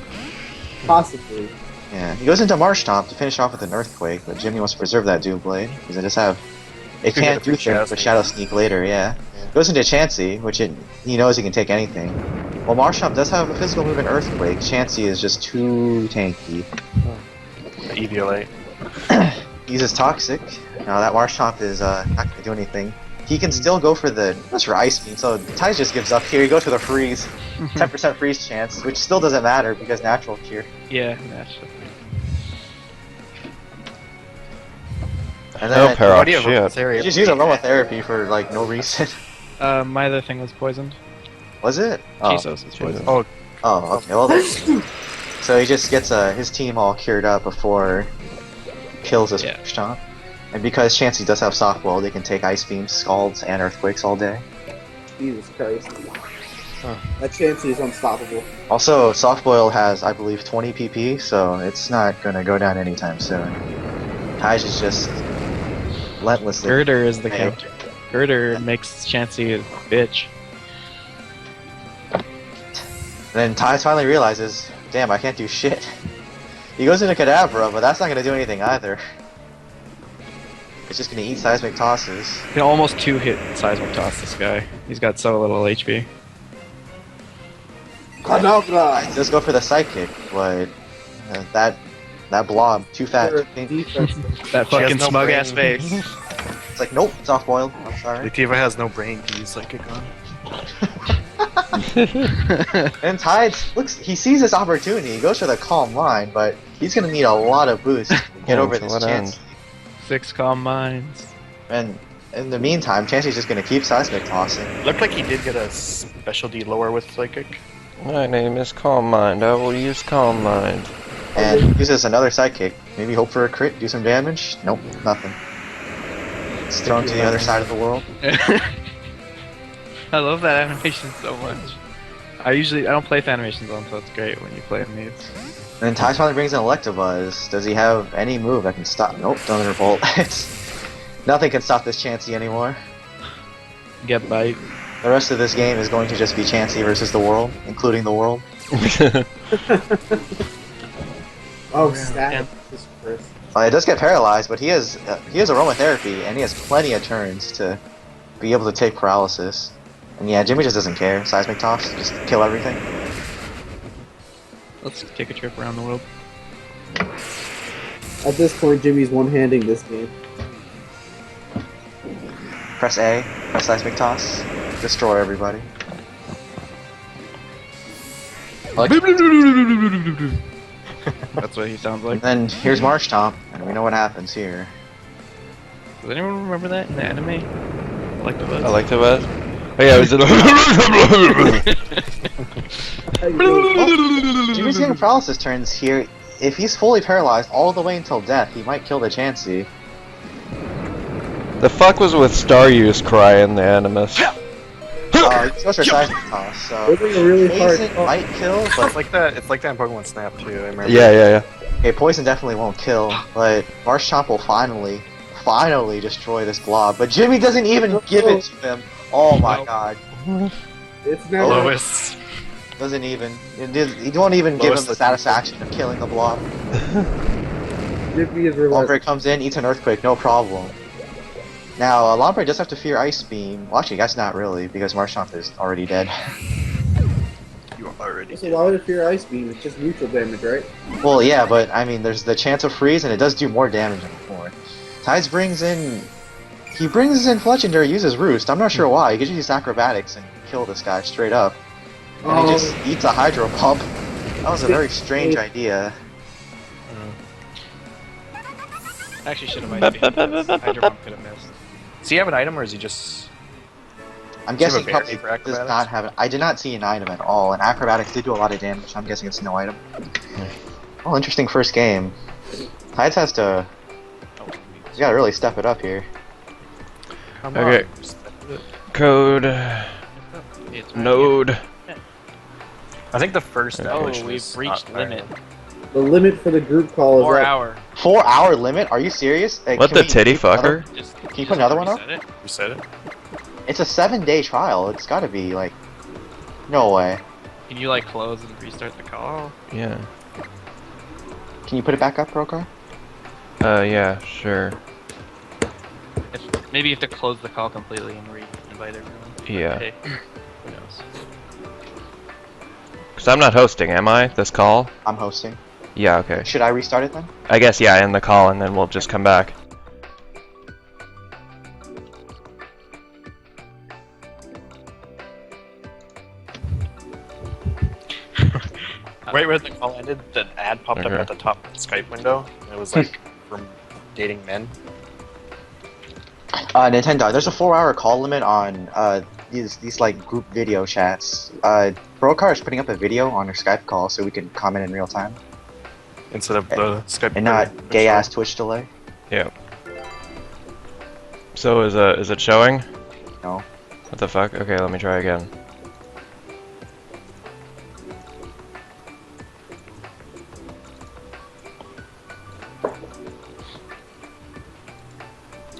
S2: Possibly.
S4: Yeah, he goes into Marsh Stomp to finish off with an Earthquake, but Jimmy wants to preserve that Dual Blade, because it can't do things with Shadow Sneak later, yeah. Goes into Chansey, which he knows he can take anything. Well, Marsh Stomp does have a physical move in Earthquake, Chansey is just too tanky.
S5: EVLA.
S4: Uses Toxic. Now that Marsh Stomp is not going to do anything. He can still go for Ice Beam, so Ty just gives up here. He goes for the Freeze. 10% freeze chance, which still doesn't matter because Natural Cure.
S7: Yeah, naturally.
S4: And
S1: Oh,
S4: then
S1: Parrot, shit.
S4: you just use Aromatherapy for like no reason.
S7: My other thing was poisoned.
S4: Was it? Oh,
S7: Jesus is poisoned.
S5: Oh,
S4: oh okay. Well, so he just gets his team all cured up before he kills this Stomp. And because Chansey does have Softball, they can take Ice Beams, Scalds, and Earthquakes all day.
S2: Jesus Christ. That Chansey is unstoppable.
S4: Also, Softboil has, I believe, 20 PP, so it's not gonna go down anytime soon. Taj is just relentlessly.
S7: Girder is the
S4: Hey.
S7: counter. Girder makes Chansey a bitch.
S4: Then Taj finally realizes, damn, I can't do shit. He goes into Kadabra, but that's not gonna do anything either. It's just gonna eat Seismic Tosses.
S7: He can almost two-hit Seismic Toss this guy. He's got so little HP.
S2: Kadabra!
S4: He does go for the Psychic, but that blob, too fat.
S2: Sure,
S4: Too pink.
S2: defense.
S7: That
S5: She has
S7: fucking
S5: no
S7: smug-ass
S5: brain.
S7: face.
S4: It's like, nope, soft boiled. I'm sorry.
S5: Lativa has no brain to use Psychic on.
S4: And Tides he sees this opportunity. He goes for the Calm Mind, but he's gonna need a lot of boost to get over this
S1: what
S4: chance.
S1: end?
S7: 6 Calm Minds.
S4: And in the meantime, Chansey's just gonna keep Seismic tossing.
S5: Looked like he did get a specialty lower with Psychic.
S1: My name is Calm Mind. I will use Calm Mind.
S4: And uses another Sidekick. Maybe hope for a crit, do some damage? Nope, nothing. It's thrown to the other side of the world.
S7: I love that animation so much. I don't play with animations on, so it's great when you play with needs.
S4: And then Ty finally brings in Electabuzz. Does he have any move that can stop? Nope, Thunderbolt. Nothing can stop this Chansey anymore.
S7: Get bite.
S4: The rest of this game is going to just be Chansey versus the world, including the world.
S2: Oh, stab. Jesus Christ.
S4: It does get paralyzed, but he has aromatherapy, and he has plenty of turns to be able to take paralysis. And yeah, Jimmy just doesn't care. Seismic toss, just kill everything.
S7: Let's take a trip around the world.
S2: At this point, Jimmy's one-handing this game.
S4: Press A, press seismic toss, destroy everybody. Like,
S7: That's what he sounds like.
S4: and then here's March Tomp, and we know what happens here.
S7: Does anyone remember that in the anime? Like the buzz.
S1: I like to bet. Oh yeah, it was
S4: Jimmy's getting paralysis turns here. If he's fully paralyzed all the way until death, he might kill the Chansey.
S1: The fuck was with Star Use Cry in the Animus?
S4: He goes for seismic toss, so
S2: We're doing a really hard
S4: Poison
S2: call.
S4: might kill, but
S5: It's like that. It's like that in Pokemon Snap too. I remember.
S1: Yeah.
S4: okay, poison definitely won't kill, but Marshtomp will finally destroy this blob. But Jimmy doesn't even give it to him. Oh my god,
S2: It's never.
S5: Lowest.
S4: doesn't even. He won't even give him
S5: Lowest
S4: the satisfaction of killing the blob.
S2: Jimmy is relentless.
S4: Lombre comes in, eats an earthquake, no problem. Now, Lombre does have to fear Ice Beam. Well, actually, I guess not really, because Marshtomp is already dead.
S5: You are already.
S2: It's allowed to fear Ice Beam. It's just neutral damage, right?
S4: Well, yeah, but I mean, there's the chance of freeze, and it does do more damage than before. Tides brings in. He brings in Fletchinder, uses Roost. I'm not sure why. He could just use acrobatics and kill this guy straight up. And he just eats a Hydro Pump. That was a very strange idea.
S7: Actually, should have Hydro Pump could have missed.
S5: Does he have an item, or is he just?
S4: I'm
S5: Does he
S4: guessing
S5: have a berry
S4: probably
S5: for
S4: does
S5: acrobatics?
S4: not have it. I did not see an item at all, and acrobatics did do a lot of damage. I'm guessing it's no item. Oh, interesting first game. Tides has to. He's got to really step it up here.
S5: Come
S1: Okay.
S5: on.
S1: Code.
S7: It's
S1: Node.
S5: I think the first.
S1: Oh,
S5: evolution
S3: we've
S5: is
S3: reached
S5: not
S3: limit.
S5: bad.
S2: The limit for the group call is
S3: 4
S2: up.
S3: hour.
S4: 4-hour limit? Are you serious?
S1: What
S4: Can
S1: the
S4: we
S1: titty
S4: keep another-
S1: fucker?
S3: Just,
S4: Can you put another one up?
S3: reset it.
S5: You said it.
S4: It's a 7-day trial. It's got to be like. No way.
S7: Can you like close and restart the call?
S1: Yeah.
S4: Can you put it back up, Brokar?
S1: Yeah, sure.
S7: Maybe you have to close the call completely and re-invite everyone.
S1: Yeah.
S7: Hey, who knows?
S1: Because I'm not hosting, am I? This call?
S4: I'm hosting.
S1: Yeah, okay.
S4: Should I restart it then?
S1: I guess, yeah, end the call and then we'll just come back.
S5: Right where the call ended, the ad popped up
S1: Okay.
S5: at the top of the Skype window, and it was like from dating men.
S4: Nintendo, there's a 4-hour call limit on these like group video chats. Brokar is putting up a video on her Skype call so we can comment in real time
S5: Instead of the Skype.
S4: and not gay ass Twitch delay.
S1: Yeah. So is it showing?
S4: No.
S1: What the fuck? Okay, let me try again.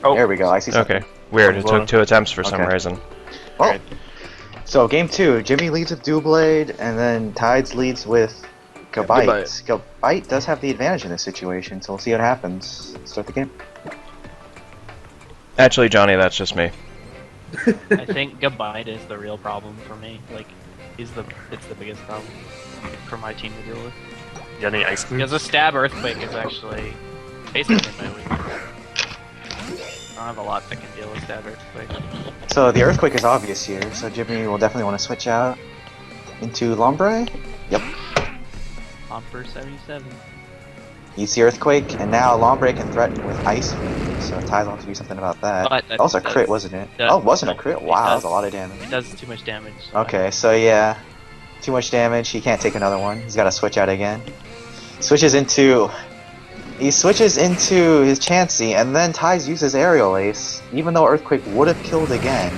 S5: Oh,
S4: There we go. I see something.
S1: Okay. Weird, it
S5: Well,
S1: took 2 attempts for some
S4: okay.
S1: reason.
S4: Well,
S5: Right.
S4: so game 2, Jimmy leads with Doublade, and then Tides leads with Gabite. Gabite does have the advantage in this situation, so we'll see what happens. Start the game.
S1: Actually, Johnny, that's just me.
S3: I think Gabite is the real problem for me. Like, it's the biggest problem for my team to deal with.
S5: You got any ice cream?
S3: Because a stab earthquake is actually basically my weakness. I don't have a lot that can deal with stab earthquake.
S4: So the Earthquake is obvious here, so Jimmy will definitely want to switch out into Lombre. Yep.
S3: Pomper 77.
S4: Eats the Earthquake, and now Lombre can threaten with Ice Beam, so Tides will have to do something about that.
S3: But
S4: That was a
S3: does-
S4: crit, wasn't it?
S3: does-
S4: Oh, it wasn't a crit?
S3: it
S4: Wow, that was
S3: does-
S4: a lot of damage.
S3: It does too much damage. so
S4: Okay, so yeah, too much damage. He can't take another one. He's got to switch out again. He switches into his Chansey, and then Tides uses Aerial Ace, even though Earthquake would have killed again.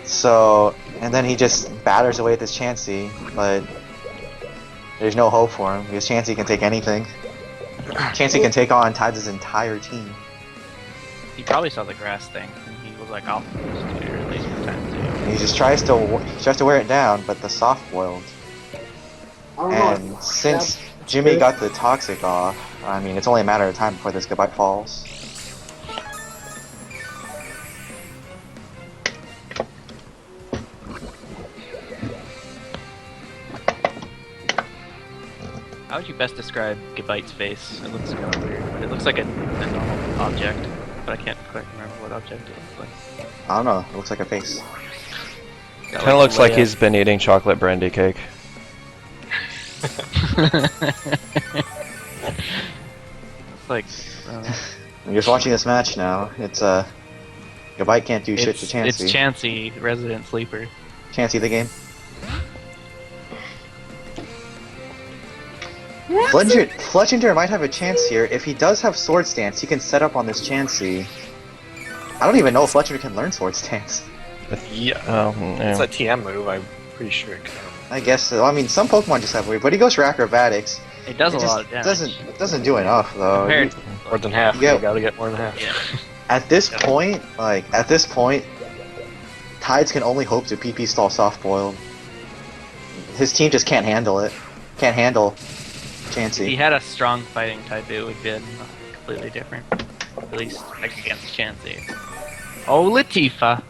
S4: So, and then he just batters away at this Chansey, but there's no hope for him because Chansey can take anything. Chansey can take on Tides' entire team.
S3: He probably saw the grass thing, and he was like, "I'll just do it at least one time too."
S4: He just tries to wear it down, but the soft boiled.
S2: I don't know.
S4: And since Jimmy got the toxic off, I mean, it's only a matter of time before this goodbye falls.
S3: How would you best describe Gabite's face? It looks kind of weird, but it looks like a normal object, but I can't quite remember what object it looks like.
S4: I don't know, it looks like a face.
S3: Got,
S1: Kind of looks like
S3: layout.
S1: he's been eating chocolate brandy cake.
S3: It's like
S4: I'm just watching this match now. It's Gabite can't do shit to Chansey.
S3: It's Chansey, resident sleeper.
S4: Chansey the game. Fletchinger might have a chance here. If he does have Sword Stance, he can set up on this Chansey. I don't even know if Fletchinger can learn Sword Stance.
S5: Yeah.
S1: Oh,
S5: It's
S1: yeah.
S5: a TM move. I'm pretty sure it can.
S4: I guess so. I mean, some Pokemon just have weird, but he goes for acrobatics.
S3: It does
S4: It
S3: a lot of damage.
S4: doesn't do enough though.
S3: Compared
S5: More than half.
S4: Yeah.
S5: You gotta get more than half.
S3: yeah.
S4: At this point, Tides can only hope to PP stall soft boiled. His team just can't handle it. Can't handle
S3: If he
S4: Chansey.
S3: had a strong fighting type, it would have been completely different. At least like against Chansey. Oh, Latifa!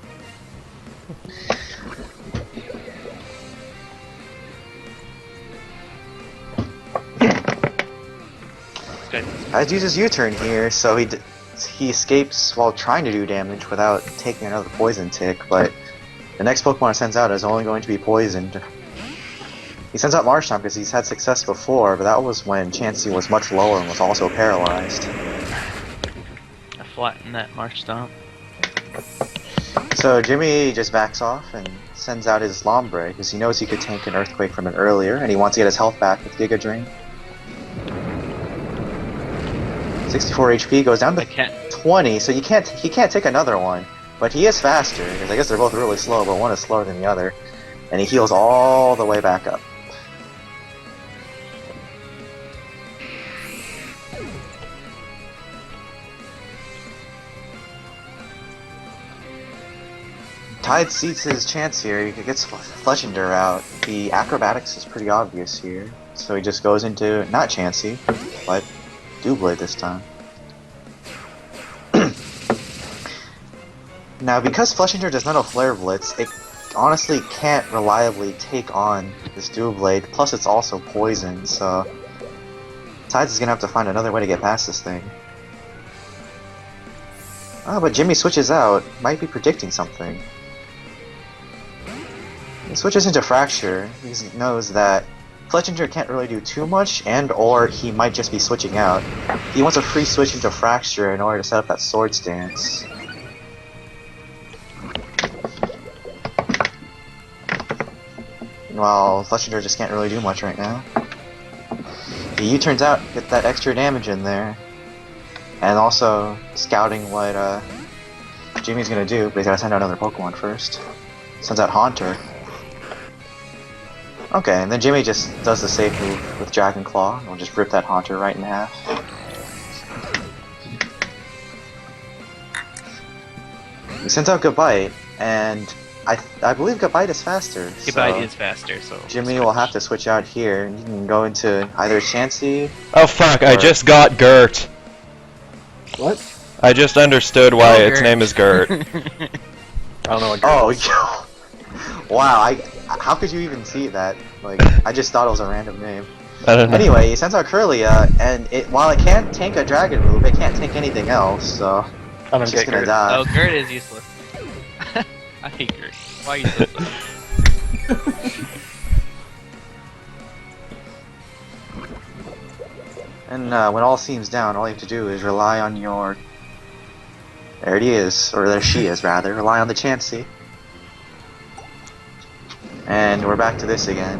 S3: Good.
S4: Tides uses U-turn here, so he escapes while trying to do damage without taking another poison tick, but the next Pokemon he sends out is only going to be poisoned. He sends out Marshtomp because he's had success before, but that was when Chansey was much lower and was also paralyzed.
S3: I flattened that March Stomp.
S4: So Jimmy just backs off and sends out his Lombre because he knows he could tank an Earthquake from it earlier, and he wants to get his health back with Giga Drain. 64 HP goes down
S3: I
S4: to
S3: can't.
S4: 20, so he can't take another one, but he is faster because I guess they're both really slow, but one is slower than the other, and he heals all the way back up. Tide sees his chance here. He gets Fletchinder out. The acrobatics is pretty obvious here, so he just goes into not Chansey, but Doublade this time. Now, because Fletchinder does not have Flare Blitz, it honestly can't reliably take on this Doublade. Plus, it's also poisoned, so Tides is gonna have to find another way to get past this thing. Oh, but Jimmy switches out. Might be predicting something. He switches into Fracture because he knows that Fletchinger can't really do too much, or he might just be switching out. He wants a free switch into Fracture in order to set up that Sword Stance. Well, Fletchinger just can't really do much right now. The U-turns out, get that extra damage in there. And also, scouting what Jimmy's gonna do, but he's gotta send out another Pokemon first. Sends out Haunter. Okay, and then Jimmy just does the safe move with Dragon Claw, and we'll just rip that Haunter right in half. He sends out Gabite, and I believe Gabite is faster.
S3: Gabite
S4: so
S3: is faster, so
S4: Jimmy will have to switch out here, and he can go into either Chansey.
S1: Oh fuck, I just got Gert.
S2: What?
S1: I just understood why
S3: Oh,
S1: its
S3: Gert.
S1: name is Gert.
S5: I don't know what
S4: Oh, wow! How could you even see that? Like, I just thought it was a random name.
S1: I don't know.
S4: Anyway, he sends out Kirlia, and while it can't tank a dragon move, it can't tank anything else, so
S5: I don't
S4: it's just
S5: get
S4: gonna
S5: Gert.
S4: die.
S3: Oh, Gert is useless. I hate Gert. Why are you so slow?
S4: And when all seems down, all you have to do is rely on your... There it is, or there she is, rather. Rely on the Chansey. And we're back to this again.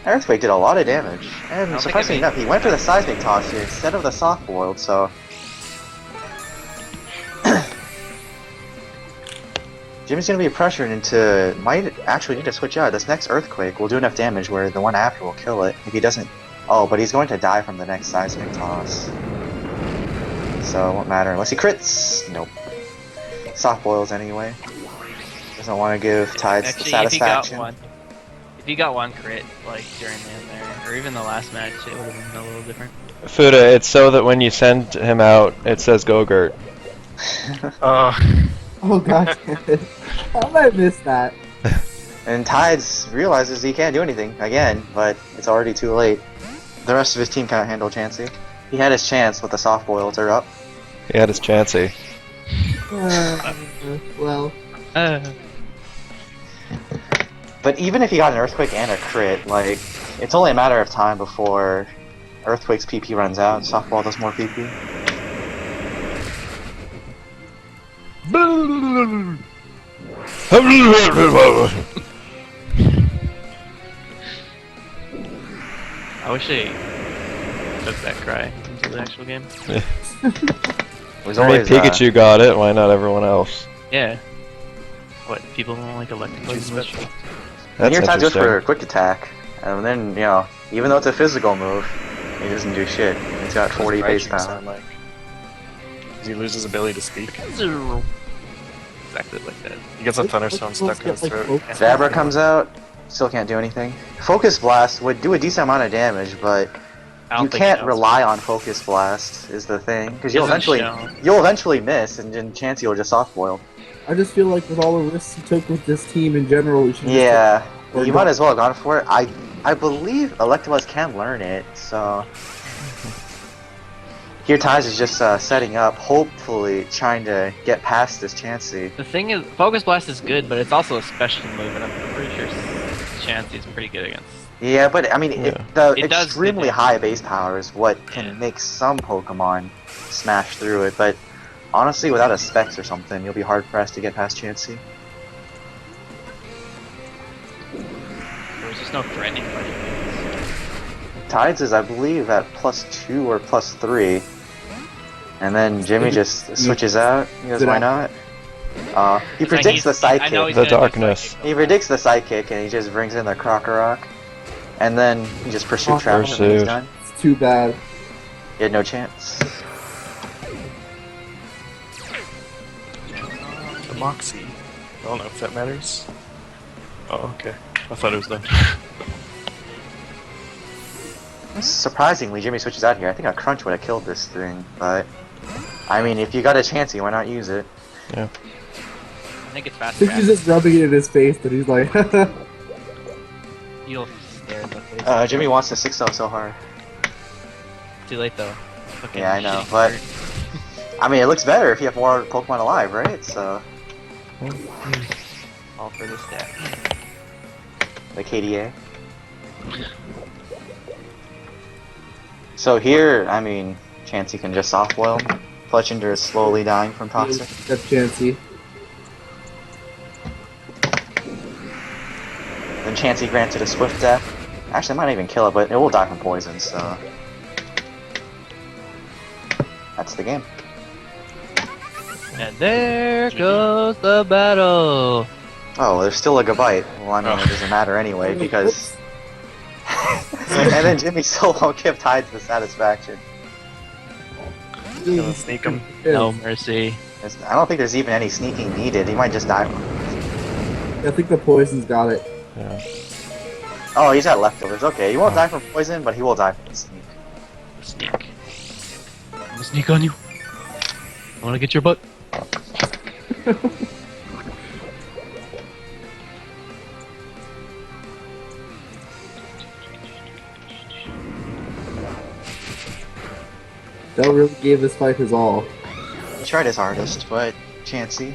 S4: Earthquake did a lot of damage, and
S3: think
S4: surprisingly
S3: I
S4: enough, he went for the Seismic Toss here instead of the Soft Boiled, so... Jimmy's gonna be pressured into... might actually need to switch out. This next Earthquake will do enough damage where the one after will kill it. If he doesn't... Oh, but he's going to die from the next Seismic Toss. so it won't matter unless he crits. Nope. Soft boils anyway. Doesn't want to give Tides the
S3: Actually,
S4: satisfaction.
S3: if he got one crit like during the end there, or even the last match, it would have been a little different.
S1: Fuda, it's so that when you send him out, it says go Gert.
S2: Oh god damn it. How did I miss that?
S4: And Tides realizes he can't do anything again, but it's already too late. The rest of his team can't handle Chansey. He had his chance with the soft boils are up.
S1: He had his chancey.
S2: Well,
S4: But even if he got an Earthquake and a crit, like, it's only a matter of time before Earthquake's PP runs out and Softball does more PP.
S3: I wish they took that cry into the actual game.
S4: It was
S1: I mean,
S4: always,
S1: Pikachu got it, why not everyone else?
S3: Yeah. What, people don't like Electabuzz much?
S1: That's
S4: Near Tides goes
S1: interesting.
S4: for a quick attack, and then, you know, even though it's a physical move, he doesn't do shit. He's got 40 base
S5: Raichu
S4: power.
S5: sound like? Does he lose his ability to speak?
S3: Exactly like that.
S5: He gets a thunderstone stuck in his throat.
S4: Zabra comes out, still can't do anything. Focus Blast would do a decent amount of damage, but
S3: I don't
S4: you
S3: think
S4: can't
S3: so.
S4: rely on Focus Blast is the thing, because you'll
S3: Isn't
S4: eventually miss, and then Chansey will just soft boil.
S2: I just feel like with all the risks he took with this team in general, we should
S4: Yeah,
S2: or
S4: you
S2: go-
S4: might as well have gone for it. I believe Electabuzz can learn it, so here Tides is just setting up, hopefully trying to get past this Chansey.
S3: The thing is, Focus Blast is good, but it's also a special move, and I'm pretty sure Chansey's pretty good against.
S4: Yeah, but I mean,
S1: Yeah.
S4: the
S3: It does
S4: extremely
S3: good
S4: high base power is what can
S3: Yeah.
S4: make some Pokemon smash through it, but honestly, without a Specs or something, you'll be hard-pressed to get past Chansey.
S3: There's just no threatening fighting moves.
S4: Tides is, I believe, at +2 or +3. And then Jimmy just switches out. He goes, why not? He
S3: It's like
S4: predicts the
S3: I know
S4: Sidekick.
S3: he's
S1: The
S3: gonna do
S1: darkness.
S3: Psychic,
S4: He predicts the Sidekick and he just brings in the Krokorok. And then he just Pursuit
S2: Oh,
S4: Trap him and he's
S1: Pursuit.
S4: done.
S2: It's too bad.
S4: He had no chance.
S5: The Moxie. I don't know if that matters. Oh, okay. I thought it was done.
S4: Surprisingly, Jimmy switches out here. I think a Crunch would have killed this thing, but... I mean, if you got a chance, why not use it?
S3: I think it's
S2: I
S3: fast
S2: think he's
S3: track.
S2: just rubbing it in his face that he's like,
S3: You'll stare in the face.
S4: Jimmy wants to 6-0 so hard.
S3: Too late though. Fucking
S4: Yeah, I know,
S3: shitty
S4: but-
S3: card.
S4: I mean, it looks better if you have more Pokemon alive, right? So,
S3: All for the stat.
S4: the KDA. So here, I mean, Chansey can just soft boil him. Fletchinder is slowly dying from Toxic.
S2: that's Chansey.
S4: Then Chansey granted a swift death. Actually, it might not even kill it, but it will die from poison, so... That's the game.
S3: And there goes the battle.
S4: Oh, there's still a Gabite. Well, I mean,
S5: Oh.
S4: it doesn't matter anyway, because... and then Jimmy still won't give Tides the satisfaction.
S5: Gonna sneak him.
S3: No mercy.
S4: I don't think there's even any sneaking needed. He might just die.
S2: I think the poison's got it.
S1: Yeah.
S4: Oh, he's got leftovers. Okay, he won't die from poison, but he will die from the sneak.
S3: Sneak. I'm gonna sneak on you. I wanna get your butt.
S2: Del really gave this fight his all.
S4: He tried his hardest, but Chansey,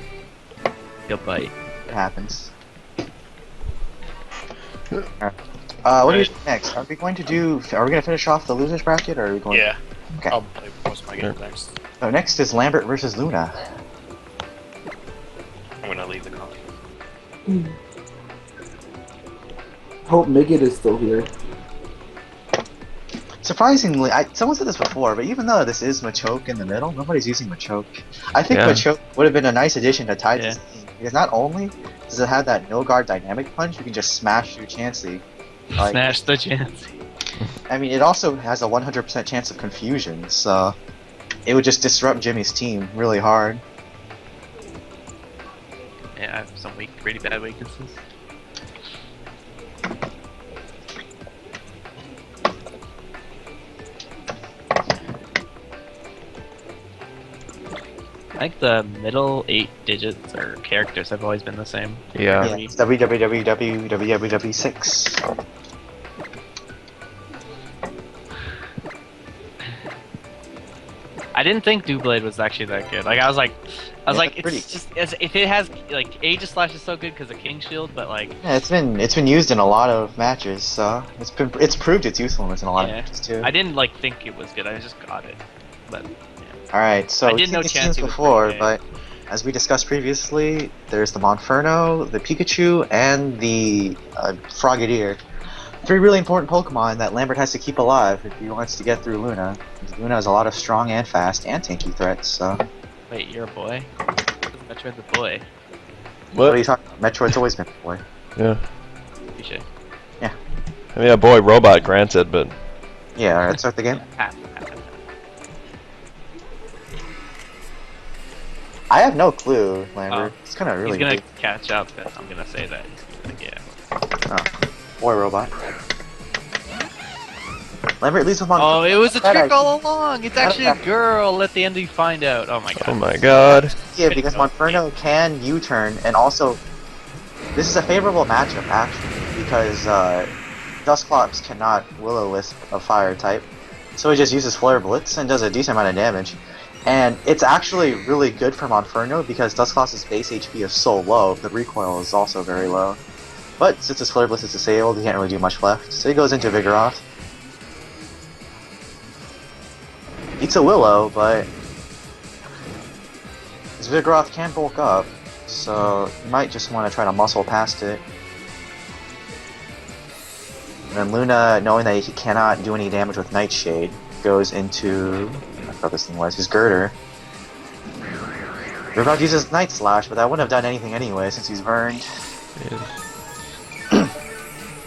S3: Your bite.
S4: it happens. Alright. What do you think next? Are we going to do? Are we going to finish off the losers bracket, or are we going?
S5: Yeah.
S4: Okay.
S5: I'll play most of my games next.
S4: So next is Lambert versus Luna.
S5: I'm gonna leave the call.
S2: Hope Miggett is still here.
S4: Surprisingly, someone said this before, but even though this is Machoke in the middle, nobody's using Machoke. I think
S1: Yeah.
S4: Machoke would have been a nice addition to Tides'
S3: Yeah.
S4: team, because not only does it have that no guard dynamic punch, you can just smash through Chansey. Like,
S3: Smash the chance.
S4: I mean, it also has a 100% chance of confusion, so it would just disrupt Jimmy's team really hard.
S7: Yeah, I have some really bad weaknesses. I think the middle 8 digits or characters have always been the same.
S1: Yeah.
S4: Yeah, it's www6.
S3: I didn't think Doublade was actually that good. Like I was like,
S4: it's
S3: it's
S4: pretty-
S3: just if it has like Aegis Slash is so good because of King Shield, but like
S4: Yeah, it's been used in a lot of matches, so it's proved its usefulness in a lot
S3: Yeah.
S4: of matches too.
S3: I didn't like think it was good. I just got it. But
S4: All right, so
S3: I
S4: we've
S3: didn't
S4: seen
S3: know
S4: these
S3: Chansey
S4: teams
S3: was
S4: before,
S3: pretty
S4: but as we discussed previously, there's the Monferno, the Pikachu, and the Frogadier. 3 really important Pokemon that Lambert has to keep alive if he wants to get through Luna. Luna has a lot of strong and fast and tanky threats, so...
S3: wait, you're a boy? Metroid's a boy.
S4: What are you talking about? Metroid's always been a boy.
S1: Yeah.
S3: Touche.
S1: I mean, a boy robot, granted, but
S4: Yeah, alright, start the game. I have no clue, Lambert. It's kind of really
S3: He's gonna
S4: big.
S3: catch up, and I'm gonna say that. Yeah.
S4: Boy robot. Lambert leads with Monferno.
S3: Oh, it was a
S4: That
S3: trick
S4: I-
S3: all along. It's actually a girl. At the end, you find out. Oh my god.
S1: oh my god.
S4: Yeah, because Monferno can U-turn, and also, this is a favorable matchup, actually, because Dusclops cannot Will-O-Wisp a fire type, so he just uses Flare Blitz and does a decent amount of damage. And it's actually really good for Monferno because Dusclops' base HP is so low, the recoil is also very low. But since his Flare Blitz is disabled, he can't really do much left, so he goes into Vigoroth. Eats a Willow, but his Vigoroth can bulk up, so you might just want to try to muscle past it. And then Luna, knowing that he cannot do any damage with Nightshade, goes into... I forgot this thing was, his Girder. We're about to use his Night Slash, but that wouldn't have done anything anyway since he's burned.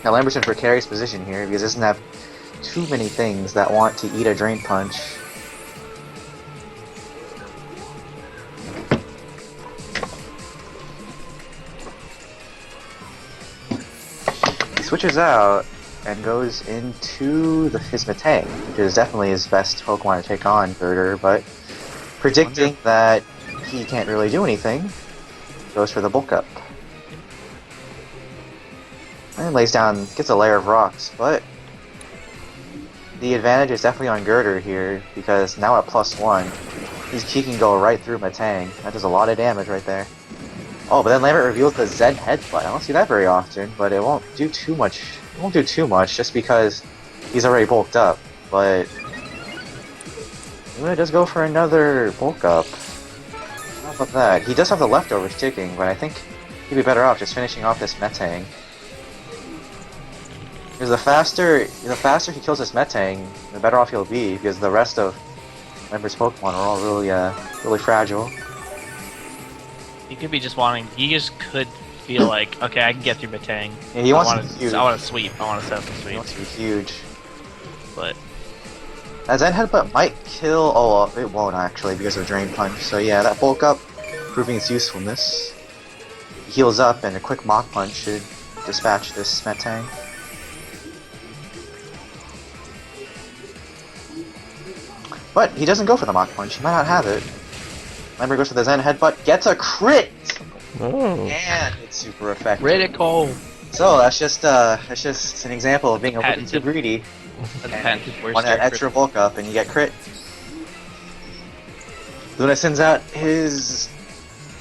S4: Now Lambert's in a precarious position here because he doesn't have too many things that want to eat a Drain Punch. He switches out and goes into his Metang, which is definitely his best Pokemon to take on Girder, but predicting that he can't really do anything, goes for the Bulk Up. And lays down, gets a layer of rocks, but the advantage is definitely on Girder here, because now at +1, he can go right through Metang. That does a lot of damage right there. Oh, but then Lambert reveals the Zen Headbutt. I don't see that very often, but it won't do too much. It won't do too much just because he's already bulked up. But Luna does go for another bulk up. How about that? He does have the leftovers ticking, but I think he'd be better off just finishing off this Metang. Because the faster he kills this Metang, the better off he'll be, because the rest of Lambert's Pokemon are all really fragile.
S3: He could be just wanting. He just could feel like, okay, I can get through Metang.
S4: Yeah, he wants
S3: I
S4: to
S3: want
S4: be huge.
S3: I want to sweep. I want to set up the
S4: He wants
S3: sweep.
S4: to be huge.
S3: But
S4: That Zen Headbutt might kill... Oh, it won't actually because of Drain Punch. So yeah, that bulk up, proving its usefulness. He heals up and a quick Mach Punch should dispatch this Metang. But he doesn't go for the Mach Punch, he might not have it. Lambert goes for the Zen Headbutt, gets a crit!
S1: Oh.
S4: And it's super effective.
S3: critical.
S4: So that's just an example of being a little too
S3: Patented.
S4: greedy.
S3: That's patented worst
S4: Want that
S3: year
S4: extra bulk up and you get crit. Luna sends out his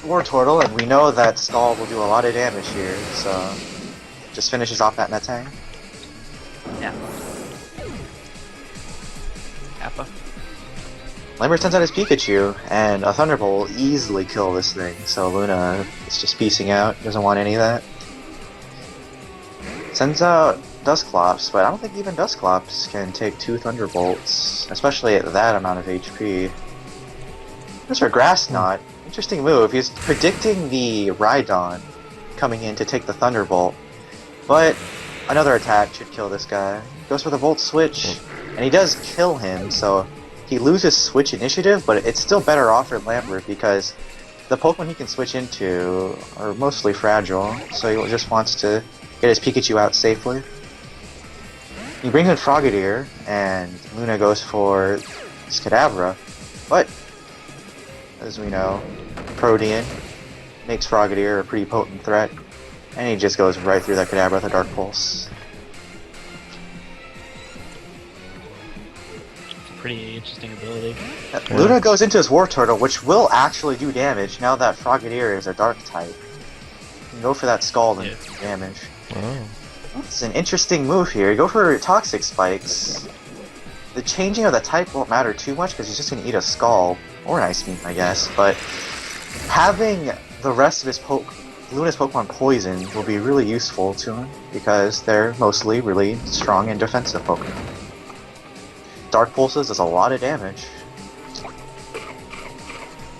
S4: War Turtle, and we know that Stall will do a lot of damage here, so just finishes off that Metang.
S3: Yeah. Kappa.
S4: Lambert sends out his Pikachu, and a Thunderbolt will easily kill this thing, so Luna is just piecing out, doesn't want any of that. Sends out Dusclops, but I don't think even Dusclops can take 2 Thunderbolts, especially at that amount of HP. As for Grass Knot, interesting move. He's predicting the Rhydon coming in to take the Thunderbolt, but another attack should kill this guy. Goes for the Volt Switch, and he does kill him, so he loses switch initiative, but it's still better off for Lambert because the Pokemon he can switch into are mostly fragile, so he just wants to get his Pikachu out safely. He brings in Frogadier, and Luna goes for Kadabra, but as we know, Protean makes Frogadier a pretty potent threat, and he just goes right through that Kadabra with a Dark Pulse.
S3: Pretty interesting ability.
S4: Luna goes into his War Turtle, which will actually do damage now that Frogadier is a Dark type. You can go for that Scald and do damage.
S1: Oh.
S4: It's an interesting move here. You go for Toxic Spikes. The changing of the type won't matter too much because he's just going to eat a Scald, or an Ice Beam, I guess, but having the rest of his Luna's Pokemon poisoned will be really useful to him because they're mostly really strong and defensive Pokemon. Dark Pulses does a lot of damage.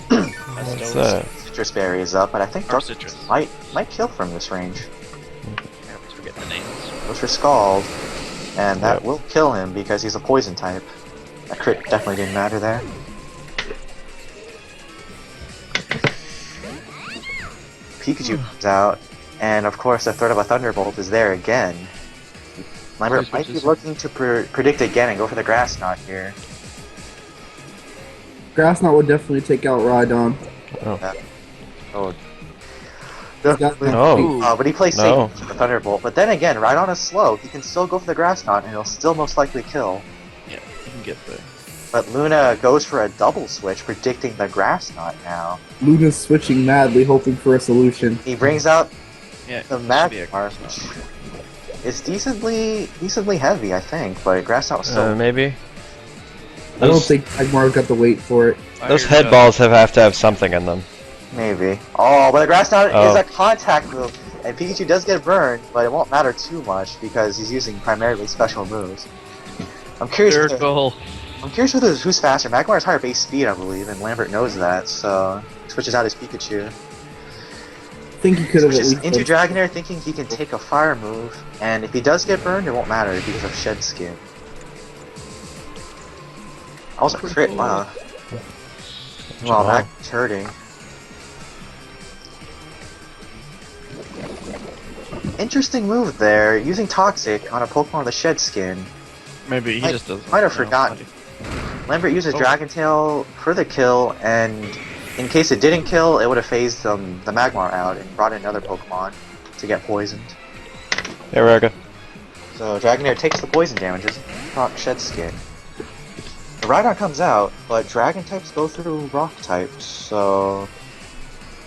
S1: What's that?
S4: Citrus Berry is up, but I think Dark
S7: Citrus.
S4: Pulses might kill from this range.
S7: I always forget the names.
S4: Goes for Scald, and that will kill him because he's a poison type. That crit definitely didn't matter there. Pikachu comes out, and of course the threat of a Thunderbolt is there again. Lambert might be looking to predict again and go for the Grass Knot here.
S2: Grass Knot would definitely take out Rhydon.
S4: Oh.
S1: No.
S4: But he plays safe with the Thunderbolt. But then again, Rhydon is slow. He can still go for the Grass Knot and he'll still most likely kill.
S7: Yeah, you can get there.
S4: But Luna goes for a double switch, predicting the Grass Knot now.
S2: Luna's switching madly, hoping for a solution.
S4: He brings out
S7: Yeah,
S4: the
S7: should be a
S4: Magmar. It's decently heavy, I think, but Grass Knot was still...
S1: Maybe.
S2: I don't think Magmar's got the weight for it.
S1: Those head balls have to have something in them.
S4: Maybe. Oh, but the Grass Knot is a contact move, and Pikachu does get burned, but it won't matter too much because he's using primarily special moves. I'm curious who's faster. Magmar has higher base speed, I believe, and Lambert knows that, so he switches out his Pikachu.
S2: I think he could have at
S4: Switches
S2: least...
S4: into Dragonair thinking he can take a fire move, and if he does get burned, it won't matter because of Shed Skin. That was a crit, wow. Wow, Magmar's hurting. Interesting move there, using Toxic on a Pokemon with a Shed Skin.
S7: Maybe he just doesn't.
S4: Might have forgotten. Lambert uses Dragon Tail for the kill, and in case it didn't kill, it would have phased the Magmar out and brought in another Pokemon to get poisoned.
S1: Hey, Raga.
S4: So Dragonair takes the poison damages, proc Shed Skin. The Rhydon comes out, but Dragon types go through Rock types, so...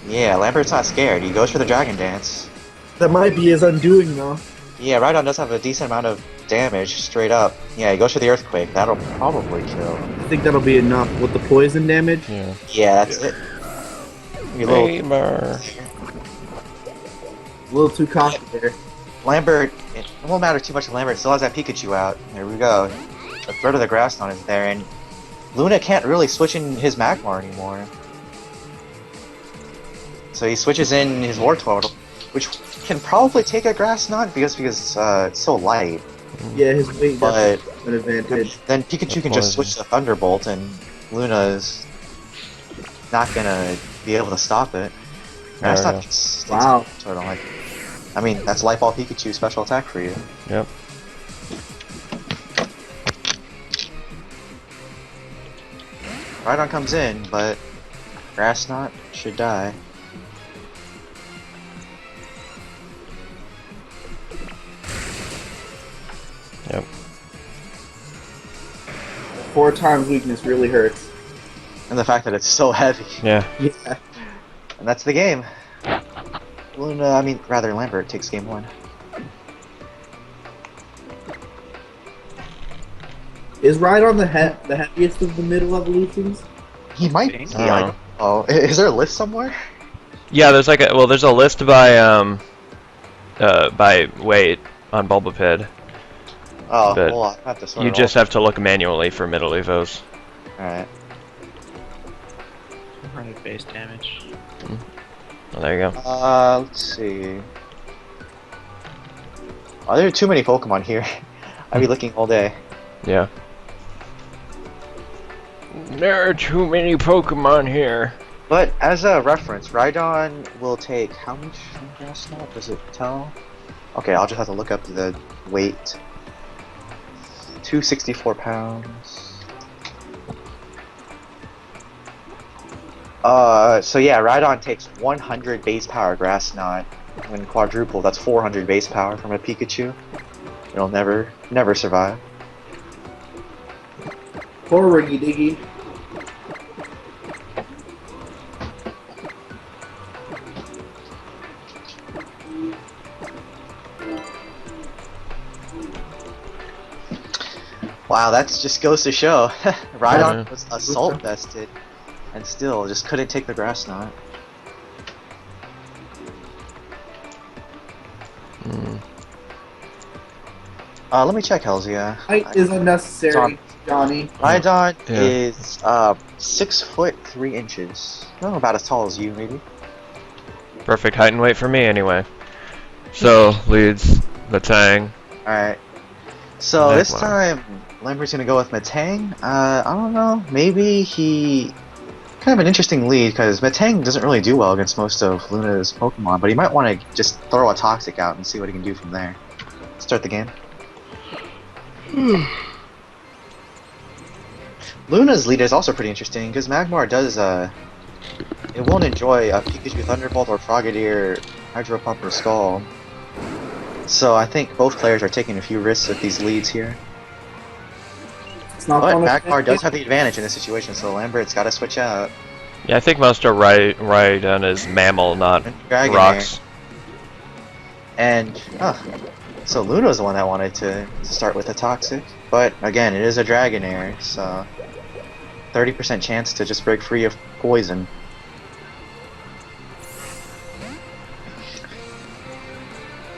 S4: Yeah, Lambert's not scared. He goes for the Dragon Dance.
S2: That might be his undoing, though.
S4: Yeah, Rhydon does have a decent amount of damage, straight up. Yeah, he goes for the Earthquake. That'll probably kill.
S2: I think that'll be enough. With the poison damage?
S1: Yeah.
S4: Yeah, that's it. A
S1: Magmar.
S2: little too cocky there.
S4: Lambert, it won't matter too much if Lambert still has that Pikachu out. There we go. The threat of the Grass Knot is there, and Luna can't really switch in his Magmar anymore. So he switches in his War Turtle, which can probably take a Grass Knot because it's so light.
S2: Yeah, his weight
S4: But
S2: definitely an advantage.
S4: then Pikachu can just switch to Thunderbolt, and Luna's not gonna be able to stop it. Grass Knot just
S2: Wow.
S4: Turtle, like, I mean, that's Light Ball Pikachu special attack for you.
S1: Yep.
S4: Rhydon comes in, but Grass Knot should die.
S1: Yep.
S2: 4 times weakness really hurts.
S4: And the fact that it's so heavy.
S1: Yeah.
S2: Yeah.
S4: And that's the game. Luna, I mean, rather Lambert takes game 1.
S2: Is Rhydon the heaviest of the middle evolutions?
S4: He might be.
S7: Think?
S4: I don't know. Is there a list somewhere?
S1: Yeah, there's like there's a list by weight on Bulbaped.
S4: Oh,
S1: But
S4: well, I have to sort
S1: You
S4: it
S1: just
S4: all.
S1: have to look manually for middle evos.
S4: Alright.
S7: 400 base damage.
S1: Oh, there you go.
S4: Let's see. Oh, there are too many Pokemon here. I'd be looking all day.
S1: Yeah. There are too many Pokemon here.
S4: But as a reference, Rhydon will take how much grass knot? Does it tell? Okay, I'll just have to look up the weight. 264 pounds. So yeah, Rhydon takes 100 base power grass knot. When quadruple, that's 400 base power from a Pikachu. It'll never survive.
S2: Poor Riggy Diggy.
S4: Wow, that just goes to show. Rhydon was assault vested and still just couldn't take the grass knot. Let me check Helzia.
S2: Height is unnecessary, Johnny.
S4: Rhydon
S1: Yeah.
S4: is 6'3". Oh, about as tall as you, maybe.
S1: Perfect height and weight for me, anyway. So, leads Matang.
S4: Alright. So this
S1: Magmar.
S4: time, Lambert's gonna go with Matang. I don't know. Maybe he... Kind of an interesting lead, because Matang doesn't really do well against most of Luna's Pokemon, but he might want to just throw a Toxic out and see what he can do from there. Start the game. Luna's lead is also pretty interesting, because Magmar does, it won't enjoy a Pikachu Thunderbolt or Frogadier Hydro Pump or Skull. So I think both players are taking a few risks with these leads here.
S2: It's not
S4: But
S2: gonna
S4: Magmar
S2: fit.
S4: does have the advantage in this situation, so Lambert's gotta switch out.
S1: Yeah, I think most are right on his mammal, not
S4: Dragonair.
S1: rocks.
S4: And, so Luna's the one that wanted to start with a Toxic. But, again, it is a Dragonair, so 30% chance to just break free of poison.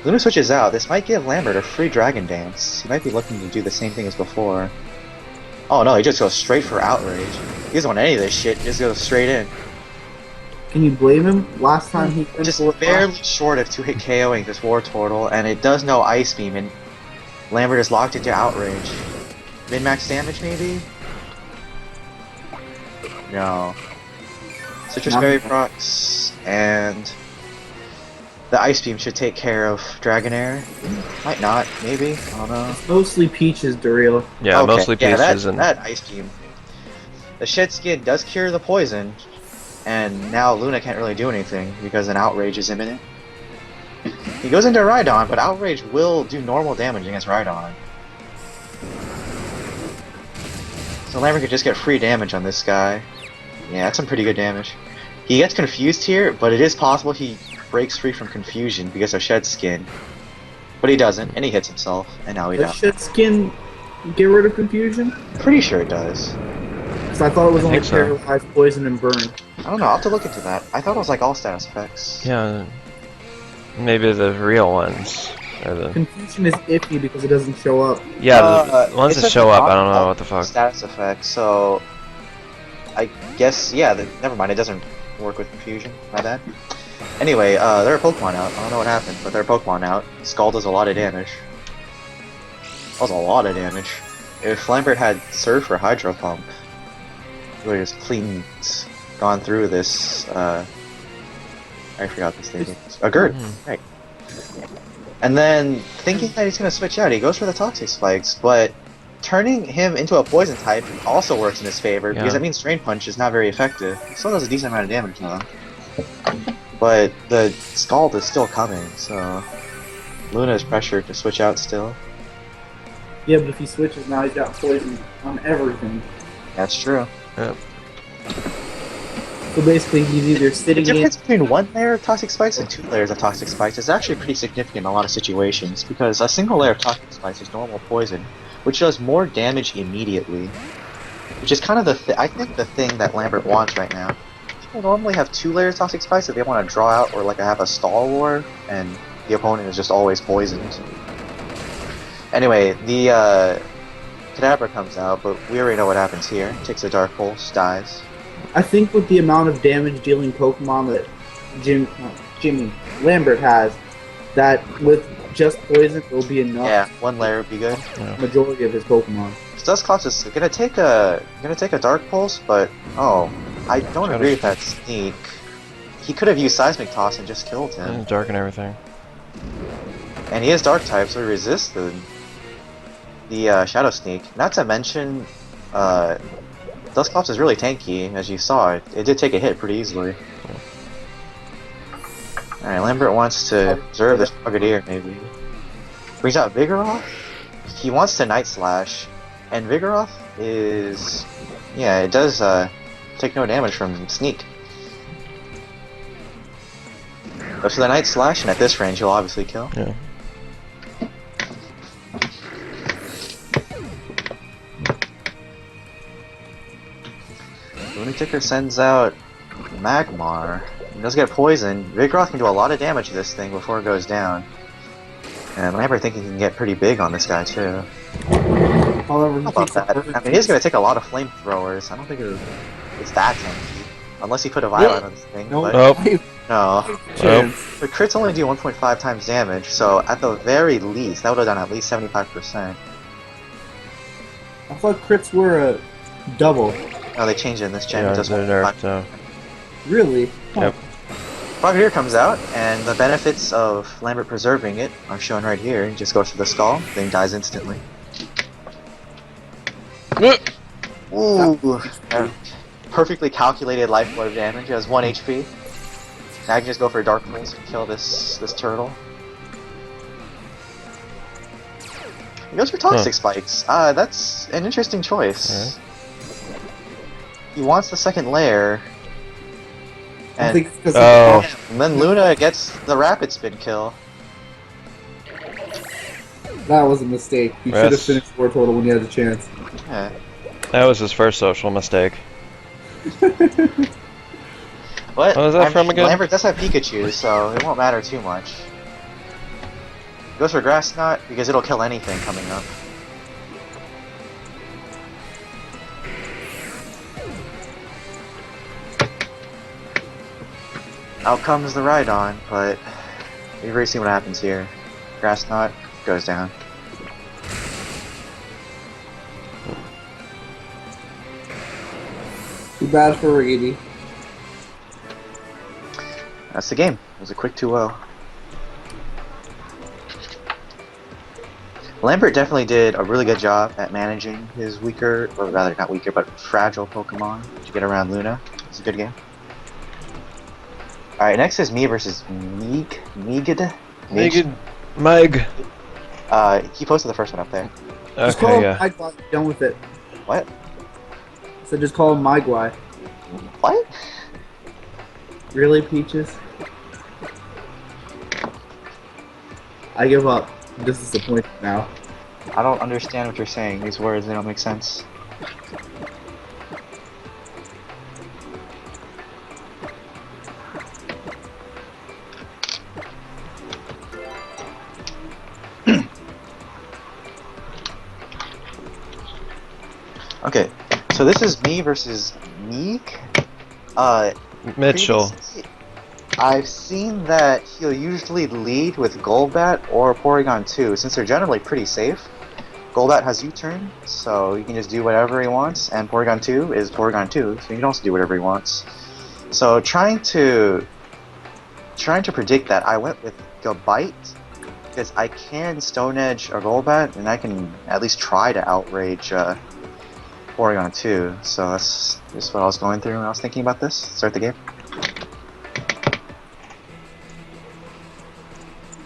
S4: Luna switches out. This might give Lambert a free Dragon Dance. He might be looking to do the same thing as before. Oh no, he just goes straight for Outrage. He doesn't want any of this shit, he just goes straight in.
S2: Can you blame him? Last time he went
S4: Just
S2: for
S4: barely short of 2-hit KOing this War Turtle, and it does no Ice Beam, and Lambert is locked into Outrage. Min-max damage, maybe? No. Citrus
S2: Not-
S4: Berry procs, and the Ice Beam should take care of Dragonair. Might not, maybe, I don't know.
S2: mostly Peaches, Daryl.
S1: Yeah,
S4: Okay,
S1: mostly
S4: yeah,
S1: pieces and
S4: that Ice Beam. The Shed Skin does cure the poison, and now Luna can't really do anything because an Outrage is imminent. He goes into Rhydon, but Outrage will do normal damage against Rhydon. So Lambert could just get free damage on this guy. Yeah, that's some pretty good damage. He gets confused here, but it is possible he breaks free from confusion because of Shed Skin. But he doesn't, and he hits himself, and now he
S2: Does
S4: dies.
S2: Shed Skin get rid of confusion?
S4: Pretty sure it does.
S2: Because I thought it was
S1: I
S2: only
S1: think so.
S2: paralyzed, poison, and burn.
S4: I don't know, I'll have to look into that. I thought it was like all status effects.
S1: yeah, maybe the real ones. Or the,
S2: Confusion is iffy because it doesn't show up.
S1: yeah, the ones
S4: it
S1: that
S4: says
S1: show up, I don't know
S4: all
S1: what the fuck.
S4: Status effects, so I guess yeah. Never mind. It doesn't work with confusion. My bad. Anyway, there are Pokemon out. I don't know what happened, but there are Pokemon out. Skull does a lot of damage. That was a lot of damage. If Lambert had Surf or Hydro Pump, he would have just clean gone through this. I forgot this thing. A Gerd, right? And then, thinking that he's gonna switch out, he goes for the Toxic Spikes, but turning him into a Poison type also works in his favor, because
S1: Yeah.
S4: that means Drain Punch is not very effective. It still does a decent amount of damage though. But the Scald is still coming, so Luna is pressured to switch out still.
S2: Yeah, but if he switches now, he's got poison on everything.
S4: That's true.
S2: So basically, he's either
S4: The
S2: sitting in.
S4: difference between one layer of Toxic Spikes and 2 layers of Toxic Spikes is actually pretty significant in a lot of situations, because a single layer of Toxic Spikes is normal poison, which does more damage immediately. Which is kind of I think the thing that Lambert wants right now. People normally have 2 layers of Toxic Spikes if they want to draw out or like have a stall war, and the opponent is just always poisoned. Anyway, the Kadabra comes out, but we already know what happens here. Takes a Dark Pulse, dies.
S2: I think with the amount of damage dealing Pokemon that Jimmy Lambert has, that with just poison will be enough
S4: Yeah, 1 layer would be good.
S2: for the majority of his Pokemon.
S4: Dusclops is gonna take a Dark Pulse, but oh, I don't agree with that sneak. He could have used Seismic Toss and just killed him.
S1: And dark and everything.
S4: And he is Dark type, so he resisted the Shadow Sneak. Not to mention, Dusclops is really tanky, as you saw. It did take a hit pretty easily. Alright, Lambert wants to observe this Frogadier, maybe. Brings out Vigoroth. He wants to Night Slash. And Vigoroth is... yeah, it does take no damage from Sneak. Goes for the Night Slash, and at this range he'll obviously kill.
S1: Yeah.
S4: Lunaticker sends out Magmar. He does get poisoned. Vigoroth can do a lot of damage to this thing before it goes down. And Lambert thinking he can get pretty big on this guy too.
S2: However, he
S4: How about
S2: takes
S4: that? I mean, he's gonna take a lot of flamethrowers. I don't think it's that tanky. Unless he put a Violet on this thing.
S2: No,
S4: But
S1: Nope.
S4: no.
S2: chance.
S4: The crits only do 1.5 times damage, so at the very least, that would have done at least 75%.
S2: I thought crits were a double.
S4: No, they changed it in this gen.
S1: Yeah,
S4: It does
S1: they're
S4: 1.5.
S1: nerfed, so.
S2: Really?
S1: Yep.
S4: Frogadier comes out, and the benefits of Lambert preserving it are shown right here. He just goes for the skull, then dies instantly. Ooh, perfectly calculated life orb damage. He has 1 HP. Now I can just go for Dark Pulse and kill this turtle. He goes for Toxic Spikes. That's an interesting choice. He wants the second layer.
S2: I
S4: And,
S2: think it's because
S1: Oh.
S4: and then Luna gets the Rapid Spin kill.
S2: that was a mistake. You should have
S1: Rest.
S2: finished War Total when you had the chance.
S4: Yeah.
S1: That was his first social mistake.
S4: What?
S1: What was that from again?
S4: Lambert does have Pikachu, so it won't matter too much. Goes for Grass Knot because it'll kill anything coming up. Out comes the Rhydon, but we've already seen what happens here. Grass Knot goes down.
S2: Too bad for Raggedy.
S4: That's the game. It was a quick 2-0. Lambert definitely did a really good job at managing his weaker, or rather not weaker, but fragile Pokemon to get around Luna. It's a good game. Alright, next is me versus Meegid.
S1: Meg.
S4: He posted the first one up there.
S2: Just call
S1: Okay,
S2: him
S1: yeah.
S2: Mygwai. Done with it.
S4: What?
S2: So just call him Mygwai.
S4: What?
S2: Really, Peaches? I give up. I'm disappointed now.
S4: I don't understand what you're saying. These words, they don't make sense. Okay, so this is me versus Meek.
S1: Mitchell.
S4: Previously, I've seen that he'll usually lead with Golbat or Porygon 2, since they're generally pretty safe. Golbat has U-turn, so he can just do whatever he wants, and Porygon 2 is Porygon 2, so he can also do whatever he wants. So trying to predict that, I went with Gabite, because I can Stone Edge or Golbat, and I can at least try to outrage Porygon 2, so that's just what I was going through when I was thinking about this. Start the game.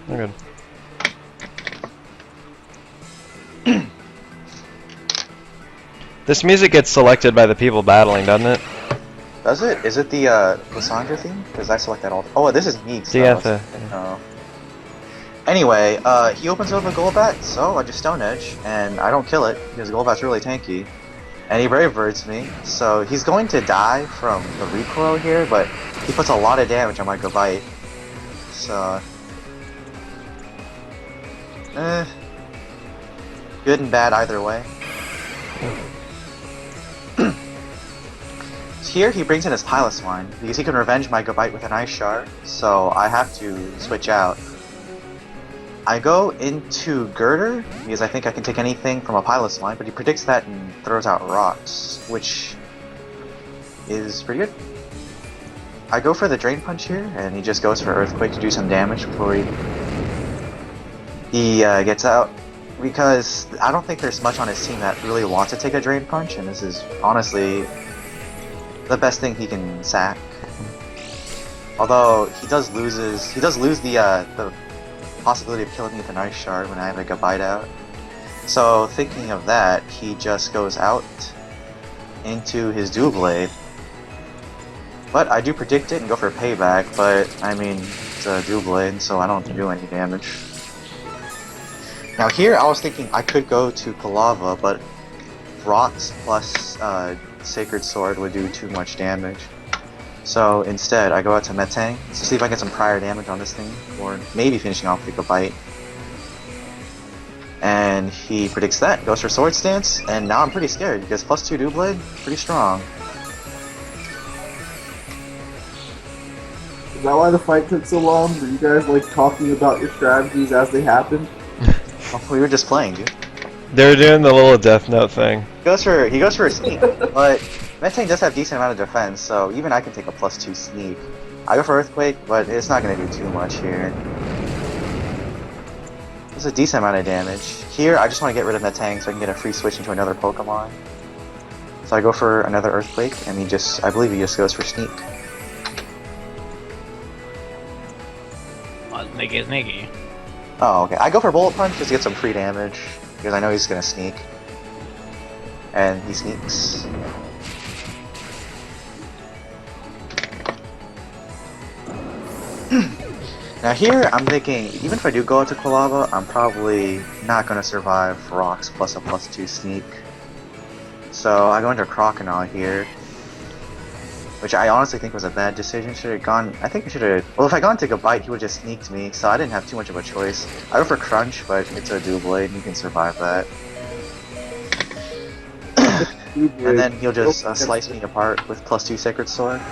S1: We're good. This music gets selected by the people battling, doesn't it?
S4: Does it? Is it the Lysandra theme? Because I select that all. Oh, this is Meek. So
S1: Diantha.
S4: no. Anyway, he opens up a Golbat, so I just Stone Edge, and I don't kill it because Golbat's really tanky. And he Brave Birds me, so he's going to die from the recoil here, but he puts a lot of damage on my Gabite. So, good and bad either way. Here he brings in his Piloswine, because he can revenge my Gabite with an Ice Shard, so I have to switch out. I go into Girder because I think I can take anything from a pilot's line, but he predicts that and throws out rocks, which is pretty good. I go for the Drain Punch here, and he just goes for Earthquake to do some damage before he gets out. Because I don't think there's much on his team that really wants to take a Drain Punch, and this is honestly the best thing he can sack. Although he does lose the possibility of killing me with an Ice Shard when I have like a bite out. So thinking of that, he just goes out into his Doublade. But I do predict it and go for a payback, but I mean, it's a Doublade, so I don't do any damage. Now here I was thinking I could go to Palava, but Rocks plus Sacred Sword would do too much damage. So instead, I go out to Metang to see if I get some prior damage on this thing, or maybe finishing off with a bite. And he predicts that, goes for Sword Stance, and now I'm pretty scared because +2 Doublade, pretty strong.
S2: Is that why the fight took so long? Were you guys like talking about your strategies as they happened?
S4: Well, we were just playing, dude.
S1: They were doing the little Death Note thing.
S4: He goes for a sneak, but Metang does have decent amount of defense, so even I can take a +2 sneak. I go for Earthquake, but it's not going to do too much here. There's a decent amount of damage. Here, I just want to get rid of Metang so I can get a free switch into another Pokemon. So I go for another Earthquake, and I believe he just goes for Sneak.
S3: Niggy.
S4: Oh, okay. I go for Bullet Punch just to get some free damage, because I know he's going to sneak. And he sneaks. Now here, I'm thinking, even if I do go into Quilava, I'm probably not going to survive Rocks plus a +2 sneak. So I go into Crocodile here, which I honestly think was a bad decision. Should have gone, I think I should have, well, if I gone to take a bite, he would just sneaked me, so I didn't have too much of a choice. I go for Crunch, but it's a Doublade, and you can survive that. And then he'll just slice me apart with +2 Sacred Sword.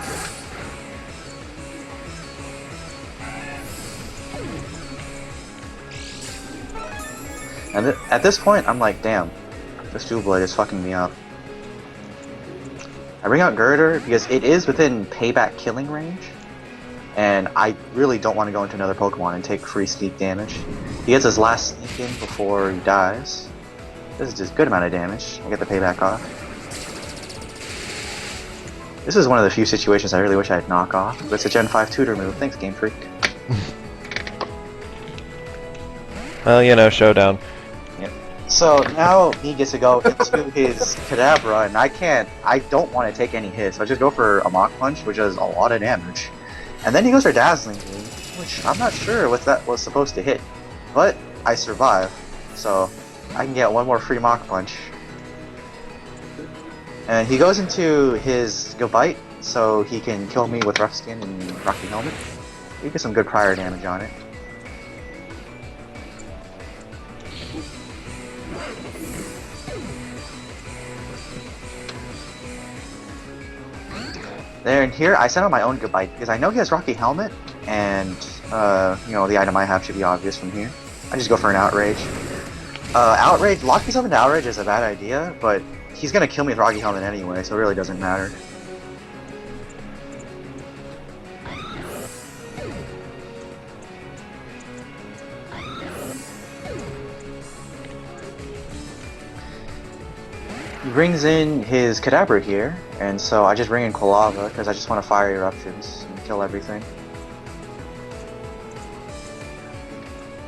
S4: And at this point, I'm like, damn, this Doublade is fucking me up. I bring out Girder because it is within payback killing range, and I really don't want to go into another Pokemon and take free sneak damage. He gets his last sneak in before he dies. This is just a good amount of damage. I get the payback off. This is one of the few situations I really wish I had knock off, but it's a Gen 5 tutor move. Thanks, Game Freak.
S1: Well, you know, Showdown.
S4: So now he gets to go into his Kadabra, and I don't want to take any hits, so I just go for a Mach Punch, which does a lot of damage. And then he goes for Dazzling Gleam, which I'm not sure what that was supposed to hit, but I survive, so I can get one more free Mach Punch. And he goes into his Gabite, so he can kill me with Rough Skin and Rocky Helmet. You get some good prior damage on it. There and here, I sent out my own Gabite because I know he has Rocky Helmet, and you know, the item I have should be obvious from here. I just go for an Outrage. Outrage, locking yourself into Outrage is a bad idea, but he's gonna kill me with Rocky Helmet anyway, so it really doesn't matter. He brings in his Kadabra here, and so I just bring in Quilava because I just want to fire Eruptions and kill everything.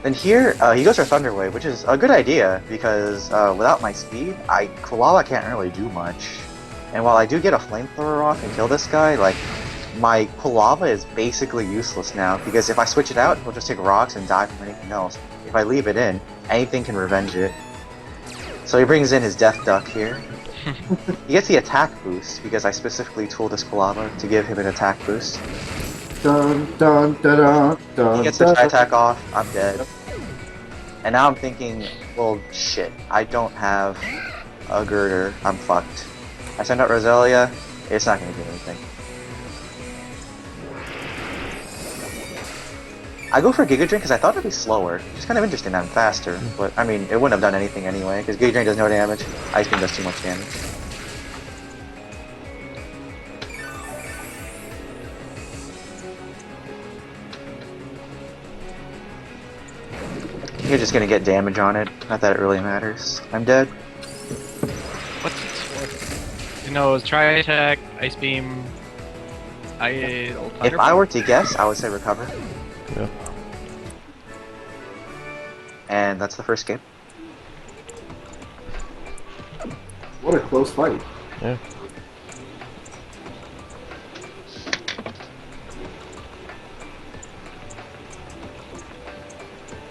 S4: Then here, he goes for Thunder Wave, which is a good idea because without my speed, Quilava can't really do much. And while I do get a Flamethrower off and kill this guy, like, my Quilava is basically useless now because if I switch it out, he'll just take rocks and die from anything else. If I leave it in, anything can revenge it. So he brings in his Death Duck here. He gets the attack boost because I specifically tooled this Quilava to give him an attack boost.
S2: Dun dun dun dun dun.
S4: He gets the attack off, I'm dead. And now I'm thinking, well, shit, I don't have a Girder, I'm fucked. I send out Roselia, it's not gonna do anything. I go for Giga Drain because I thought it'd be slower. It's kind of interesting that I'm faster, but I mean, it wouldn't have done anything anyway, because Giga Drain does no damage. Ice Beam does too much damage. You're just gonna get damage on it, not that it really matters. I'm dead.
S7: What's its for? You know, try attack, ice beam.
S4: If I were to guess, I would say recover.
S1: Yeah.
S4: And that's the first game.
S2: What a close fight.
S1: Yeah.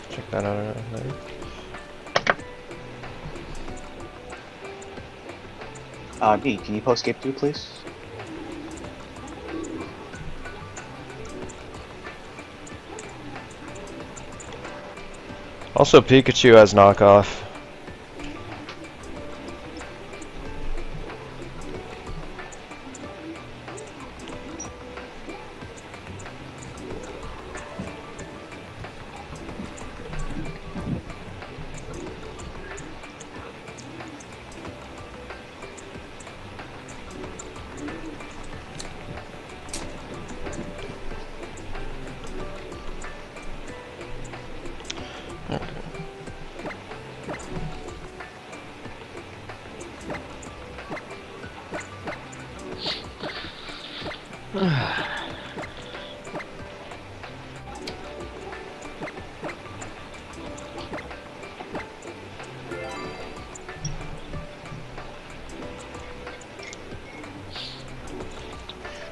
S1: Check that out.
S4: B, can you post game 2, please?
S1: Also, Pikachu has knockoff.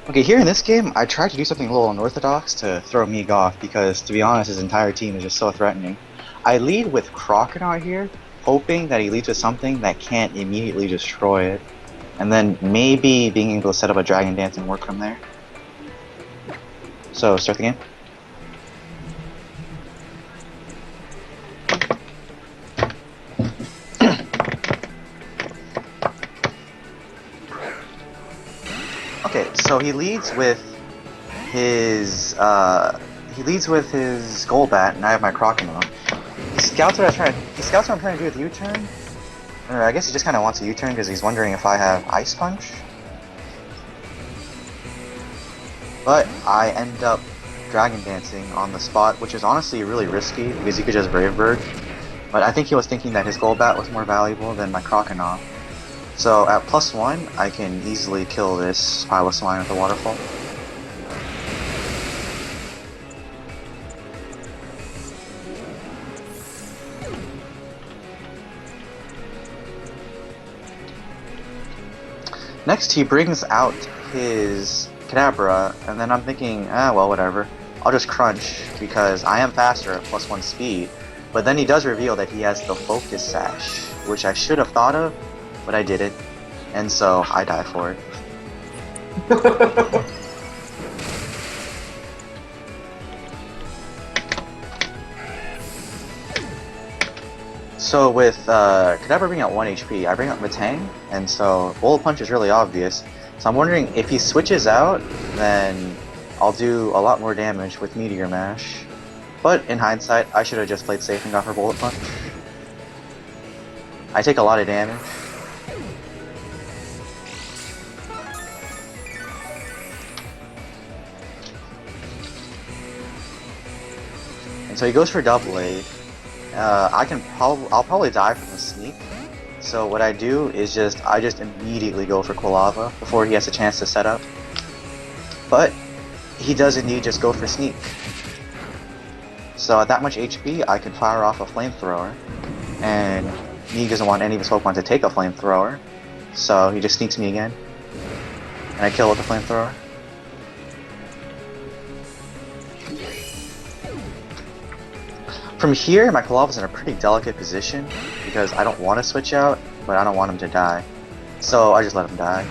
S4: Okay, here in this game, I tried to do something a little unorthodox to throw Meeg off because, to be honest, his entire team is just so threatening. I lead with Crocodile here, hoping that he leads with something that can't immediately destroy it, and then maybe being able to set up a Dragon Dance and work from there. So, start the game. Okay, so he leads with his Golbat, and I have my Crocodile. He scouts what I'm trying to do with U-turn. Or I guess he just kind of wants a U-turn because he's wondering if I have Ice Punch. But I end up Dragon Dancing on the spot, which is honestly really risky because he could just Brave Bird. But I think he was thinking that his Golbat was more valuable than my Crocodile. So at +1, I can easily kill this Pilot Slime at the waterfall. Next, he brings out his Kadabra, and then I'm thinking, well, whatever. I'll just crunch, because I am faster at +1 speed. But then he does reveal that he has the Focus Sash, which I should have thought of, but I didn't, and so I die for it. So with Kadabra being at 1 HP, I bring up Matang, and so Bullet Punch is really obvious. So I'm wondering if he switches out, then I'll do a lot more damage with Meteor Mash. But in hindsight, I should have just played safe and gone for Bullet Punch. I take a lot of damage. And so he goes for Double Blade. I'll probably die from the sneak. So what I do is I just immediately go for Quilava before he has a chance to set up. But he does indeed just go for sneak. So at that much HP, I can fire off a flamethrower, and he doesn't want any of his Pokemon to take a flamethrower, so he just sneaks me again, and I kill with the flamethrower. From here, my Quilava's in a pretty delicate position, because I don't want to switch out, but I don't want him to die. So I just let him die.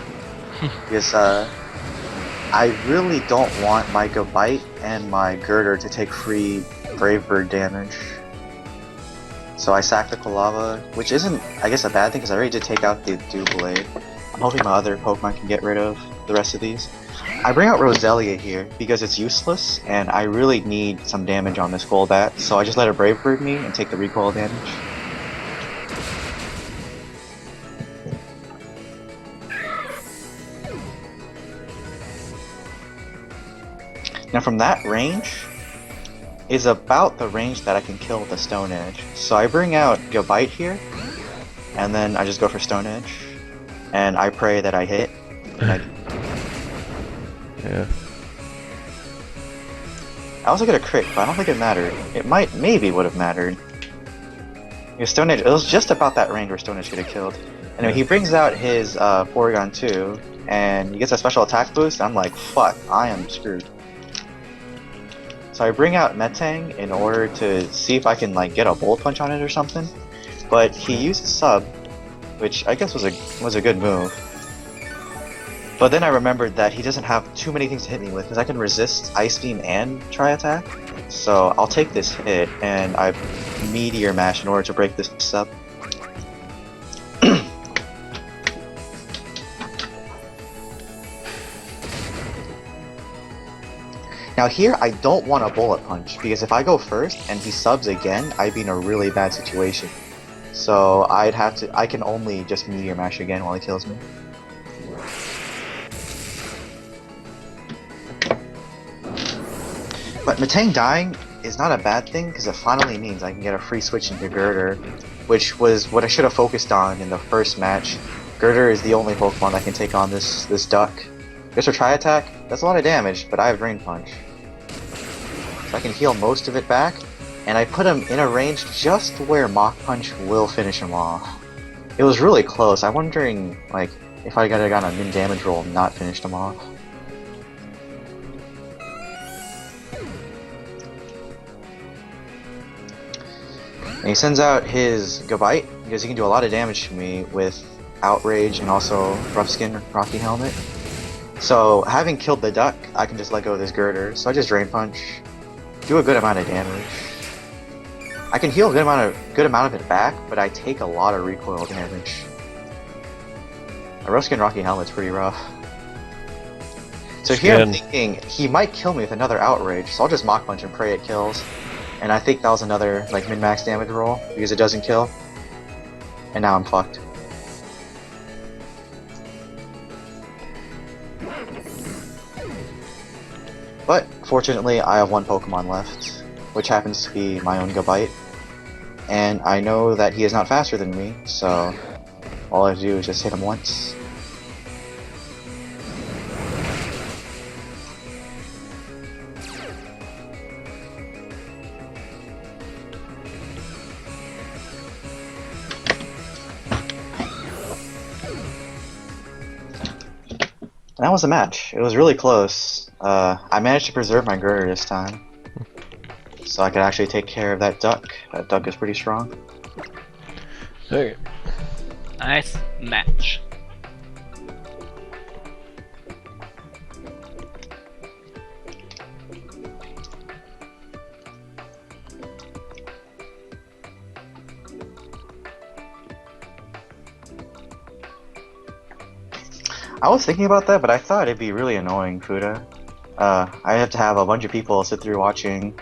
S4: Because I really don't want my Gabite and my Girder to take free Brave Bird damage. So I sack the Quilava, which isn't, I guess, a bad thing, because I already did take out the Doublade. I'm hoping my other Pokemon can get rid of the rest of these. I bring out Roselia here because it's useless, and I really need some damage on this Golbat, so I just let it Brave Bird me and take the recoil damage. Now from that range is about the range that I can kill with a Stone Edge. So I bring out Gabite here, and then I just go for Stone Edge, and I pray that I hit.
S1: Yeah.
S4: I also get a crit, but I don't think it mattered. It maybe would have mattered. Because Stone Edge, it was just about that range where Stone Edge could have killed. Anyway, he brings out his Porygon 2, and he gets a special attack boost. I'm like, fuck, I am screwed. So I bring out Metang in order to see if I can like get a Bullet Punch on it or something. But he used Sub, which I guess was a good move. But then I remembered that he doesn't have too many things to hit me with, because I can resist Ice Beam and Tri Attack. So I'll take this hit, and I Meteor Mash in order to break this Sub. Now here, I don't want a Bullet Punch, because if I go first and he subs again, I'd be in a really bad situation. So I can only just Meteor Mash again while he kills me. But Metang dying is not a bad thing, because it finally means I can get a free switch into Girder, which was what I should have focused on in the first match. Girder is the only Pokemon that can take on this duck. Just for Tri Attack, that's a lot of damage, but I have Drain Punch. So I can heal most of it back, and I put him in a range just where Mach Punch will finish him off. It was really close. I'm wondering, like, if I got a min damage roll and not finished him off. And he sends out his Gabite, because he can do a lot of damage to me with Outrage and also Rough Skin Rocky Helmet. So, having killed the duck, I can just let go of this Girder, so I just Drain Punch, do a good amount of damage. I can heal a good amount of it back, but I take a lot of recoil damage. A Rough Skin Rocky Helmet's pretty rough. So here I'm thinking, he might kill me with another Outrage, so I'll just Mach Punch and pray it kills. And I think that was another, like, min-max damage roll, because it doesn't kill. And now I'm fucked. But, fortunately, I have one Pokemon left, which happens to be my own Gabite. And I know that he is not faster than me, so all I have to do is just hit him once. And that was a match. It was really close. I managed to preserve my Girder this time, so I could actually take care of that duck. That duck is pretty strong.
S1: Okay.
S3: Nice match.
S4: I was thinking about that, but I thought it'd be really annoying, Fuda. I have to have a bunch of people sit through watching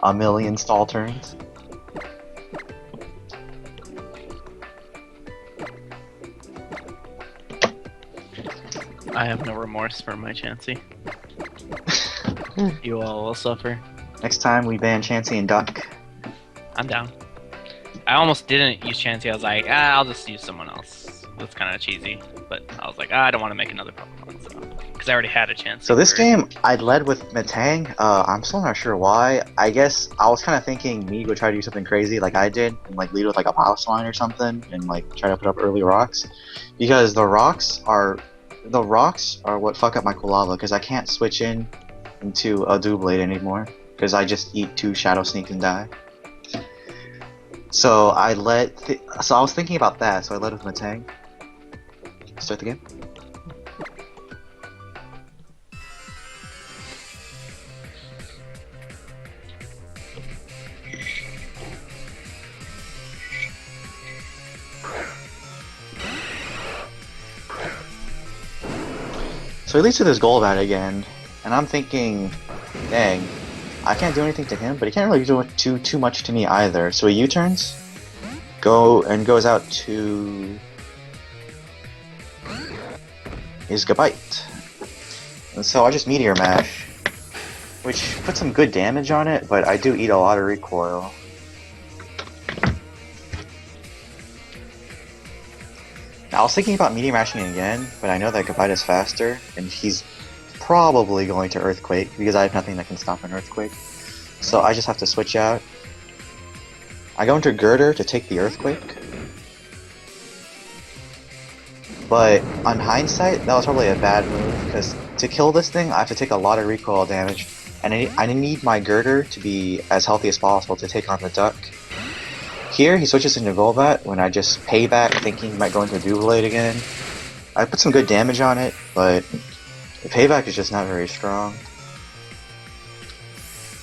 S4: a million stall turns.
S3: I have no remorse for my Chansey. You all will suffer.
S4: Next time we ban Chansey and Duck.
S3: I'm down. I almost didn't use Chansey. I was like, I'll just use someone else. That's kind of cheesy, but I was like, I don't want to make another Pokemon, so because I already had a chance.
S4: So this game, I led with Metang. I'm still not sure why. I guess I was kind of thinking me would try to do something crazy like I did, and like lead with like a Mouse Line or something, and like try to put up early rocks, because the rocks are what fuck up my Quilava, because I can't switch into a Doublade anymore, because I just eat 2 Shadow Sneak and die. So I was thinking about that, so I led with Metang. Start the game. So he leads with his Golbat again, and I'm thinking, dang, I can't do anything to him, but he can't really do too much to me either. So he U-turns, goes out to his Gabite. And so I just Meteor Mash, which puts some good damage on it, but I do eat a lot of recoil. Now, I was thinking about Meteor Mashing again, but I know that Gabite is faster, and he's probably going to Earthquake, because I have nothing that can stop an Earthquake. So I just have to switch out. I go into Girder to take the Earthquake. But on hindsight, that was probably a bad move, because to kill this thing, I have to take a lot of recoil damage, and I need my Girder to be as healthy as possible to take on the Duck. Here, he switches into Golbat when I just payback, thinking he might go into Doublade again. I put some good damage on it, but the payback is just not very strong.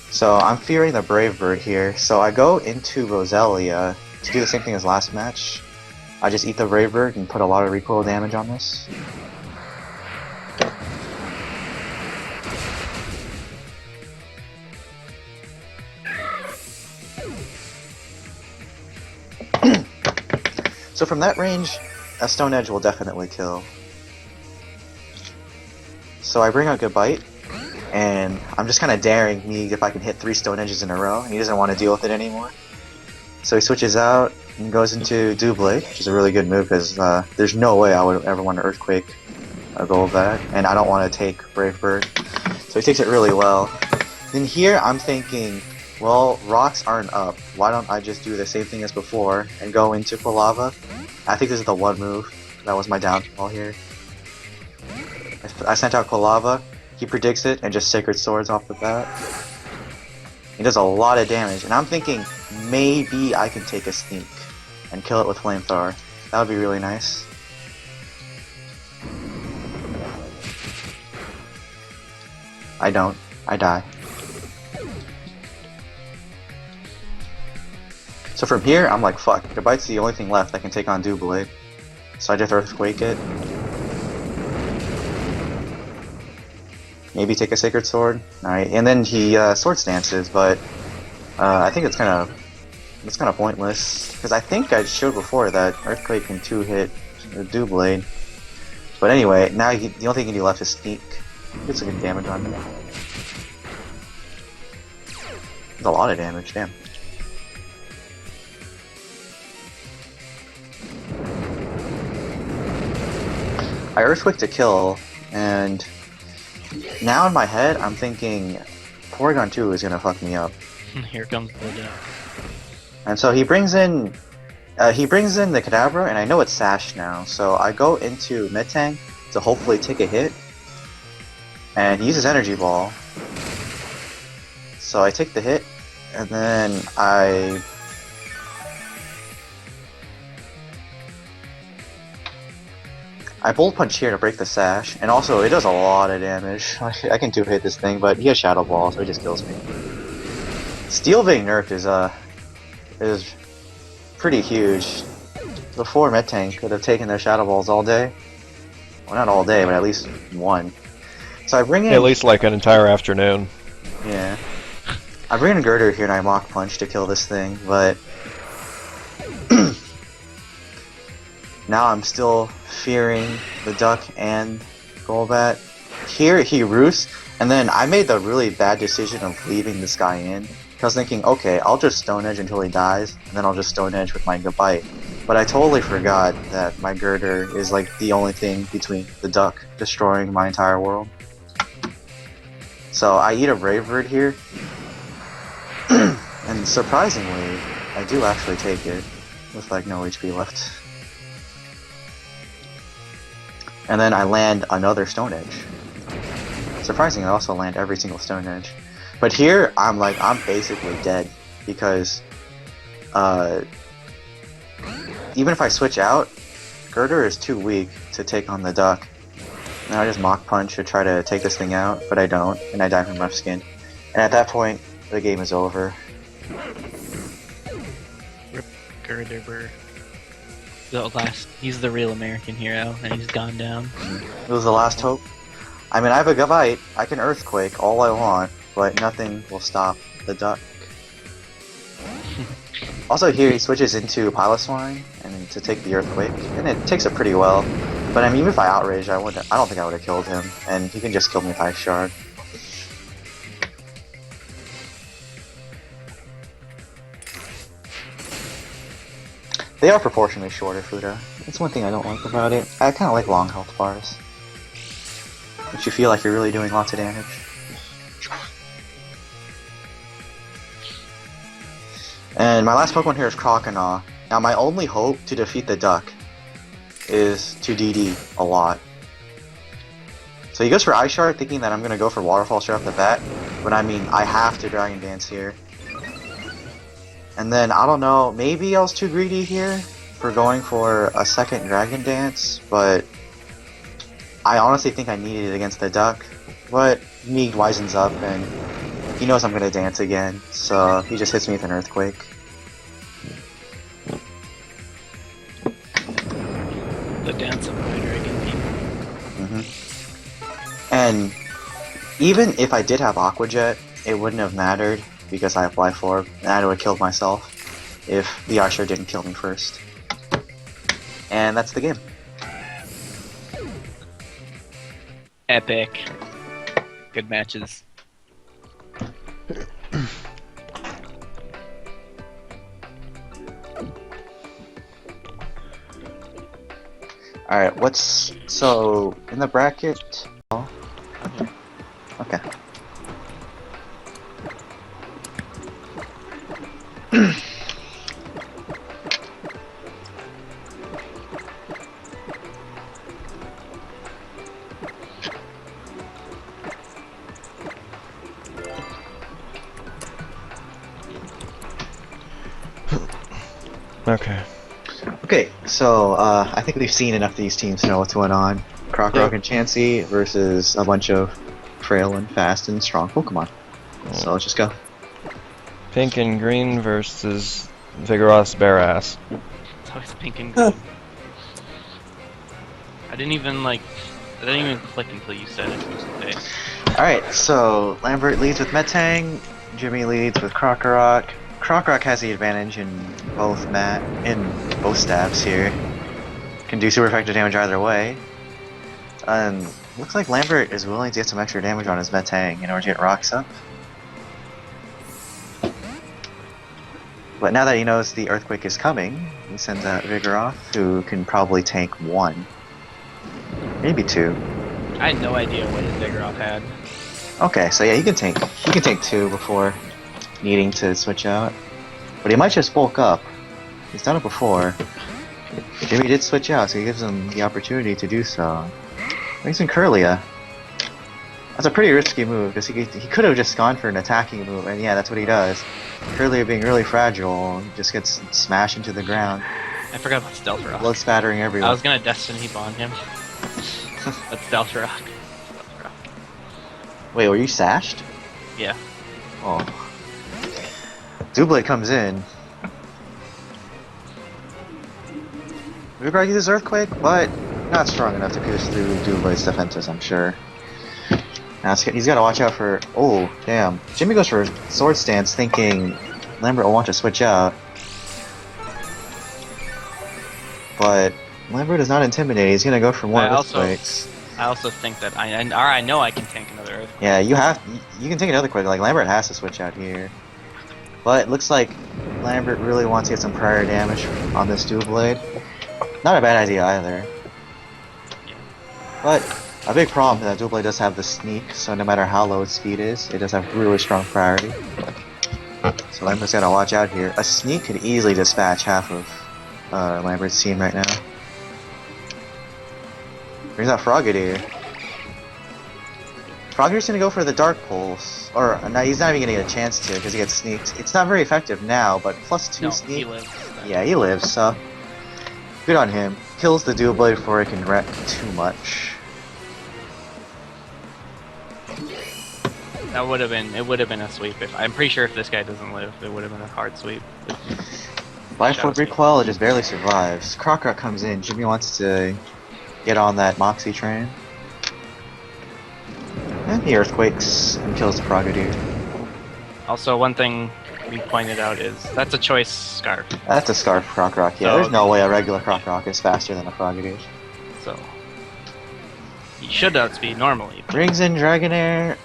S4: So I'm fearing the Brave Bird here, so I go into Roselia to do the same thing as last match. I just eat the Brave Bird and put a lot of recoil damage on this. So from that range, a Stone Edge will definitely kill. So I bring out Gabite, and I'm just kind of daring me if I can hit 3 Stone Edges in a row, and he doesn't want to deal with it anymore. So he switches out and goes into Doublade, which is a really good move because there's no way I would ever want to Earthquake a Golbat, and I don't want to take Brave Bird. So he takes it really well. Then here I'm thinking, well, rocks aren't up. Why don't I just do the same thing as before and go into Quilava? I think this is the one move. That was my downfall here. I sent out Quilava, he predicts it, and just Sacred Swords off the bat. He does a lot of damage, and I'm thinking maybe I can take a sneak and kill it with Flamethrower. That would be really nice. I don't. I die. So from here, I'm like, fuck, Gabite's the only thing left that can take on Doublade. So I just Earthquake it. Maybe take a Sacred Sword. Alright, and then he Swords Dances, but I think it's kind of pointless. Because I think I showed before that Earthquake can 2-hit Doublade. But anyway, now the only thing he can do left is Sneak. Gets some good damage on him. That's a lot of damage, damn. I Earthquake to kill, and now in my head I'm thinking Porygon 2 is gonna fuck me up.
S3: Here comes the death.
S4: And so he brings in the Kadabra, and I know it's Sash now, so I go into Metang to hopefully take a hit, and he uses Energy Ball. So I take the hit, and then I Bolt Punch here to break the Sash, and also it does a lot of damage. I can 2-hit this thing, but he has Shadow Ball, so he just kills me. Steel being nerfed is pretty huge. Before Metang could have taken their Shadow Balls all day. Well, not all day, but at least one. So I bring in...
S1: At least like an entire afternoon.
S4: Yeah. I bring in Girder here and I Mach Punch to kill this thing, but... now I'm still fearing the Duck and Golbat. Here he roosts, and then I made the really bad decision of leaving this guy in. I was thinking, okay, I'll just Stone Edge until he dies, and then I'll just Stone Edge with my Gabite. But I totally forgot that my Girder is like the only thing between the Duck destroying my entire world. So I eat a Brave Bird here, and surprisingly, I do actually take it with like no HP left. And then I land another Stone Edge. Surprisingly, I also land every single Stone Edge. But here, I'm basically dead, because even if I switch out, Girder is too weak to take on the Duck. And I just Mach Punch to try to take this thing out, but I don't, and I die from Rough Skin. And at that point, the game is over.
S3: Rip Girder. He's the real American hero, and he's gone down.
S4: It was the last hope. I mean, I have a Gavite. I can Earthquake all I want, but nothing will stop the duck. Also here he switches into Piloswine and to take the Earthquake, and it takes it pretty well. But I mean, even if I outraged, I don't think I would have killed him, and he can just kill me with Ice Shard. They are proportionally shorter, Fuda. That's one thing I don't like about it. I kind of like long health bars. But you feel like you're really doing lots of damage. And my last Pokemon here is Croconaw. Now my only hope to defeat the duck is to DD a lot. So he goes for Ice Shard thinking that I'm going to go for Waterfall straight off the bat, but I mean, I have to Dragon Dance here. And then, I don't know, maybe I was too greedy here for going for a second Dragon Dance, but I honestly think I needed it against the duck. But Meeg wisens up and he knows I'm going to dance again, so he just hits me with an Earthquake.
S3: The dance of my dragon people.
S4: And even if I did have Aqua Jet, it wouldn't have mattered because I have Life Orb, and I would have killed myself if the Archer didn't kill me first. And that's the game.
S3: Epic. Good matches.
S4: Alright, so in the bracket? Oh, okay.
S1: Okay.
S4: Okay, so I think we've seen enough of these teams to know what's going on. Krokorok and Chansey versus a bunch of frail and fast and strong Pokemon. So let's just go.
S1: Pink and green versus Vigoroth's bare ass.
S3: It's always pink and green. I didn't even click until you said it. Okay.
S4: Alright, so Lambert leads with Metang, Jimmy leads with Krokorok. Krokorok has the advantage in both stabs here. Can do super effective damage either way. Looks like Lambert is willing to get some extra damage on his Metang in order to get rocks up. But now that he knows the Earthquake is coming, he sends out Vigoroth, who can probably tank 1. Maybe 2.
S3: I had no idea what his Vigoroth had.
S4: Okay, so yeah, he can tank 2 before needing to switch out. But he might just bulk up. He's done it before. Jimmy did switch out, so he gives him the opportunity to do so. He's in Curlia. That's a pretty risky move, because he could have just gone for an attacking move, and yeah, that's what he does. Curlia being really fragile, just gets smashed into the ground.
S3: I forgot about Stealth Rock.
S4: Blood spattering everywhere.
S3: I was gonna Destiny Bond him. That's Stealth Rock.
S4: Wait, were you sashed?
S3: Yeah.
S4: Oh. Doublade comes in. Vigoroth uses Earthquake, but not strong enough to pierce through Doublade's defenses, I'm sure. Now he's got to watch out for... Oh, damn. Jimmy goes for Sword Stance thinking Lambert will want to switch out. But Lambert is not intimidated. He's going to go for more Earthquakes.
S3: I also think that I know I can tank another Earthquake.
S4: Yeah, you can take another Earthquake. Like, Lambert has to switch out here. But it looks like Lambert really wants to get some prior damage on this Doublade. Not a bad idea either. But a big problem is that Doublade does have the Sneak, so no matter how low its speed is, it does have really strong priority. So Lambert's gotta watch out here. A Sneak could easily dispatch half of Lambert's team right now. Brings out Frogadier. Frogadier's gonna go for the Dark Pulse. Or, no, he's not even gonna get a chance to, because he gets Sneaked. It's not very effective now, but +2 Sneak.
S3: He lives.
S4: Yeah, he lives, so... Good on him. Kills the Doublade before it can wreck too much.
S3: It would have been a sweep. I'm pretty sure if this guy doesn't live, it would have been a hard sweep.
S4: Life Orb Recoil, it just barely survives. Krokorok comes in. Jimmy wants to get on that Moxie train. And he earthquakes and kills the Frogadier.
S3: Also, one thing we pointed out is that's a choice scarf.
S4: That's a Scarf Crocorock. Yeah,
S3: So-
S4: there's no way a regular Crocorock is faster than a Frogadier.
S3: So he should outspeed normally.
S4: Brings in Dragonair.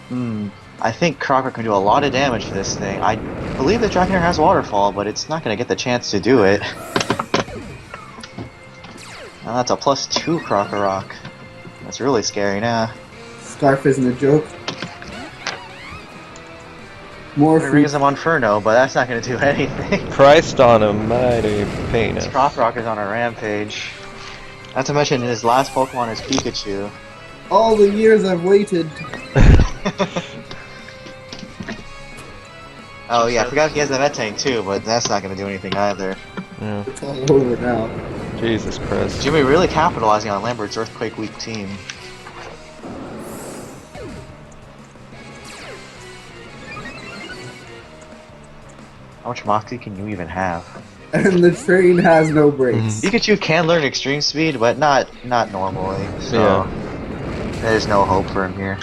S4: I think Crocker can do a lot of damage to this thing. I believe that Dragonair has Waterfall, but it's not going to get the chance to do it. Now that's a +2 Crocorock. That's really scary now.
S2: Scarf isn't a joke. More
S4: It
S2: free.
S4: rings him on Inferno, but that's not going to do anything.
S1: Christ on a mighty penis.
S4: This Crocorock is on a rampage. Not to mention his last Pokemon is Pikachu.
S2: All the years I've waited.
S4: Oh yeah, I forgot he has the Metang too, but that's not going to do anything either.
S1: Yeah.
S2: It's all over now.
S1: Jesus Christ.
S4: Jimmy really capitalizing on Lambert's Earthquake weak team. How much Moxie can you even have?
S2: And the train has no brakes.
S4: Pikachu can learn Extreme Speed, but not normally. So there's no hope for him here.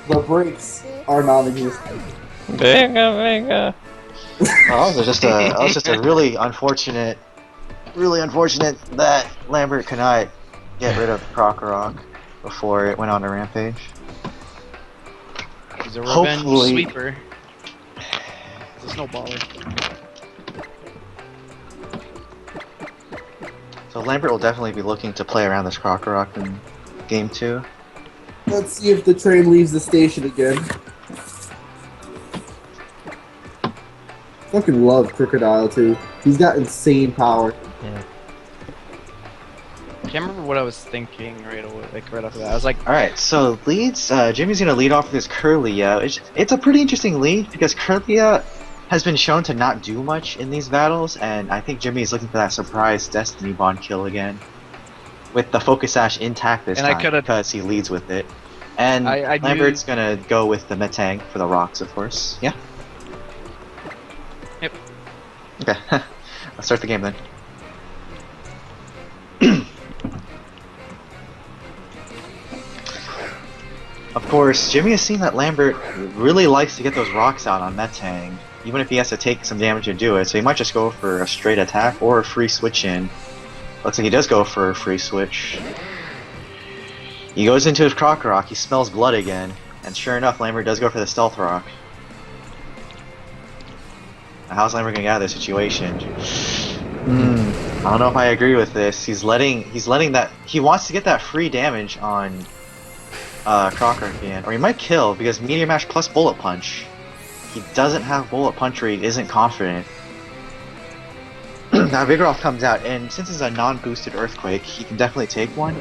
S2: The brakes are non-existent.
S1: Bigga.
S4: Oh, that was just a really unfortunate that Lambert could not get rid of Crocorock before it went on a rampage.
S7: He's a revenge
S4: Hopefully-
S7: sweeper. He's a snowballer.
S4: So Lambert will definitely be looking to play around this Crocorock in game 2.
S2: Let's see if the train leaves the station again. Fucking love Crocodile too. He's got insane power.
S7: I can't remember what I was thinking right away, right off the bat. I was like,
S4: Alright, so leads, Jimmy's gonna lead off with his Curlia. It's a pretty interesting lead because Curlia has been shown to not do much in these battles, and I think Jimmy is looking for that surprise Destiny Bond kill again. With the Focus Sash intact this
S7: And I
S4: time
S7: coulda-
S4: because he leads with it. And
S7: I knew-
S4: Lambert's gonna go with the Metang for the rocks, of course. Yeah?
S7: Yep.
S4: Okay, let's start the game then. Of course, Jimmy has seen that Lambert really likes to get those rocks out on Metang, even if he has to take some damage to do it, so he might just go for a straight attack or a free switch in. Looks like he does go for a free switch. He goes into his Crocorock, he smells blood again, and sure enough, Lambert does go for the Stealth Rock. Now, how's Lambert gonna get out of this situation? I don't know if I agree with this. He's letting that, he wants to get that free damage on Crocorock again, or he might kill because Meteor Mash plus Bullet Punch. He doesn't have Bullet Punch or he isn't confident. Now Vigoroth comes out, and since it's a non-boosted Earthquake, he can definitely take one,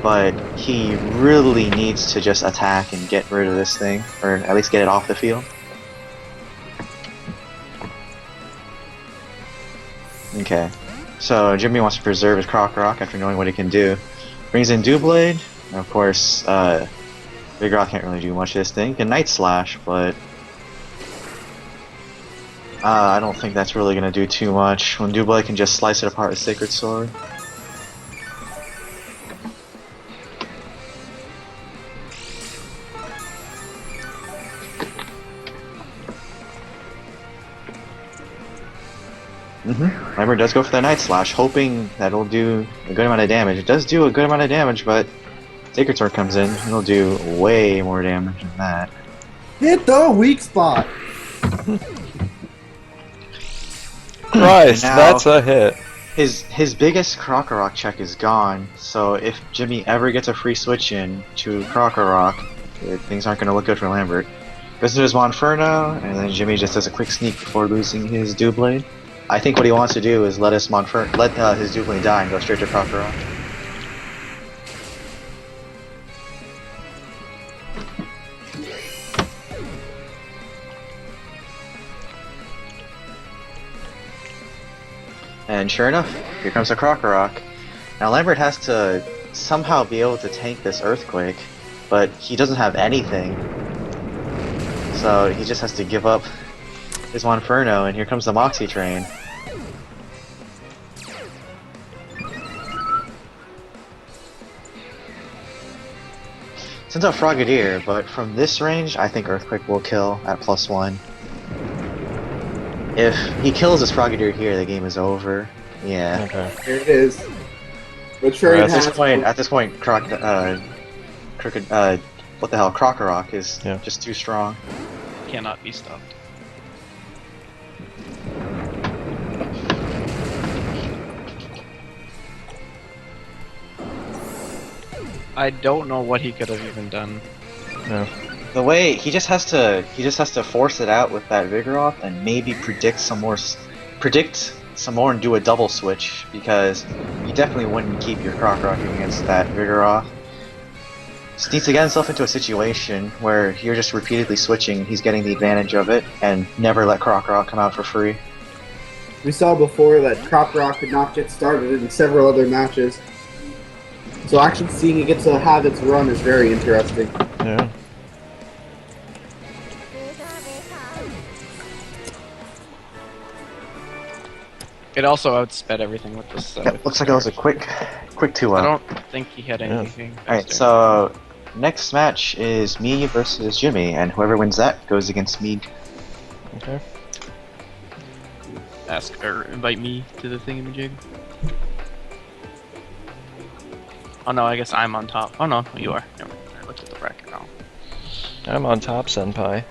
S4: but he really needs to just attack and get rid of this thing, or at least get it off the field. Okay, so Jimmy wants to preserve his Crocorock after knowing what he can do. Brings in Doublade, and of course, Vigoroth can't really do much to this thing. He can Night Slash, but I don't think that's really going to do too much when Doublade can just slice it apart with Sacred Sword. Lambert does go for the Night Slash, hoping that it'll do a good amount of damage. It does do a good amount of damage, but Sacred Sword comes in, it'll do way more damage than that.
S2: Hit the weak spot.
S1: Christ,
S4: Now-
S1: that's a hit.
S4: His biggest Crocorock check is gone, so if Jimmy ever gets a free switch in to Crocorock, things aren't going to look good for Lambert. Goes into his Monferno, and then Jimmy just does a quick sneak before losing his Doublade. I think what he wants to do is let his Doublade die and go straight to Crocorock. And sure enough, here comes a Crocorock. Now Lambert has to somehow be able to tank this Earthquake, but he doesn't have anything. So he just has to give up his Monferno, and here comes the Moxie Train. Sends out Frogadier, but from this range, I think Earthquake will kill at +1. If he kills his Frogadier here, the game is over. Yeah.
S1: Okay.
S2: Here it is. But sure,
S4: At this point, what the hell, Krokorok is just too strong.
S7: Cannot be stopped. I don't know what he could have even done.
S1: No.
S4: The way he just has to force it out with that Vigoroth and maybe predict some more and do a double switch, because you definitely wouldn't keep your Krokorok against that Vigoroth. Just needs to get himself into a situation where you're just repeatedly switching, he's getting the advantage of it, and never let Krokorok come out for free.
S2: We saw before that Krokorok could not get started in several other matches. So actually seeing it get to have its run is very interesting.
S1: Yeah.
S7: It also outsped everything with this.
S4: Yep, looks like it was a quick 2-0.
S7: I don't think he had anything.
S4: Alright, so next match is me versus Jimmy, and whoever wins that goes against me.
S1: Okay.
S7: Ask or invite me to the thingamajig. Oh no, I guess I'm on top. Oh no, you are. Never mind. I looked at the bracket now.
S1: I'm on top, Senpai.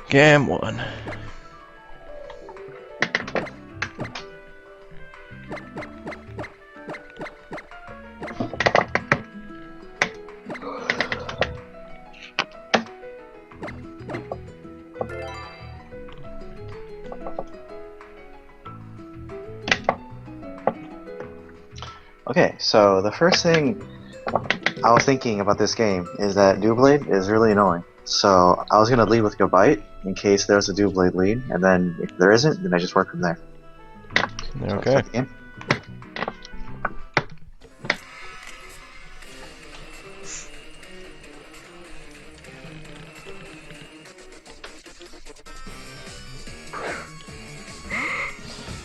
S1: Game 1.
S4: Okay, so the first thing I was thinking about this game is that Doublade is really annoying. So I was going to lead with Gabite in case there's a Doublade lead, and then if there isn't, then I just work from there.
S1: Okay.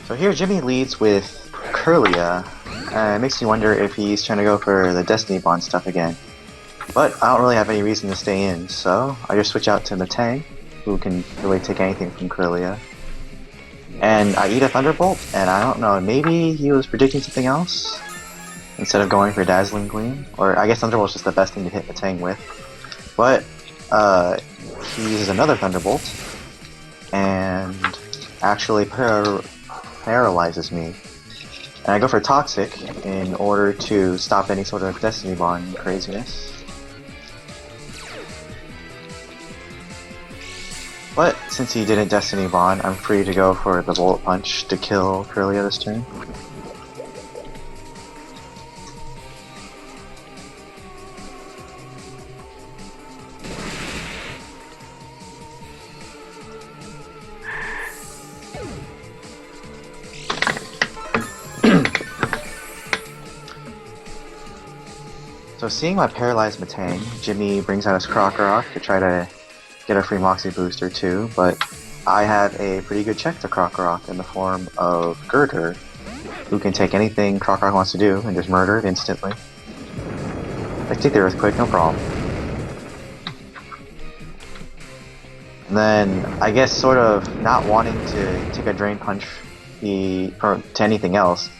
S4: So here Jimmy leads with Curlia. It makes me wonder if he's trying to go for the Destiny Bond stuff again. But I don't really have any reason to stay in, so I just switch out to Matang, who can really take anything from Curlia. And I eat a Thunderbolt, and I don't know, maybe he was predicting something else? Instead of going for Dazzling Gleam? Or I guess Thunderbolt's just the best thing to hit Matang with. But, he uses another Thunderbolt, and actually paralyzes me. And I go for Toxic in order to stop any sort of Destiny Bond craziness. But since he didn't Destiny Bond, I'm free to go for the Bullet Punch to kill Curlia this turn. So seeing my paralyzed Matang, Jimmy brings out his Krokorok to try to get a free Moxie booster too, but I have a pretty good check to Krokorok in the form of Girder, who can take anything Krokorok wants to do and just murder it instantly. I take the Earthquake, no problem. And then, I guess sort of not wanting to take a Drain Punch to anything else,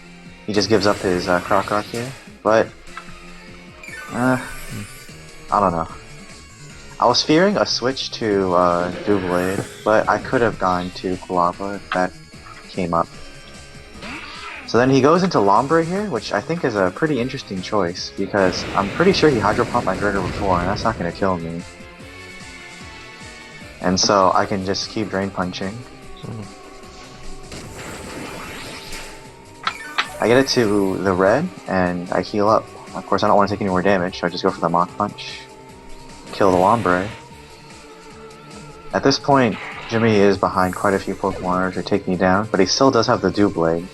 S4: he just gives up his Krokorok here, but I don't know. I was fearing a switch to Doublade, but I could have gone to Kulava if that came up. So then he goes into Lombre here, which I think is a pretty interesting choice, because I'm pretty sure he Hydro Pumped my Gregor before, and that's not going to kill me. And so I can just keep Drain Punching. I get it to the red, and I heal up. Of course, I don't want to take any more damage, so I just go for the Mach Punch. Kill the Lombre. At this point, Jimmy is behind quite a few Pokemon to take me down, but he still does have the Doublade.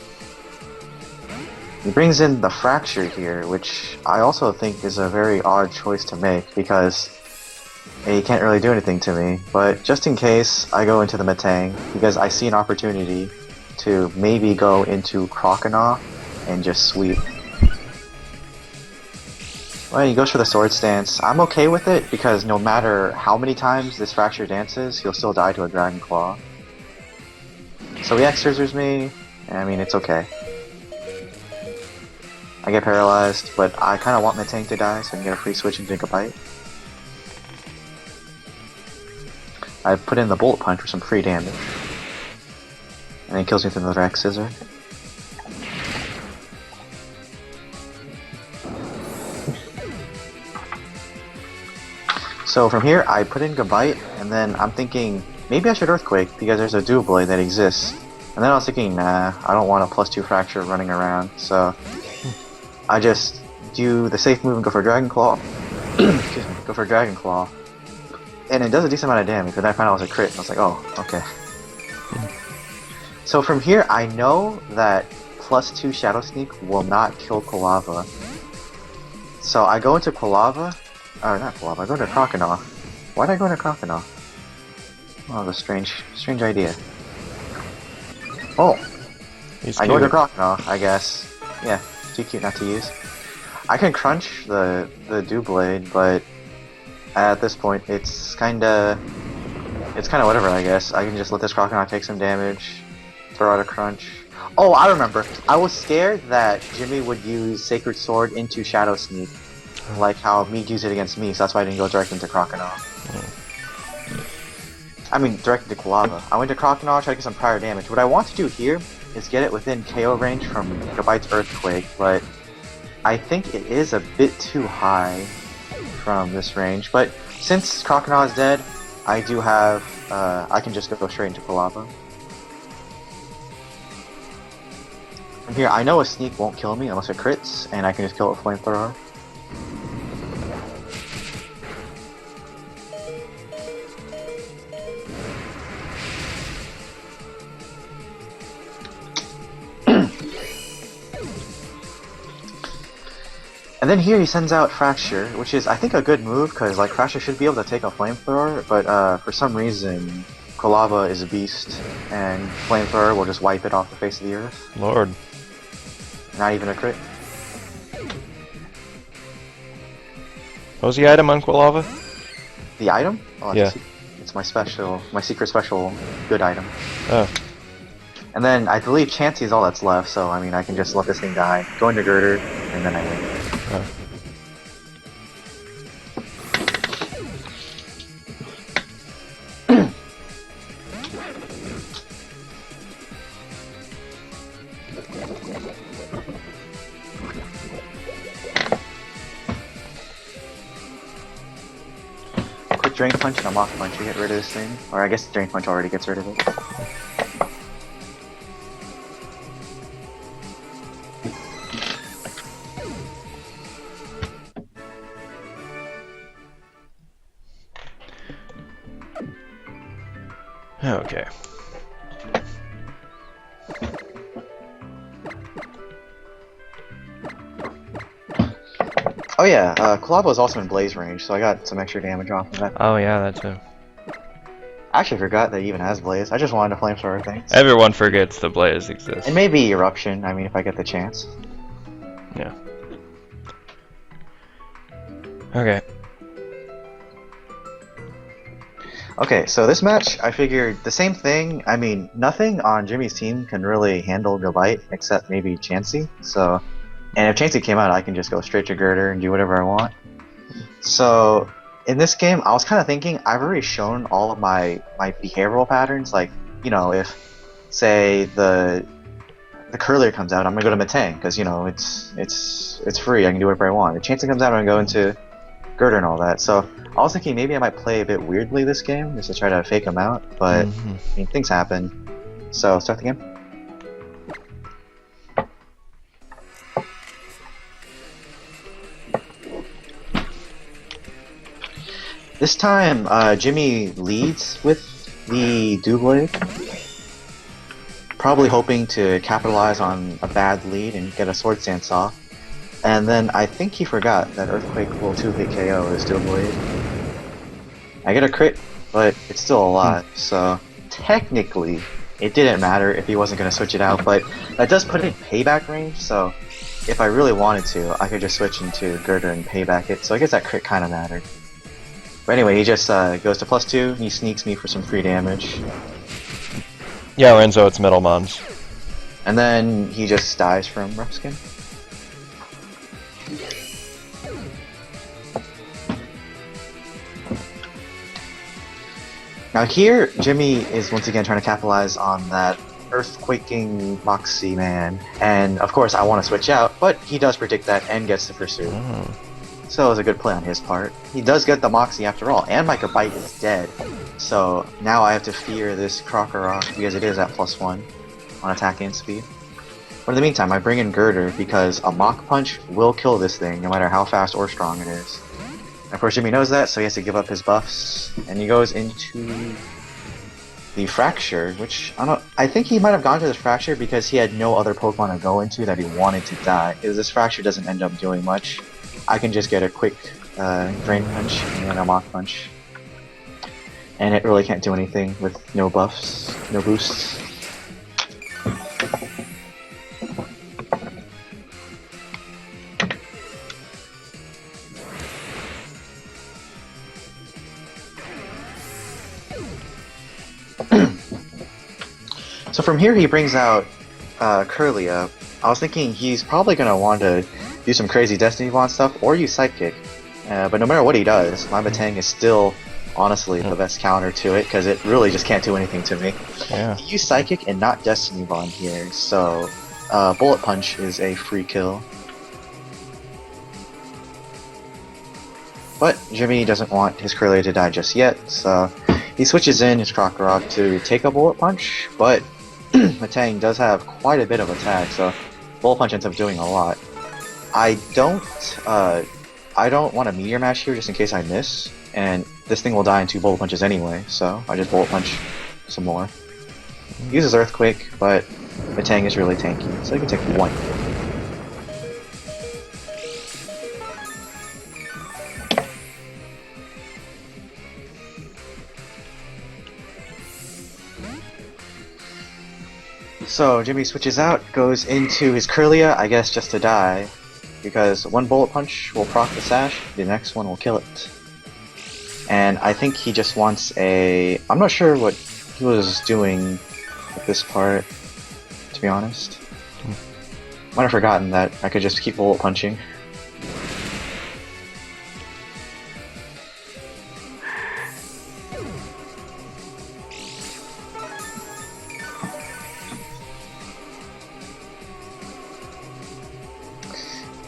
S4: He brings in the Fracture here, which I also think is a very odd choice to make, because he can't really do anything to me. But just in case, I go into the Matang, because I see an opportunity to maybe go into Croconaw and just sweep. Well, he goes for the sword stance. I'm okay with it because no matter how many times this Fracture dances, he'll still die to a Dragon Claw. So he X-Scissors me. I mean, it's okay. I get paralyzed, but I kind of want my tank to die so I can get a free switch and take a bite. I put in the Bullet Punch for some free damage. And he kills me with another X-Scissor. So from here, I put in Gabite, and then I'm thinking, maybe I should Earthquake, because there's a Dual Blade that exists. And then I was thinking, nah, I don't want a +2 Fracture running around, so I just do the safe move and go for Dragon Claw. Excuse me, go for Dragon Claw. And it does a decent amount of damage, but then I found out it was a crit, and I was like, oh, okay. So from here, I know that +2 Shadow Sneak will not kill Quilava. So I go into Quilava, or not Quilava, I go into Croconaw. Why'd I go into Croconaw? Oh, that's a strange idea. Oh!
S1: He's
S4: I go into
S1: cute.
S4: Croconaw, I guess. Yeah, too cute not to use. I can crunch the Dew Blade, but at this point, it's kinda whatever, I guess. I can just let this Croconaw take some damage, throw out a crunch. Oh, I remember. I was scared that Jimmy would use Sacred Sword into Shadow Sneak, like how Mead used it against me, so that's why I didn't go direct into Croconaw. I mean, direct into Quilava. I went to Croconaw, try to get some prior damage. What I want to do here is get it within KO range from Gabite's Earthquake, but I think it is a bit too high from this range. But since Croconaw is dead, I do have, I can just go straight into Quilava. From here, I know a Sneak won't kill me unless it crits, and I can just kill it with Flamethrower. And then here he sends out Fracture, which is, I think, a good move, because like Fracture should be able to take a Flamethrower, but for some reason, Quilava is a beast, and Flamethrower will just wipe it off the face of the earth.
S1: Lord.
S4: Not even a crit.
S1: What was the item on Quilava?
S4: The item? Oh,
S1: Yeah.
S4: It's my special, my secret special good item.
S1: Oh.
S4: And then I believe Chansey is all that's left, so I mean I can just let this thing die, go into Girder, and then I win.
S1: Oh.
S4: Quick Drain Punch and a Mock Punch to get rid of this thing. Or I guess Drain Punch already gets rid of it.
S1: Okay.
S4: Oh yeah, Quilava is also in Blaze range, so I got some extra damage off of that.
S1: Oh yeah, that too.
S4: I actually forgot that he even has Blaze. I just wanted to Flamethrower things.
S1: Everyone forgets the Blaze exists.
S4: And maybe Eruption, I mean if I get the chance.
S1: Yeah. Okay.
S4: Okay, so this match, I figured the same thing. I mean, nothing on Jimmy's team can really handle Gabite except maybe Chansey. So, and if Chansey came out, I can just go straight to Girder and do whatever I want. So, in this game, I was kind of thinking I've already shown all of my behavioral patterns. Like, you know, if say the Curlier comes out, I'm gonna go to Matang because you know it's free. I can do whatever I want. If Chansey comes out, I'm gonna go into Girder and all that. So I was thinking maybe I might play a bit weirdly this game, just to try to fake him out, but I mean, things happen. So, start the game. This time, Jimmy leads with the Doublade, probably hoping to capitalize on a bad lead and get a Sword Stance off. And then I think he forgot that Earthquake will 2-hit KO his Doublade. I get a crit, but it's still a lot, so technically it didn't matter if he wasn't going to switch it out, but that does put it in payback range, so if I really wanted to, I could just switch into Girder and payback it, so I guess that crit kind of mattered. But anyway, he just goes to +2, and he sneaks me for some free damage.
S1: Yeah, Renzo, it's Metal Moms.
S4: And then he just dies from Rough Skin. Now here, Jimmy is once again trying to capitalize on that earthquaking Moxie man, and of course I want to switch out, but he does predict that and gets the pursuit. So it was a good play on his part. He does get the Moxie after all, and my Bite is dead. So now I have to fear this Krokorok because it is at +1 on attack and speed. But in the meantime, I bring in Girder because a Mach Punch will kill this thing no matter how fast or strong it is. And of course Jimmy knows that, so he has to give up his buffs, and he goes into the Fracture, which I think he might have gone to this Fracture because he had no other Pokemon to go into that he wanted to die. Because this Fracture doesn't end up doing much. I can just get a quick Drain Punch and a Mach Punch. And it really can't do anything with no buffs, no boosts. So from here he brings out Curlia. I was thinking he's probably going to want to do some crazy Destiny Bond stuff or use Sidekick. But no matter what he does, my Batang is still honestly the best counter to it because it really just can't do anything to me.
S1: Yeah.
S4: He used Psychic and not Destiny Bond here, so Bullet Punch is a free kill. But Jimmy doesn't want his Curlia to die just yet, so he switches in his Krokorok to take a Bullet Punch, but Matang does have quite a bit of attack, so Bullet Punch ends up doing a lot. I don't want a Meteor Mash here just in case I miss, and this thing will die in 2 Bullet Punches anyway, so I just Bullet Punch some more. He uses Earthquake, but Matang is really tanky, so he can take 1. So Jimmy switches out, goes into his Curlia, I guess just to die, because 1 Bullet Punch will proc the Sash, the next one will kill it. And I think he just wants a... I'm not sure what he was doing at this part, to be honest. Might have forgotten that I could just keep Bullet Punching.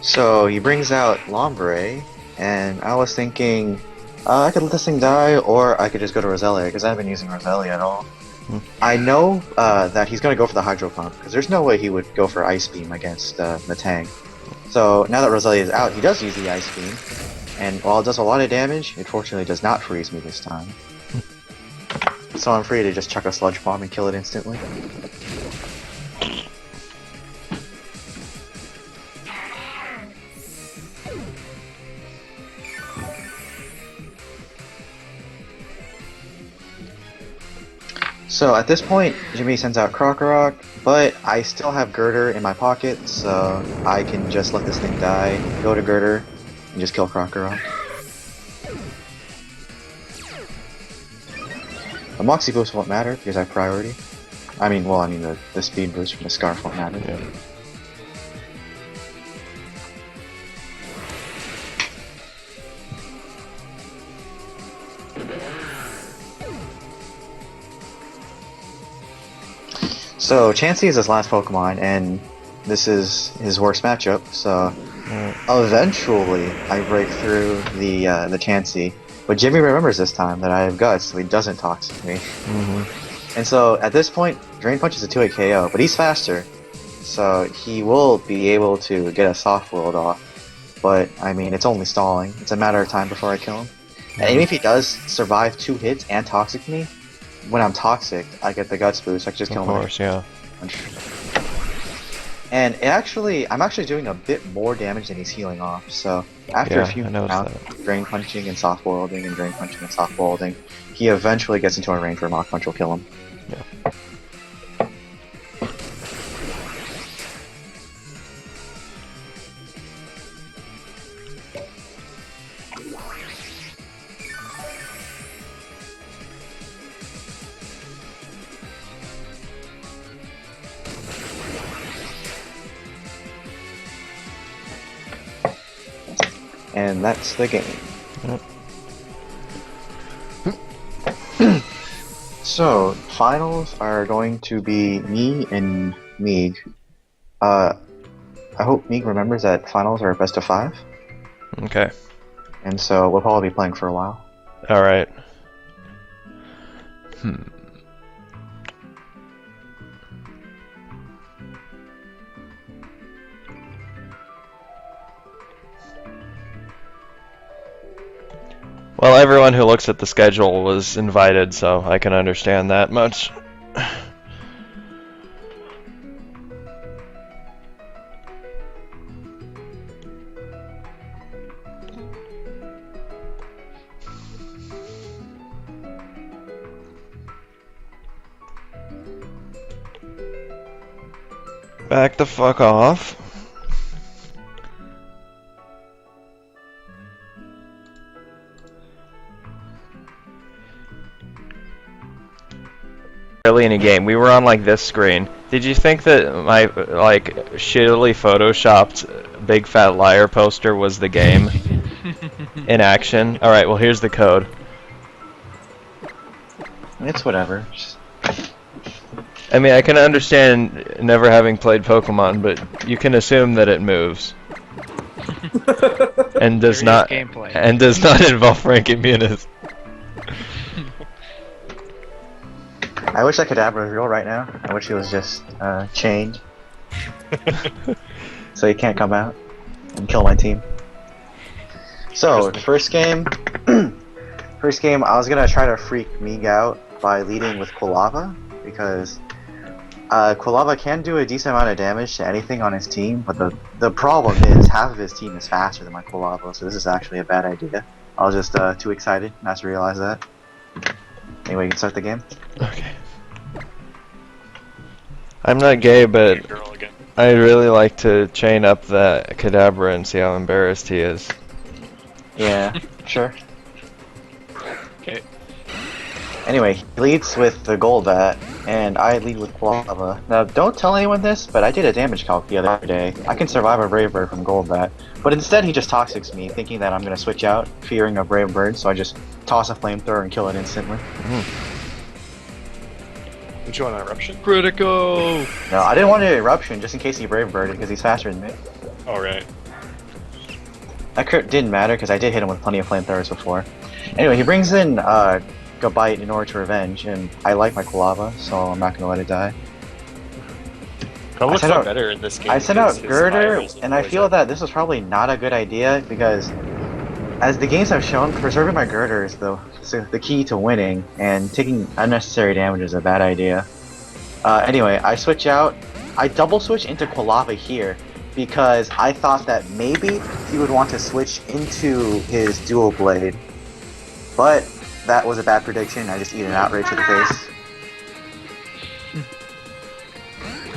S4: So he brings out Lombre, and I was thinking I could let this thing die, or I could just go to Roselia, because I haven't been using Roselia at all. I know that he's going to go for the Hydro Pump, because there's no way he would go for Ice Beam against Matang. So now that Roselia is out, he does use the Ice Beam, and while it does a lot of damage, it fortunately does not freeze me this time. So I'm free to just chuck a Sludge Bomb and kill it instantly. So at this point, Jimmy sends out Krokorok, but I still have Girder in my pocket, so I can just let this thing die, go to Girder, and just kill Krokorok. The Moxie boost won't matter because I have priority. The speed boost from the Scarf won't matter.
S1: Yeah.
S4: So Chansey is his last Pokemon, and this is his worst matchup. So eventually, I break through the Chansey, but Jimmy remembers this time that I have Guts, so he doesn't Toxic me. And so at this point, Drain Punch is a 2-hit KO, but he's faster, so he will be able to get a Soft World off. But I mean, it's only stalling; it's a matter of time before I kill him. And even if he does survive 2 hits and Toxic me, when I'm Toxic, I get the Guts boost. I can just kill him.
S1: Of course, yeah.
S4: And I'm actually doing a bit more damage than he's healing off. So after a few rounds of Drain Punching and Soft Worlding and Drain Punching and Soft Worlding, he eventually gets into a range where Mach Punch will kill him.
S1: Yeah.
S4: And that's the game. So, finals are going to be me and Meeg. I hope Meeg remembers that finals are best of 5.
S1: Okay.
S4: And so we'll probably be playing for a while.
S1: Alright. Well, everyone who looks at the schedule was invited, so I can understand that much. Back the fuck off. Early in a game, we were on like this screen. Did you think that my like shittily photoshopped big fat liar poster was the game in action? All right, well here's the code.
S4: It's whatever.
S1: I mean, I can understand never having played Pokemon, but you can assume that it moves and does
S7: There is
S1: not
S7: gameplay.
S1: involve Frankie Muniz.
S4: I wish I could have real right now. I wish he was just chained. So he can't come out and kill my team. So, first game, I was gonna try to freak Meeg out by leading with Quilava, because Quilava can do a decent amount of damage to anything on his team, but the problem is half of his team is faster than my Quilava, so this is actually a bad idea. I was just too excited not to realize that. Anyway, you can start the game.
S1: Okay. I'm not gay, but
S5: Girl again.
S1: I really like to chain up that Kadabra and see how embarrassed he is.
S4: Yeah, sure.
S5: Okay.
S4: Anyway, he leads with the Golbat, and I lead with Quilava. Now, don't tell anyone this, but I did a damage calc the other day. I can survive a Brave Bird from Golbat, but instead he just Toxics me, thinking that I'm gonna switch out, fearing a Brave Bird, so I just toss a Flamethrower and kill it instantly.
S5: Did you want an eruption?
S7: Critical!
S4: No, I didn't want an Eruption, just in case he Brave Bird, because he's faster than me.
S5: Alright.
S4: That crit didn't matter, because I did hit him with plenty of Flamethrowers before. Anyway, he brings in Gabite in order to revenge, and I like my Quilava, so I'm not gonna let it die.
S5: But looks
S4: sent out-
S5: better in this game.
S4: I sent out
S5: because his
S4: Girder,
S5: virus
S4: and I feel that this was probably not a good idea, because as the games have shown, preserving my Girder is the key to winning, and taking unnecessary damage is a bad idea. Anyway, I switch out. I double switch into Quilava here, because I thought that maybe he would want to switch into his Dual Blade. But that was a bad prediction, I just eat an outrage to the face.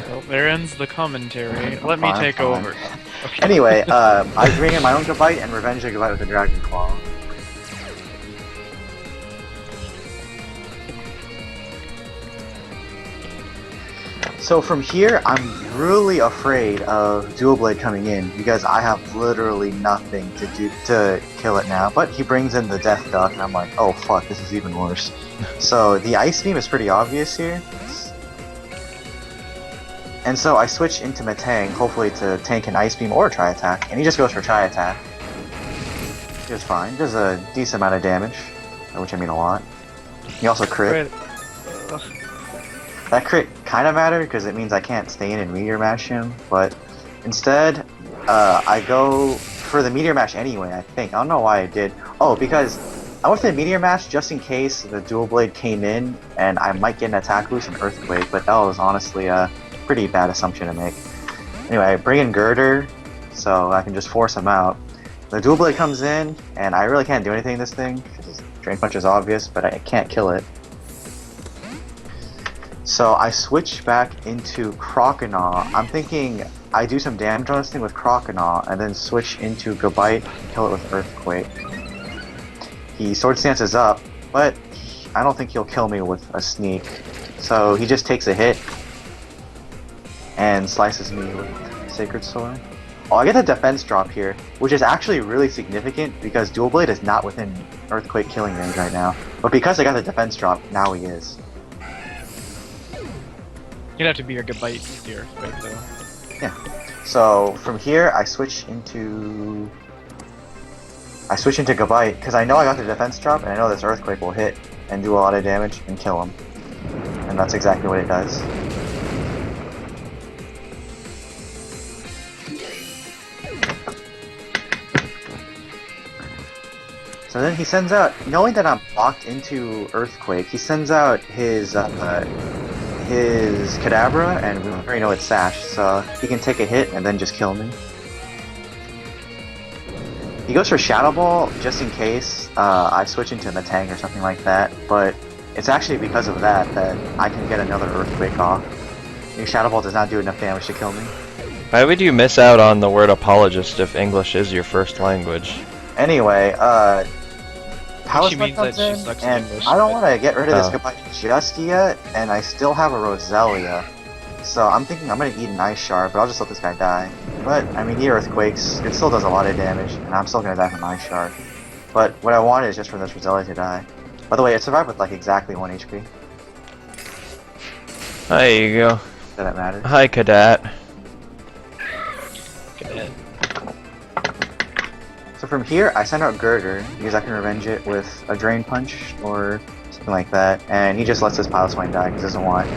S7: Well, there ends the commentary. Let me
S4: Fine,
S7: take
S4: fine.
S7: over. Okay.
S4: Anyway, I bring in my own Gabite and revenge the Gabite with a Dragon Claw. So from here, I'm really afraid of Dual Blade coming in, because I have literally nothing to do to kill it now. But he brings in the Death Duck, and I'm like, oh fuck, this is even worse. So the Ice Beam is pretty obvious here. And so I switch into Metang, hopefully to tank an Ice Beam or Tri Attack, and he just goes for Tri Attack. Just fine, does a decent amount of damage, which I mean a lot. He also crit. That crit kind of mattered because it means I can't stay in and Meteor Mash him, but instead, I go for the Meteor Mash anyway, I think. I don't know why I did. Oh, because I went for the Meteor Mash just in case the Dual Blade came in and I might get an attack boost and Earthquake, but that was honestly a pretty bad assumption to make. Anyway, I bring in Girder so I can just force him out. The Dual Blade comes in, and I really can't do anything to this thing because Drain Punch is obvious, but I can't kill it. So I switch back into Croconaw. I'm thinking I do some damage on this thing with Croconaw, and then switch into Gabite and kill it with Earthquake. He Sword Stances up, but I don't think he'll kill me with a Sneak. So he just takes a hit and slices me with Sacred Sword. Oh, I get the defense drop here, which is actually really significant because Dual Blade is not within Earthquake killing range right now. But because I got the defense drop, now he is.
S7: You'd have to be a good bite here, right, though.
S4: Yeah. So from here, I switch into Gabite because I know I got the defense drop and I know this Earthquake will hit and do a lot of damage and kill him. And that's exactly what it does. So then he sends out, knowing that I'm locked into Earthquake, he sends out his Kadabra, and we already know it's Sash, so he can take a hit and then just kill me. He goes for Shadow Ball just in case I switch into Matang or something like that, but it's actually because of that that I can get another Earthquake off. Your Shadow Ball does not do enough damage to kill me.
S1: Why would you miss out on the word apologist if English is your first language?
S4: Anyway, Power
S7: She
S4: Spike
S7: means that
S4: comes
S7: she
S4: in,
S7: sucks in
S4: and
S7: English,
S4: I don't
S7: but-
S4: want to get rid of this
S1: Oh.
S4: Gabite just yet, and I still have a Roselia. So I'm thinking I'm gonna eat an Ice Shard, but I'll just let this guy die. But, I mean, he Earthquakes, it still does a lot of damage, and I'm still gonna die from Ice Shard. But what I want is just for this Roselia to die. By the way, it survived with like exactly 1 HP.
S1: There you go.
S4: That it matters.
S1: Hi, Cadet.
S4: So from here, I send out Girder, because I can revenge it with a Drain Punch, or something like that, and he just lets his Piloswine die, because he doesn't want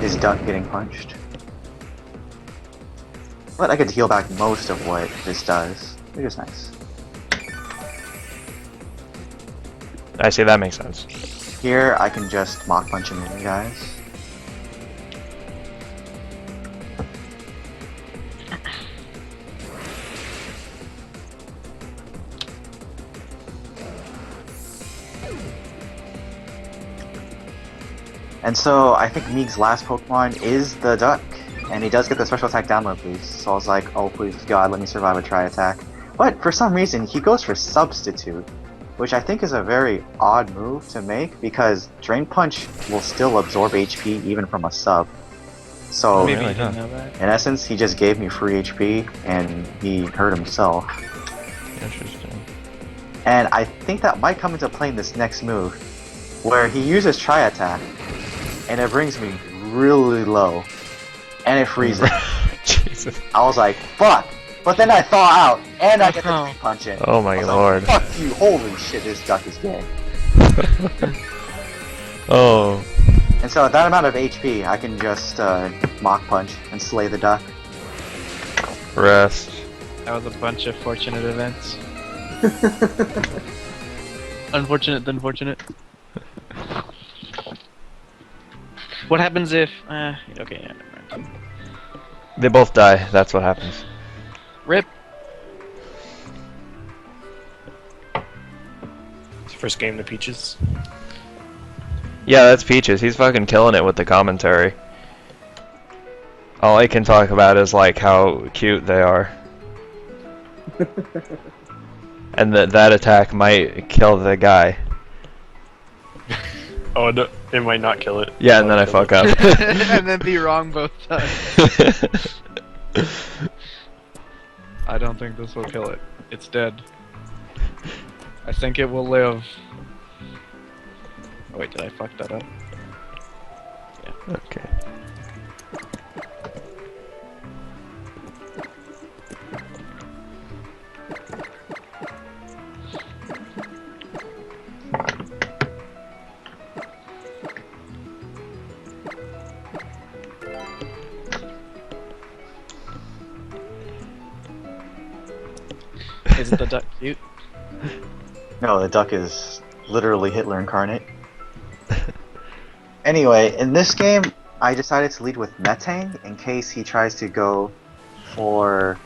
S4: his duck getting punched. But I get to heal back most of what this does, which is nice.
S1: I see, that makes sense.
S4: Here, I can just Mach Punch him in, guys. And so, I think Meeg's last Pokemon is the Duck, and he does get the special attack download boost, so I was like, oh please god, let me survive a Tri-Attack. But for some reason, he goes for Substitute, which I think is a very odd move to make, because Drain Punch will still absorb HP even from a sub. So,
S7: Maybe
S1: really,
S7: you didn't
S1: huh?
S7: know that.
S4: in essence, he just gave me free HP, and he hurt himself.
S1: Interesting.
S4: And I think that might come into play in this next move, where he uses Tri-Attack, and it brings me really low, and it freezes.
S1: Jesus.
S4: I was like, fuck! But then I thaw out, and I get the
S7: Oh.
S4: Drain Punch in.
S1: Oh my
S4: I was
S1: lord.
S4: like, fuck you, holy shit, this Duck is gay.
S1: Oh.
S4: And so at that amount of HP, I can just Mach Punch and slay the Duck.
S1: Rest.
S7: That was a bunch of fortunate events. Unfortunate, then fortunate. What happens if... okay, yeah, never mind.
S1: They both die, that's what happens.
S7: Rip!
S5: It's the first game to Peaches.
S1: Yeah, that's Peaches. He's fucking killing it with the commentary. All I can talk about is like how cute they are. And that attack might kill the guy.
S5: Oh, no, it might not kill it.
S1: Yeah, and then I fuck up.
S7: And then be wrong both times. I don't think this will kill it. It's dead. I think it will live. Oh wait, did I fuck that up?
S1: Okay.
S7: Isn't the duck cute?
S4: No, the Duck is literally Hitler incarnate. Anyway, in this game, I decided to lead with Metang in case he tries to go for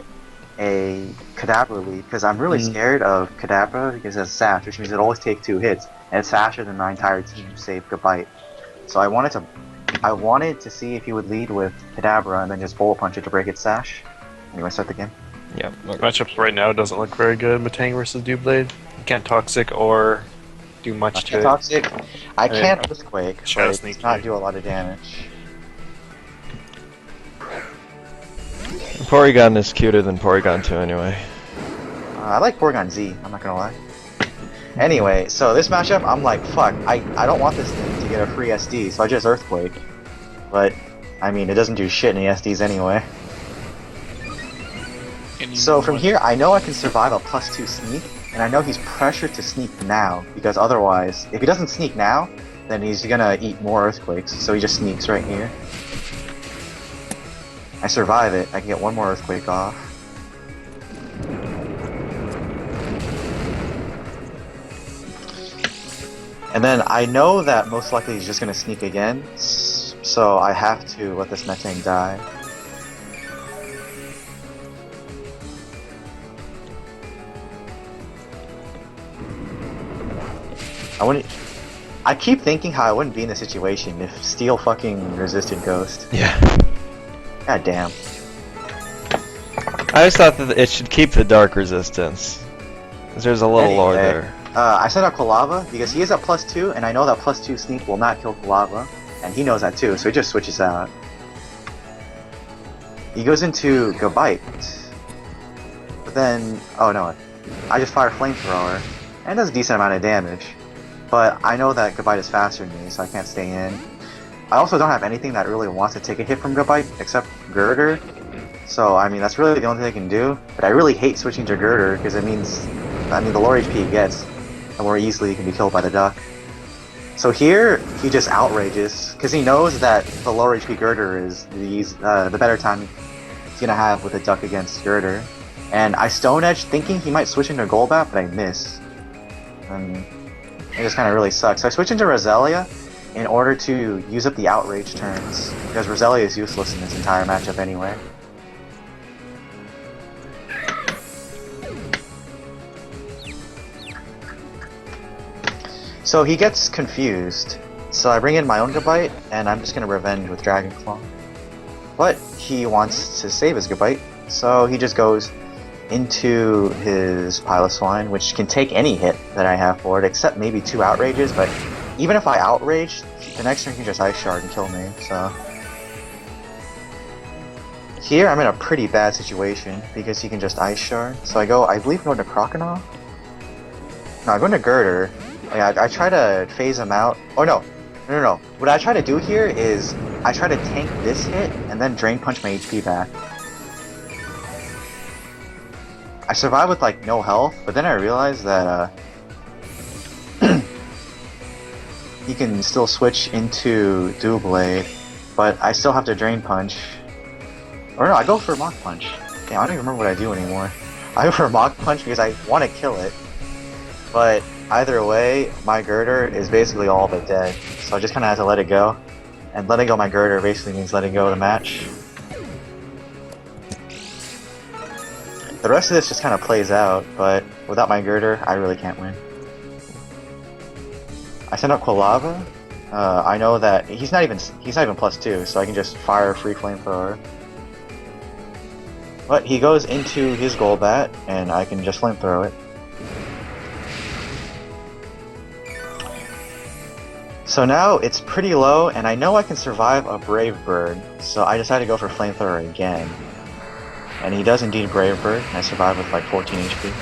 S4: a Kadabra lead, because I'm really scared of Kadabra because it's Sash, which means it always takes 2 hits, and it's faster than my entire team save Gabite. So I wanted to see if he would lead with Kadabra and then just Bullet Punch it to break its Sash. Anyway, start the game.
S1: Yep.
S5: Matchups right now doesn't look very good. Matang versus Dewblade. You can't Toxic or do much to it.
S4: Toxic. I
S5: Yeah.
S4: can't Earthquake,
S5: Shadow
S4: but it
S5: Sneak
S4: does not
S5: Kick.
S4: do a lot of damage.
S1: Porygon is cuter than Porygon 2 anyway.
S4: I like Porygon Z, I'm not gonna lie. Anyway, so this matchup, I'm like, fuck, I don't want this thing to get a free SD, so I just Earthquake. But, I mean, it doesn't do shit in the SDs anyway. So from here, I know I can survive a +2 sneak, and I know he's pressured to sneak now, because otherwise, if he doesn't sneak now, then he's gonna eat more Earthquakes, so he just sneaks right here. I survive it, I can get one more Earthquake off. And then I know that most likely he's just gonna sneak again, so I have to let this Metang die. I keep thinking how I wouldn't be in this situation if Steel fucking resisted Ghost.
S1: Yeah.
S4: God damn.
S1: I just thought that it should keep the dark resistance. 'Cause there's a little lore there.
S4: I set up Quilava because he is at +2, and I know that +2 sneak will not kill Quilava, and he knows that too, so he just switches out. He goes into Gabite, but then, oh no, I just fire Flamethrower, and it does a decent amount of damage, but I know that Gabite is faster than me, so I can't stay in. I also don't have anything that really wants to take a hit from Gabite, except Girder, so I mean, that's really the only thing I can do, but I really hate switching to Girder, because it means, the lower HP he gets, the more easily he can be killed by the duck. So here, he just outrages, because he knows that the lower HP Girder is the better time he's gonna have with a duck against Girder. And I Stone Edge thinking he might switch into Golbat, but I miss. And it just kind of really sucks. So I switch into Roselia in order to use up the outrage turns, because Roselia is useless in this entire matchup anyway. So he gets confused, so I bring in my own Gabite, and I'm just gonna revenge with Dragon Claw. But he wants to save his Gabite, so he just goes into his Piloswine, which can take any hit that I have for it, except maybe 2 outrages, but even if I outrage, the next turn he can just Ice Shard and kill me, so... Here I'm in a pretty bad situation, because he can just Ice Shard, so I believe go into Croconaw? No, I go into Girder. I try to phase him out. Oh no. What I try to do here is I try to tank this hit and then Drain Punch my HP back. I survive with like no health, but then I realize that he can still switch into Doublade, but I still have to Drain Punch. Or no, I go for Mach Punch. Damn, I don't even remember what I do anymore. I go for Mach Punch because I want to kill it, but either way, my Girder is basically all but dead, so I just kind of have to let it go. And letting go my Girder basically means letting go of the match. The rest of this just kind of plays out, but without my Girder, I really can't win. I send up Quilava. I know that he's not even +2, so I can just fire free Flamethrower. But he goes into his Golbat, and I can just Flamethrow it. So now it's pretty low, and I know I can survive a Brave Bird, so I decide to go for Flamethrower again. And he does indeed Brave Bird, and I survive with like 14 HP.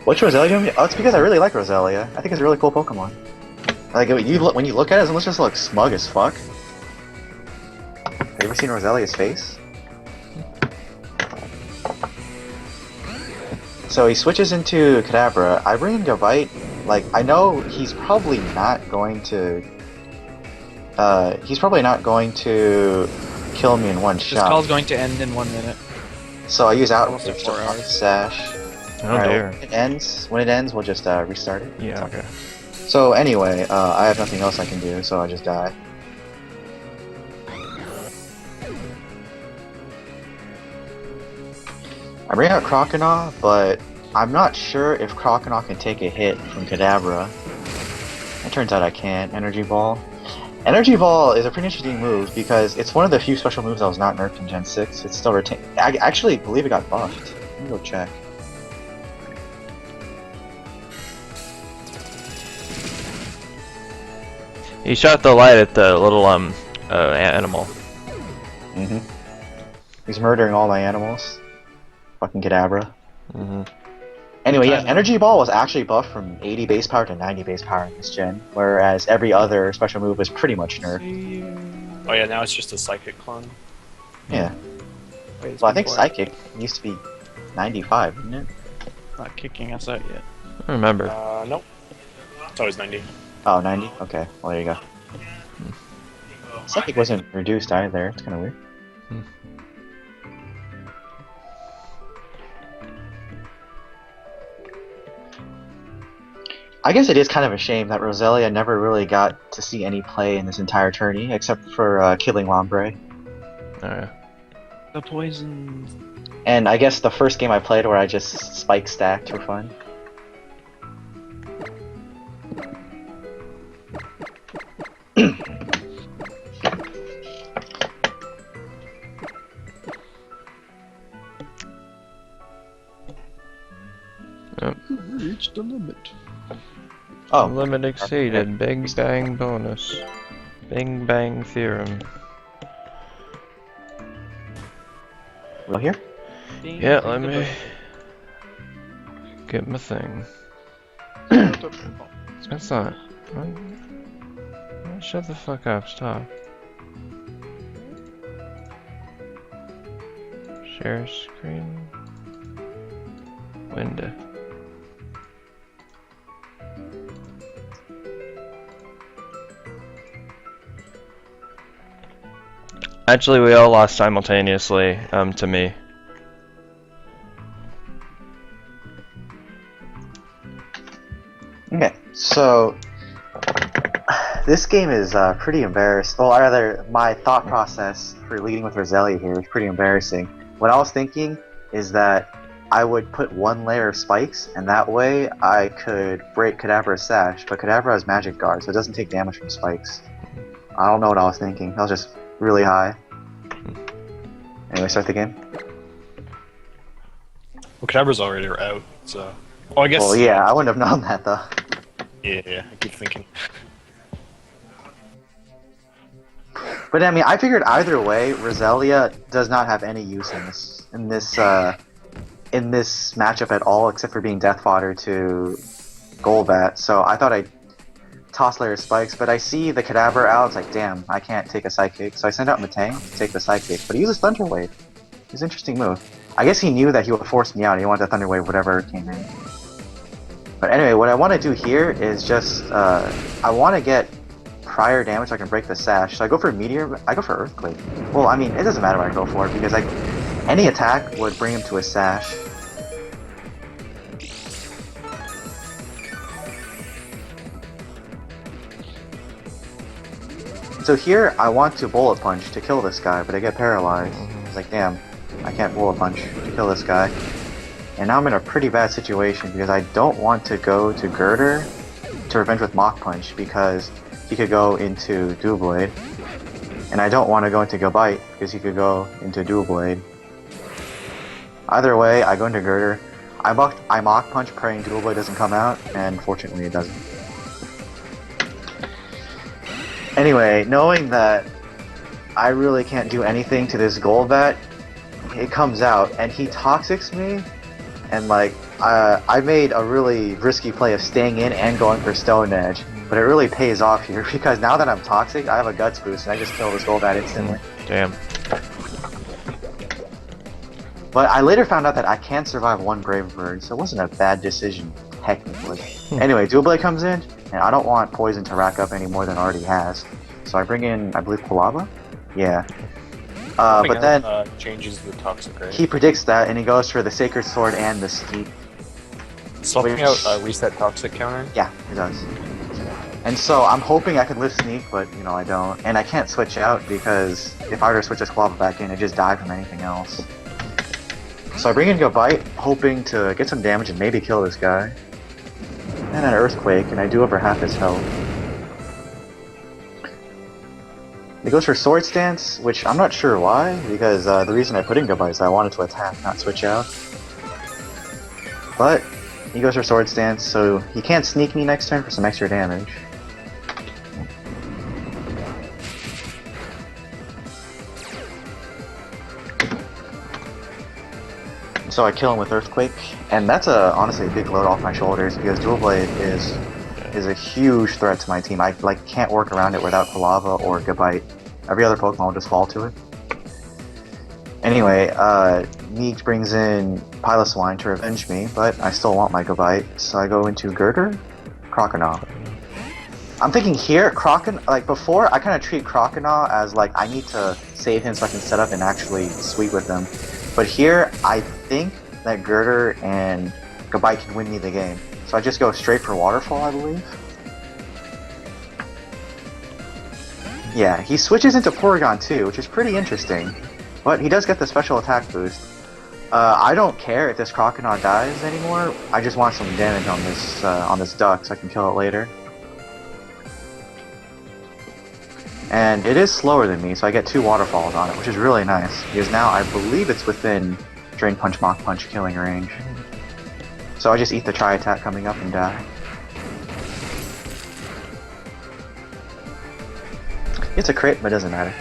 S4: Which Roselia? Oh, it's because I really like Roselia. I think it's a really cool Pokemon. Like, when you look at it, it just looks smug as fuck. Have you ever seen Roselia's face? So he switches into Kadabra. I bring in Gabite. Like, I know he's probably not going to... kill me in one shot.
S7: This call's going to end in 1 minute.
S4: So I use Outrage
S7: Almost
S4: to
S7: 4 hours.
S4: Sash.
S1: Oh dear.
S4: When it ends, we'll just restart it.
S1: Yeah, okay.
S4: So anyway, I have nothing else I can do, so I just die. I bring out Croconaw, but I'm not sure if Croconaw can take a hit from Kadabra. It turns out I can't. Energy Ball. Energy Ball is a pretty interesting move because it's one of the few special moves that was not nerfed in Gen 6. It's still retained. I actually believe it got buffed. Let me go check.
S1: He shot the light at the little animal.
S4: Mm-hmm. He's murdering all my animals. Fucking Kadabra.
S1: Mm-hmm.
S4: Anyway, yeah, Energy Ball was actually buffed from 80 base power to 90 base power in this gen, whereas every other special move was pretty much nerfed.
S5: Oh yeah, now it's just a Psychic clone.
S4: Yeah.
S7: Wait,
S4: Well, I think
S7: before-
S4: Psychic used to be 95, didn't it?
S7: Not kicking us out yet.
S1: I don't remember.
S5: Nope. It's always 90.
S4: Oh, 90? Okay, well there you go. Psychic wasn't reduced either, it's kinda weird. I guess it is kind of a shame that Roselia never really got to see any play in this entire tourney, except for killing Lombre.
S1: Oh, yeah.
S7: The poison.
S4: And I guess the first game I played where I just spike stacked for fun.
S7: Reached the limit.
S4: Oh,
S1: Limit exceeded. Big Bang bonus. Big Bang theorem.
S4: well here?
S1: Yeah, let me get my thing. That's not. What? Shut the fuck up. Stop. Share screen. Window. Actually, we all lost simultaneously, to me.
S4: Okay, so this game is pretty embarrassing. Well, rather, my thought process for leading with Roselia here is pretty embarrassing. What I was thinking is that I would put one layer of spikes, and that way I could break Kadabra's sash, but Kadabra has magic guard, so it doesn't take damage from spikes. I don't know what I was thinking. I was just really high. Anyway, start the game.
S5: Well, Kadabra's already out, so. Oh, I guess.
S4: Well, yeah, I wouldn't have known that though.
S5: Yeah, I keep thinking.
S4: But I mean, I figured either way, Roselia does not have any use in this matchup at all, except for being death fodder to Golbat. So I thought I'd toss layer spikes, but I see the Kadabra out. It's like, damn, I can't take a Psychic. So I send out Matang to take the Psychic, but he uses Thunder Wave. It's an interesting move. I guess he knew that he would force me out. He wanted to Thunder Wave whatever came in. But anyway, what I want to do here is just I want to get prior damage so I can break the sash. So I go for Meteor. I go for Earthquake. Well, I mean, it doesn't matter what I go for because any attack would bring him to a sash. So here, I want to Bullet Punch to kill this guy, but I get paralyzed. It's like, damn, I can't Bullet Punch to kill this guy. And now I'm in a pretty bad situation because I don't want to go to Girder to revenge with Mach Punch because he could go into Doublade. And I don't want to go into Gabite because he could go into Doublade. Either way, I go into Girder. I Mach Punch praying Doublade doesn't come out, and fortunately it doesn't. Anyway, knowing that I really can't do anything to this Golbat, it comes out, and he Toxics me, and like, I made a really risky play of staying in and going for Stone Edge, but it really pays off here, because now that I'm Toxic, I have a Guts boost, and I just kill this Golbat instantly.
S1: Damn.
S4: But I later found out that I can survive one Brave Bird, so it wasn't a bad decision, technically. Anyway, Doublade comes in, and I don't want Poison to rack up any more than it already has. So I bring in, I believe, Quilava? Yeah. But then
S5: changes the Toxic, right?
S4: he predicts that, and he goes for the Sacred Sword and the Steep.
S5: Swapping out reset Toxic counter?
S4: Yeah, he does. And so I'm hoping I can live Sneak, but, you know, I don't. And I can't switch out, because if I were to switch this Quilava back in, it'd just die from anything else. So I bring in Gabite, hoping to get some damage and maybe kill this guy. And an Earthquake, and I do over half his health. He goes for Sword Stance, which I'm not sure why, because the reason I put in Gabite is I wanted to attack, not switch out. But he goes for Sword Stance, so he can't sneak me next turn for some extra damage. So I kill him with Earthquake, and that's honestly a big load off my shoulders because Dual Blade is a huge threat to my team. I can't work around it without Palava or Gabite. Every other Pokemon will just fall to it. Anyway, Meek brings in Piloswine to revenge me, but I still want my Gabite, so I go into Girder, Croconaw. I'm thinking here, before, I kind of treat Croconaw as like, I need to save him so I can set up and actually sweep with him. But here, I think that Girder and Gabite can win me the game. So I just go straight for Waterfall, I believe. Yeah, he switches into Porygon too, which is pretty interesting. But he does get the special attack boost. I don't care if this Croconaw dies anymore. I just want some damage on this duck so I can kill it later. And it is slower than me, so I get 2 waterfalls on it, which is really nice, because now I believe it's within Drain Punch, Mach Punch killing range. So I just eat the Tri-Attack coming up and die. It's a crit, but it doesn't matter.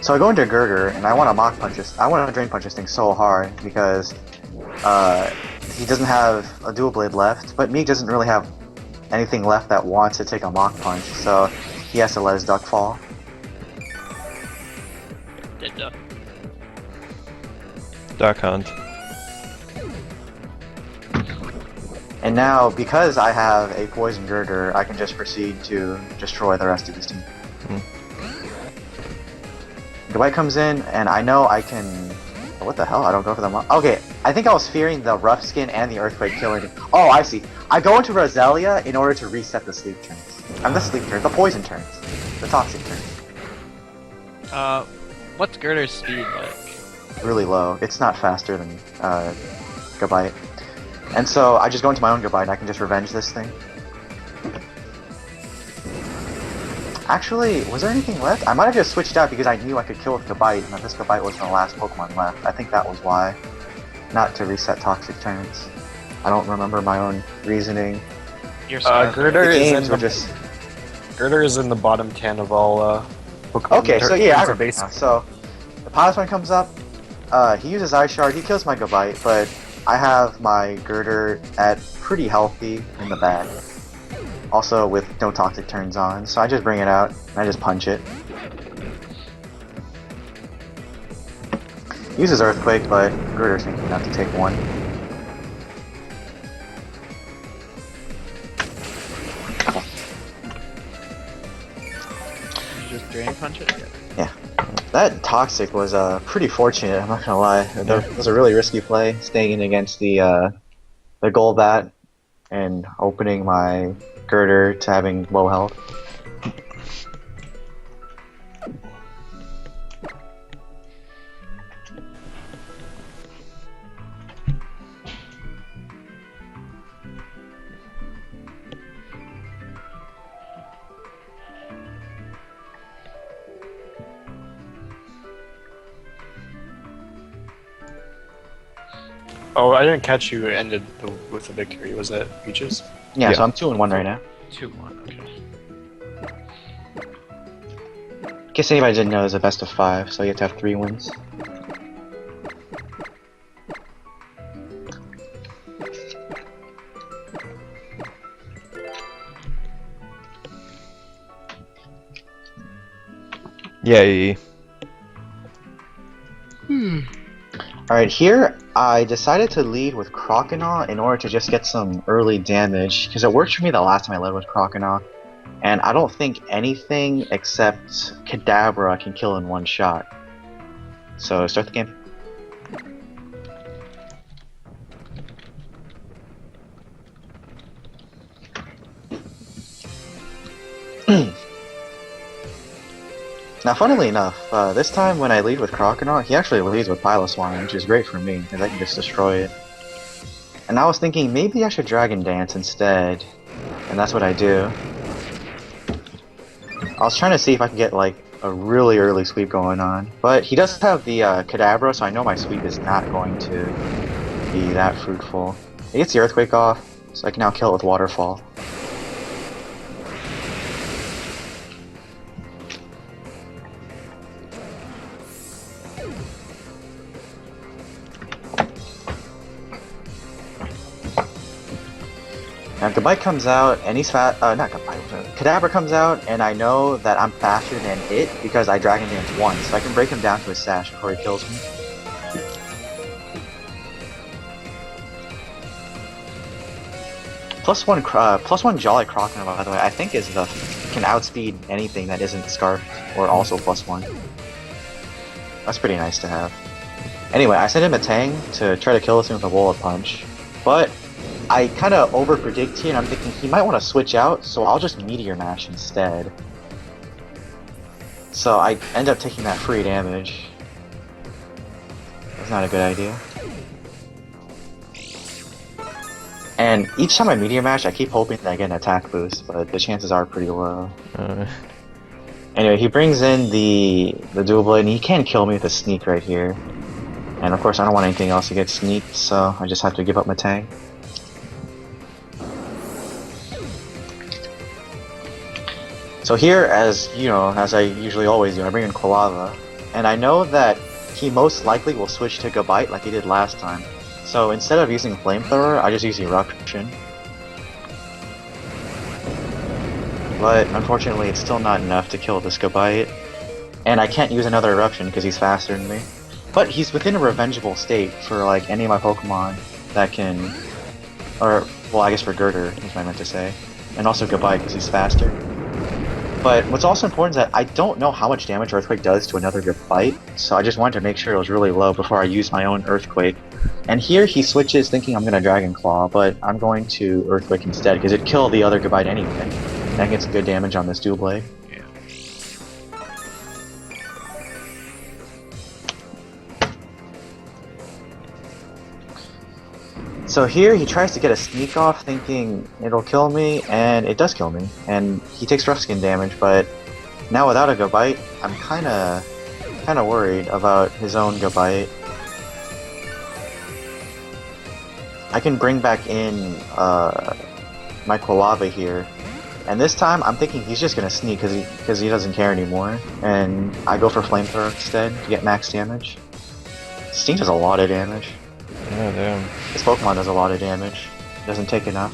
S4: So I go into Girder, and I want to Mach Punch this. I want to Drain Punch this thing so hard, because he doesn't have a Dual Blade left, but Meek doesn't really have anything left that wants to take a Mach Punch, so he has to let his duck fall.
S3: Dead duck.
S1: Duck Hunt.
S4: And now, because I have a Poison Girder, I can just proceed to destroy the rest of his team. Gabite comes in, and I know I can... What the hell? I don't go for the... Okay, I think I was fearing the Rough Skin and the Earthquake killing. Oh, I see. I go into Roselia in order to reset the sleep turns. The poison turns. The toxic turns.
S3: What's Girder's speed like?
S4: Really low. It's not faster than Gabite. And so I just go into my own Gabite and I can just revenge this thing. Actually, was there anything left? I might have just switched out because I knew I could kill with Gabite and that this Gabite was the last Pokemon left. I think that was why. Not to reset toxic turns. I don't remember my own reasoning.
S3: You're smart.
S5: Girder
S4: Girder
S5: is in the bottom 10 of all Pokemon.
S4: Okay, so yeah, I remember
S5: base.
S4: now. So the Piloswine comes up, he uses Ice Shard, he kills my Gabite, but I have my Girder at pretty healthy in the bag. Also with no toxic turns on, so I just bring it out and I just punch it. Uses Earthquake, but Girder's thinking not to take one.
S3: You just Drain Punch it?
S4: Yeah. That Toxic was pretty fortunate, I'm not gonna lie. It was a really risky play, staying in against the Golbat and opening my Girder to having low health.
S5: Oh, I didn't catch you ended with a victory. Was that Peaches?
S4: Yeah, so I'm 2-1 right now.
S3: 2-1, okay.
S4: In case anybody didn't know, it's a best of 5, so you have to have 3 wins.
S1: Yay.
S4: Alright, here I decided to lead with Croconaw in order to just get some early damage, because it worked for me the last time I led with Croconaw, and I don't think anything except Kadabra can kill in one shot. So, start the game. Now, funnily enough, this time when I lead with Croconaw, he actually leads with Piloswine, which is great for me, because I can just destroy it. And I was thinking, maybe I should Dragon Dance instead, and that's what I do. I was trying to see if I could get, like, a really early sweep going on, but he does have the Kadabra, so I know my sweep is not going to be that fruitful. He gets the Earthquake off, so I can now kill it with Waterfall. Now Gabite comes out, and he's fat. Not Gabite. Kadabra comes out, and I know that I'm faster than it because I Dragon Dance once, so I can break him down to a sash before he kills me. Plus one Jolly Crocodile, by the way, I think is the can outspeed anything that isn't Scarfed or also +1. That's pretty nice to have. Anyway, I sent him a Tang to try to kill this thing with a Wallet Punch, but I kind of over-predict here, and I'm thinking he might want to switch out, so I'll just Meteor Mash instead. So I end up taking that free damage. That's not a good idea. And each time I Meteor Mash, I keep hoping that I get an attack boost, but the chances are pretty low. Anyway, he brings in the Dual Blade, and he can kill me with a Sneak right here. And of course, I don't want anything else to get sneaked, so I just have to give up my Tang. So here, as you know, as I usually always do, I bring in Quilava, and I know that he most likely will switch to Gabite like he did last time. So instead of using Flamethrower, I just use Eruption. But unfortunately, it's still not enough to kill this Gabite, and I can't use another Eruption because he's faster than me. But he's within a revengeable state for like any of my Pokemon that can, or well, I guess for Girder is what I meant to say, and also Gabite because he's faster. But what's also important is that I don't know how much damage Earthquake does to another Gabite, so I just wanted to make sure it was really low before I use my own Earthquake. And here he switches thinking I'm going to Dragon Claw, but I'm going to Earthquake instead because it'd kill the other Gabite anyway. And I get some good damage on this Dual Blade.
S7: Yeah.
S4: So here he tries to get a Sneak off thinking it'll kill me, and it does kill me. And he takes Rough Skin damage, but now without a Gabite, I'm kinda worried about his own Gabite. I can bring back in my Quilava here, and this time I'm thinking he's just gonna Sneak because he doesn't care anymore, and I go for Flamethrower instead to get max damage. Sneak does a lot of damage.
S1: Yeah, damn.
S4: This Pokemon does a lot of damage. Doesn't take enough.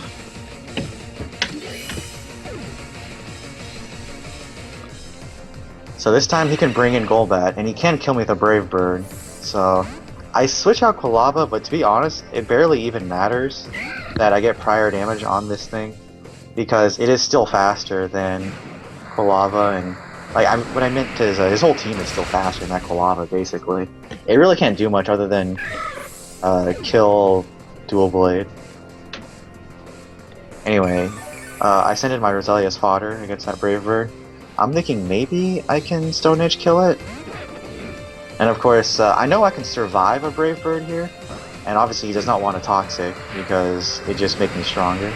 S4: So this time he can bring in Golbat, and he can kill me with a Brave Bird. So I switch out Quilava, but to be honest, it barely even matters that I get prior damage on this thing, because it is still faster than Quilava, and like what I meant is his whole team is still faster than that Quilava. Basically, it really can't do much other than kill Dual Blade. Anyway, I sent in my Roselia's fodder against that Brave Bird. I'm thinking maybe I can Stone Edge kill it. And of course, I know I can survive a Brave Bird here. And obviously he does not want a Toxic because it just makes me stronger.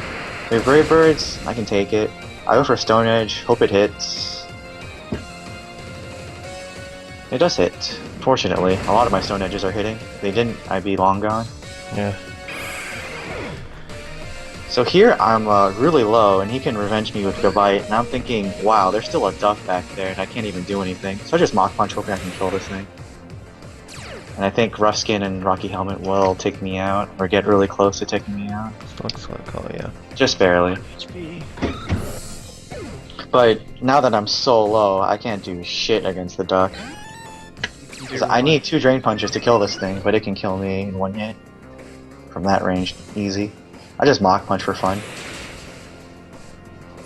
S4: With Brave Birds, I can take it. I go for Stone Edge, hope it hits. It does hit. Fortunately, a lot of my Stone Edges are hitting. If they didn't, I'd be long gone.
S1: Yeah.
S4: So here I'm really low, and he can revenge me with Gabite, and I'm thinking, wow, there's still a Duck back there, and I can't even do anything. So I just Mach Punch, hoping I can kill this thing. And I think Rough Skin and Rocky Helmet will take me out, or get really close to taking me out.
S1: Looks like, oh yeah.
S4: Just barely.
S7: HP.
S4: But now that I'm so low, I can't do shit against the Duck. 'Cause I need 2 Drain Punches to kill this thing, but it can kill me in 1 hit. From that range, easy. I just Mach Punch for fun.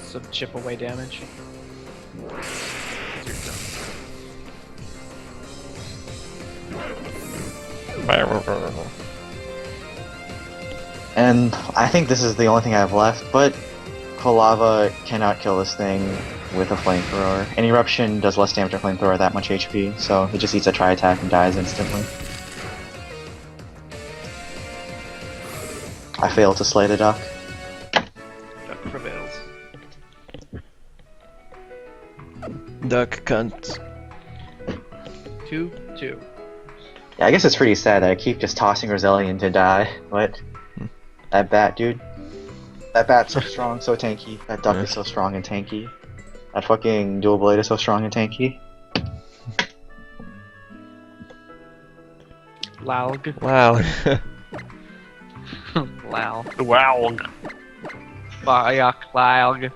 S7: Some chip away damage.
S4: And I think this is the only thing I have left, but Quilava cannot kill this thing with a Flamethrower. An Eruption does less damage to Flamethrower at that much HP, so he just eats a Tri-Attack and dies instantly. I failed to slay the Duck.
S7: Duck prevails.
S1: Duck cunt.
S7: 2-2.
S4: Yeah, I guess it's pretty sad that I keep just tossing Roselian to die, but that bat, dude. That bat's so strong, so tanky. That Duck is so strong and tanky. That fucking Dual Blade is so strong and tanky.
S7: Laug.
S1: Wow.
S7: Wow.
S5: Wow.
S7: Fire cloud.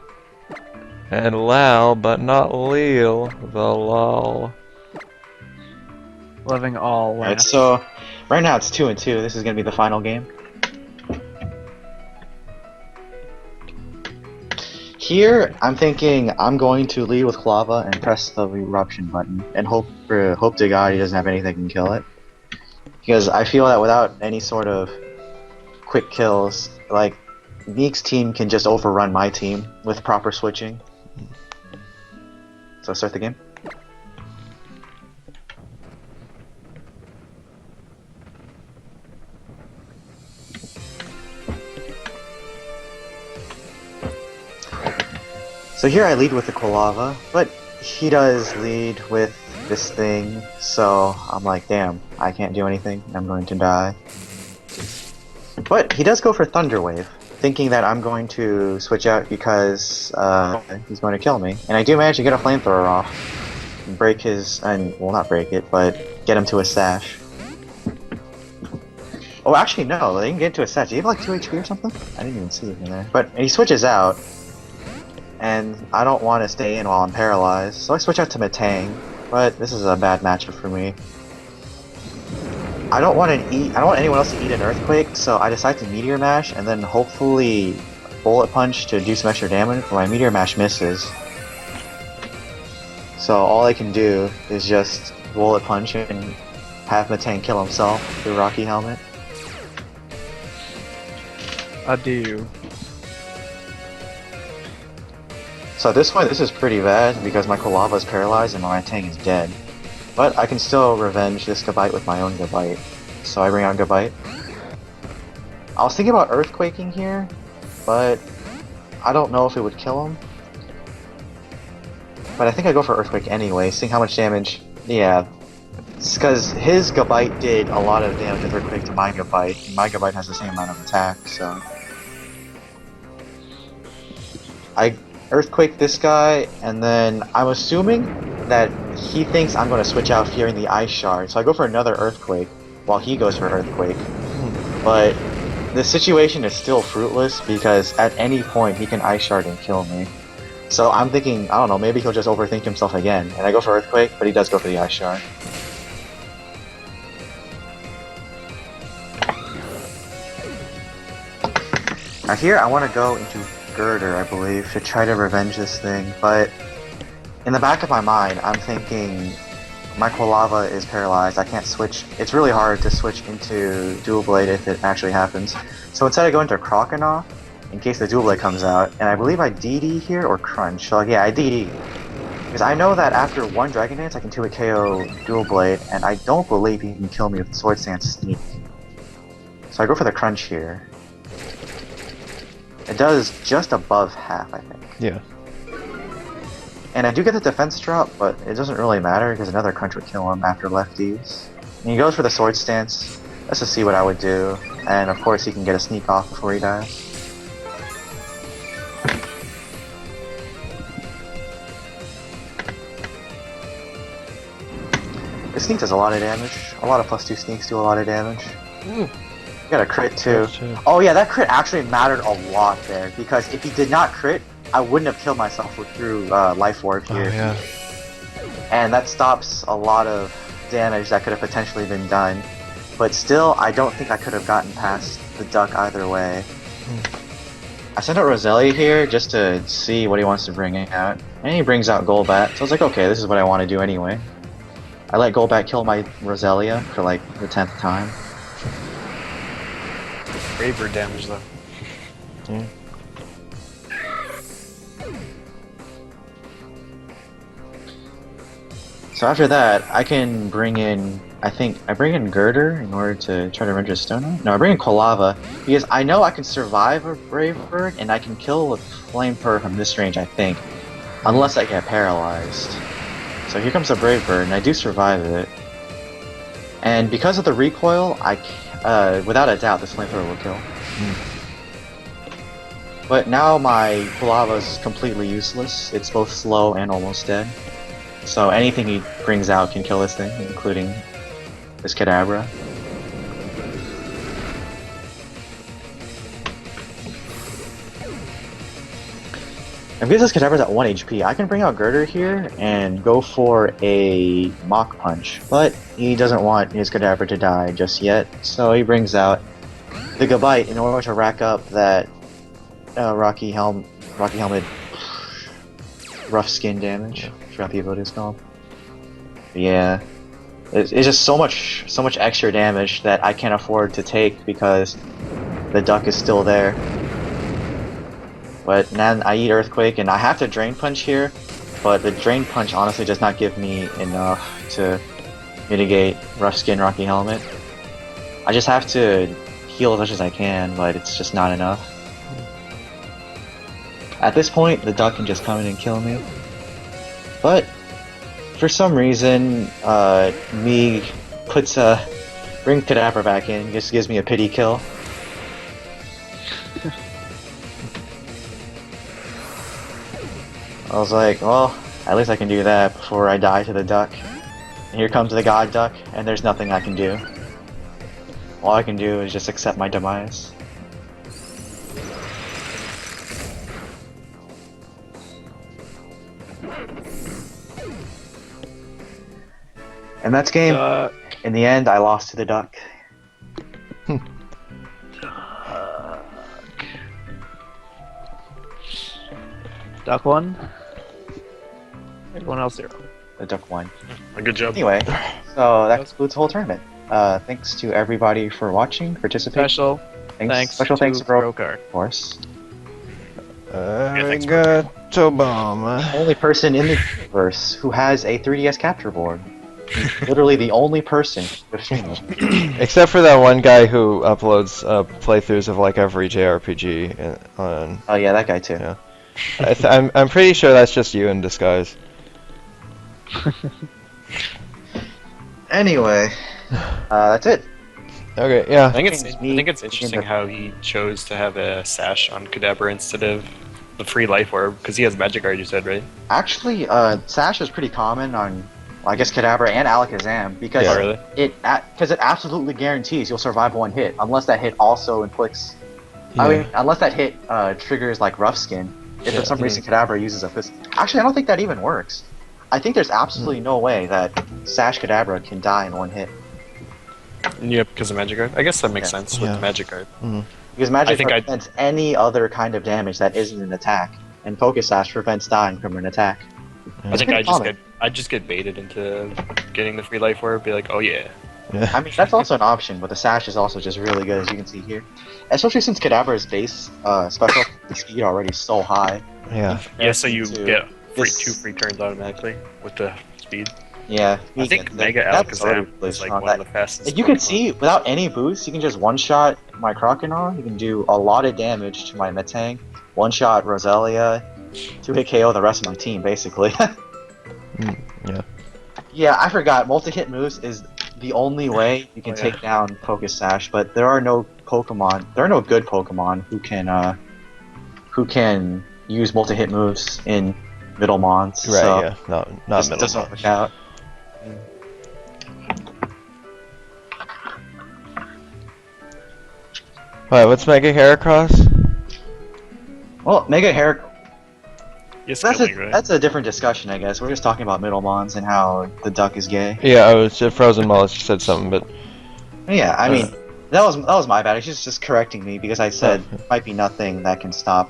S1: And Lal, but not Leel, the lol.
S7: Loving all
S4: Alright,
S7: last.
S4: so right now it's 2-2. This is gonna be the final game. Here, I'm thinking I'm going to lead with Clava and press the eruption button and hope to God he doesn't have anything that can kill it. Because I feel that without any sort of quick kills, like Meek's team can just overrun my team with proper switching. So start the game. So here I lead with the Quilava, but he does lead with this thing, so I'm like, damn, I can't do anything, I'm going to die. But he does go for Thunder Wave, thinking that I'm going to switch out because he's going to kill me. And I do manage to get a flamethrower off, and break his, well not break it, but get him to a sash. Oh actually no, they didn't get to a sash, did he have like 2 HP or something? I didn't even see it in there. But he switches out, and I don't want to stay in while I'm paralyzed, so I switch out to Matang, but this is a bad matchup for me. I don't want anyone else to eat an Earthquake, so I decide to Meteor Mash, and then hopefully Bullet Punch to do some extra damage, but my Meteor Mash misses. So all I can do is just Bullet Punch and have Matang kill himself through Rocky Helmet.
S7: Adieu.
S4: So at this point, this is pretty bad because my Quilava is paralyzed and my Matang is dead. But I can still revenge this Gabite with my own Gabite. So I bring out Gabite. I was thinking about Earthquaking here, but I don't know if it would kill him. But I think I go for Earthquake anyway, seeing how much damage. Yeah. It's because his Gabite did a lot of damage with Earthquake to my Gabite, and my Gabite has the same amount of attack, so. I Earthquake this guy, and then I'm assuming that he thinks I'm going to switch out fearing the Ice Shard, so I go for another Earthquake while he goes for Earthquake. But the situation is still fruitless because at any point he can Ice Shard and kill me. So I'm thinking, I don't know, maybe he'll just overthink himself again, and I go for Earthquake, but he does go for the Ice Shard. Now here I want to go into Girder, I believe, to try to revenge this thing, but in the back of my mind, I'm thinking my Quilava is paralyzed, I can't switch. It's really hard to switch into Dual Blade if it actually happens. So instead I go into Croconaw, in case the Dual Blade comes out, and I believe I DD here, or Crunch. So yeah, I DD. Because I know that after one Dragon Dance, I can 2-hit KO Dual Blade, and I don't believe he can kill me with Sword Stance Sneak. So I go for the Crunch here. It does just above half, I think.
S1: Yeah.
S4: And I do get the defense drop, but it doesn't really matter because another Crunch would kill him after lefties. And he goes for the Sword Stance. Let's just see what I would do. And of course he can get a sneak off before he dies. The sneak does a lot of damage. A lot of +2 sneaks do a lot of damage.
S1: Ooh.
S4: Got a crit too. Oh yeah, that crit actually mattered a lot there, because if he did not crit, I wouldn't have killed myself through Life Orb here.
S1: Oh, yeah.
S4: And that stops a lot of damage that could have potentially been done. But still, I don't think I could have gotten past the duck either way. I sent out Roselia here just to see what he wants to bring out. And he brings out Golbat, so I was like, okay, this is what I want to do anyway. I let Golbat kill my Roselia for like the 10th time.
S5: Braver damage though.
S1: Yeah.
S4: So after that, I can bring in, I think, I bring in Girder in order to try to render a Stone Eye? No, I bring in Quilava, because I know I can survive a Brave Bird, and I can kill a Flamethrower from this range, I think. Unless I get paralyzed. So here comes a Brave Bird, and I do survive it. And because of the recoil, without a doubt, this Flamethrower will kill. But now my Quilava is completely useless. It's both slow and almost dead. So anything he brings out can kill this thing, including this Kadabra. If this Kadabra's at 1 HP, I can bring out Girder here and go for a Mach Punch, but he doesn't want his Kadabra to die just yet, so he brings out the Gabite in order to rack up that Rocky Helmet, rough skin damage. I forgot the ability is called. Yeah, it's just so much extra damage that I can't afford to take because the duck is still there. But then I eat Earthquake and I have to Drain Punch here, but the Drain Punch honestly does not give me enough to mitigate Rough Skin Rocky Helmet. I just have to heal as much as I can, but it's just not enough. At this point, the duck can just come in and kill me. But for some reason, me brings Kadabra back in, just gives me a pity kill. I was like, well, at least I can do that before I die to the duck. And here comes the god duck, and there's nothing I can do. All I can do is just accept my demise. And that's game. In the end, I lost to the duck.
S7: Duck won. Everyone else 0.
S4: The duck won.
S5: Good job.
S4: Anyway, so that concludes the whole tournament. Thanks to everybody for watching, participating.
S7: Special thanks
S4: to
S7: Brokar.
S4: of course.
S5: thanks,
S1: Obama.
S4: Only person in the universe who has a 3DS capture board. Literally the only person with streaming.
S1: Except for that one guy who uploads playthroughs of like every JRPG on.
S4: Oh yeah, that guy too.
S1: Yeah. I'm pretty sure that's just you in disguise.
S4: Anyway, that's it.
S1: Okay, yeah.
S5: I think it's interesting how he chose to have a sash on Kadabra instead of the free life orb, because he has Magic Guard, you said, right?
S4: Actually, sash is pretty common on, well, I guess, Kadabra and Alakazam, because it absolutely guarantees you'll survive one hit, unless that hit also inflicts.
S1: Yeah.
S4: I mean, unless that hit triggers like Rough Skin. If for some reason Kadabra uses a fist. Actually, I don't think that even works. I think there's absolutely no way that Sash Kadabra can die in one hit.
S5: Yeah, because of Magic Guard. I guess that makes sense with the Magic Guard.
S4: Because Magic Guard prevents any other kind of damage that isn't an attack, and Focus Sash prevents dying from an attack.
S5: I think I just get baited into getting the free life orb. Be like, oh yeah.
S4: I mean, that's also an option, but the Sash is also just really good, as you can see here. Especially since Kadabra's base special speed already is so high.
S1: Yeah.
S5: Yeah, so you get two free turns automatically with the speed.
S4: Yeah.
S5: I think Mega Alakazam is like one of the fastest.
S4: If you can see, without any boost, you can just one-shot my Croconaw. You can do a lot of damage to my Metang. One-shot Roselia. 2-hit KO the rest of my team, basically.
S1: Yeah.
S4: Yeah, I forgot. Multi-hit moves is the only way you can take down Focus Sash, but there are no Pokemon. There are no good Pokemon who can use multi-hit moves in Middlemons.
S1: Right.
S4: So
S1: Yeah. Not
S4: this doesn't work out.
S1: Alright, what's Mega Heracross?
S4: Well, Mega Hair.
S5: Right?
S4: That's a different discussion, I guess. We're just talking about Middlemons and how the duck is gay.
S1: Yeah, I was just Frozen Mullis said something, but
S4: Yeah, I mean, that was my bad. She's just correcting me because I said it might be nothing that can stop.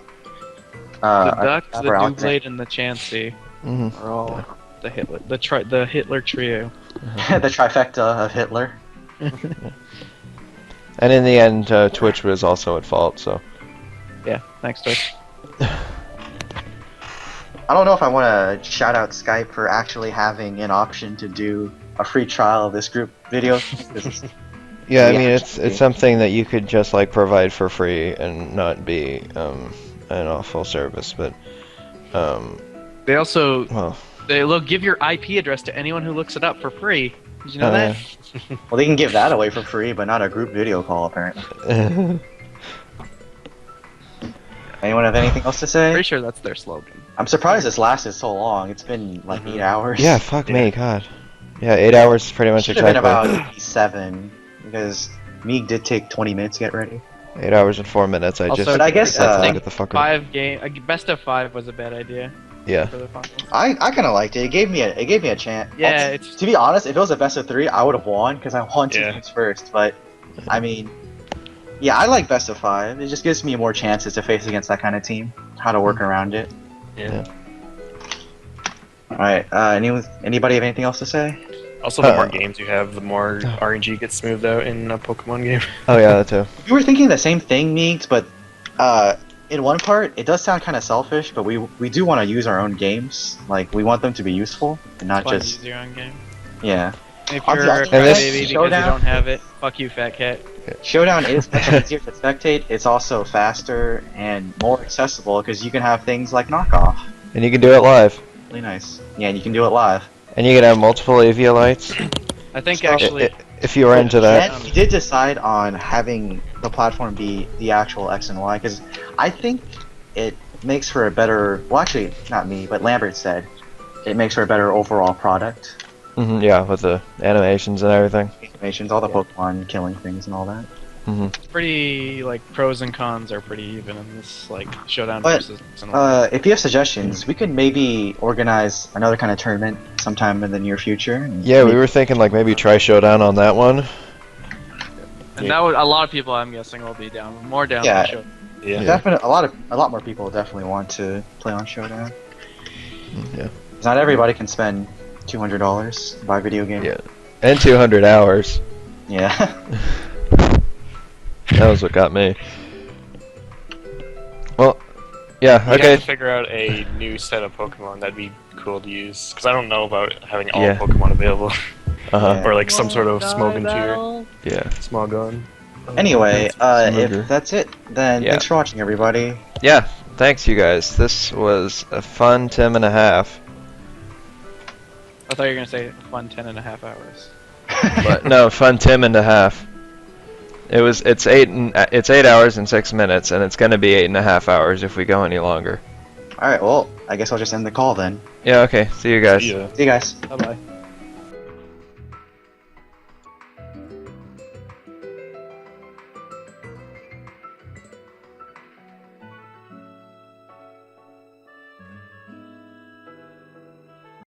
S7: The Duck, the Doublade, and the Chansey are all the Hitler, the Hitler trio.
S4: the trifecta of Hitler.
S1: and in the end, Twitch was also at fault. So
S7: Yeah, thanks, Twitch.
S4: I don't know if I want to shout out Skype for actually having an option to do a free trial of this group video.
S1: yeah, I mean it's something that you could just like provide for free and not be an awful service, but
S7: They also
S1: well,
S7: they'll give your IP address to anyone who looks it up for free. Did you know that?
S4: Well, they can give that away for free, but not a group video call apparently. Anyone have anything else to say?
S7: Pretty sure that's their slogan.
S4: I'm surprised this lasted so long. It's been like 8 hours.
S1: yeah, fuck me, God. Yeah, 8 hours pretty much
S4: Should have
S1: exactly.
S4: been about 7 because Meeg did take 20 minutes to get ready.
S1: 8 hours and 4 minutes. I
S3: Also,
S1: just
S4: But I guess,
S1: had to
S3: I
S1: get the fuck up.
S3: 5 game, best of 5 was a bad idea
S1: Yeah.
S3: for the finals.
S4: I kind of liked it. It gave me a chance.
S3: Yeah,
S4: Also,
S3: it's
S4: to be honest, if it was a best of 3, I would have won because I won 2
S5: Yeah.
S4: games first. But I mean, yeah, I like best of 5. It just gives me more chances to face against that kind of team. How to work around it.
S5: Yeah.
S4: All right. Anybody have anything else to say?
S5: Also, the more games you have, the more RNG gets smoothed out in a Pokemon game.
S1: Oh yeah, that too.
S4: We were thinking the same thing, Meeks, but in one part, it does sound kind of selfish, but we do want to use our own games. Like, we want them to be useful and not
S3: fun to
S4: just
S3: use your own game.
S4: yeah.
S3: If
S4: Also,
S3: you're a
S4: and
S3: crybaby
S1: this
S3: because you
S4: Showdown-
S3: don't have it, fuck you, fat cat.
S4: Showdown is much easier to spectate. It's also faster and more accessible because you can have things like knockoff.
S1: And you can do it live.
S4: Really nice. Yeah, and you can do it live.
S1: And you can have multiple lights.
S3: I think
S4: So-
S3: actually,
S1: If you were into that.
S4: And we did decide on having the platform be the actual X and Y because I think it makes for a better. Well, actually, not me, but Lambert said it makes for a better overall product.
S1: Yeah, with the animations and everything.
S4: Animations, all the Pokemon killing things and all that.
S3: it's pretty like pros and cons are pretty even in this like showdown
S4: But,
S3: versus. And all.
S4: If you have suggestions, we could maybe organize another kind of tournament sometime in the near future. And
S1: Yeah, we were thinking like maybe try Showdown on that one.
S3: And that would, a lot of people, I'm guessing, will be down, more down.
S4: Yeah.
S3: For show.
S5: Yeah.
S4: Definitely, a lot more people definitely want to play on Showdown.
S1: Yeah.
S4: 'Cause not everybody can spend $200 to buy a video game.
S1: Yeah. And 200 hours.
S4: Yeah.
S1: That was what got me. Well, yeah,
S5: We'd
S1: okay.
S5: have to figure out a new set of Pokemon. That'd be cool to use. Because I don't know about having all
S1: Yeah.
S5: Pokemon available.
S1: Uh-huh.
S5: Or like some sort of Smogon tier.
S1: Yeah.
S5: Smogon.
S4: Anyway,
S1: Smoger.
S4: if that's it, then
S1: Yeah.
S4: thanks for watching, everybody.
S1: Yeah, thanks you guys. This was a fun 10 and a half.
S3: I thought you were gonna say fun 10.5 hours.
S1: But no, fun 10 and a half. It's 8 hours and 6 minutes, and it's gonna be 8.5 hours if we go any longer.
S4: All right, well, I guess I'll just end the call then.
S1: Yeah, okay. See you guys.
S5: See ya.
S4: See you guys.
S3: Bye bye.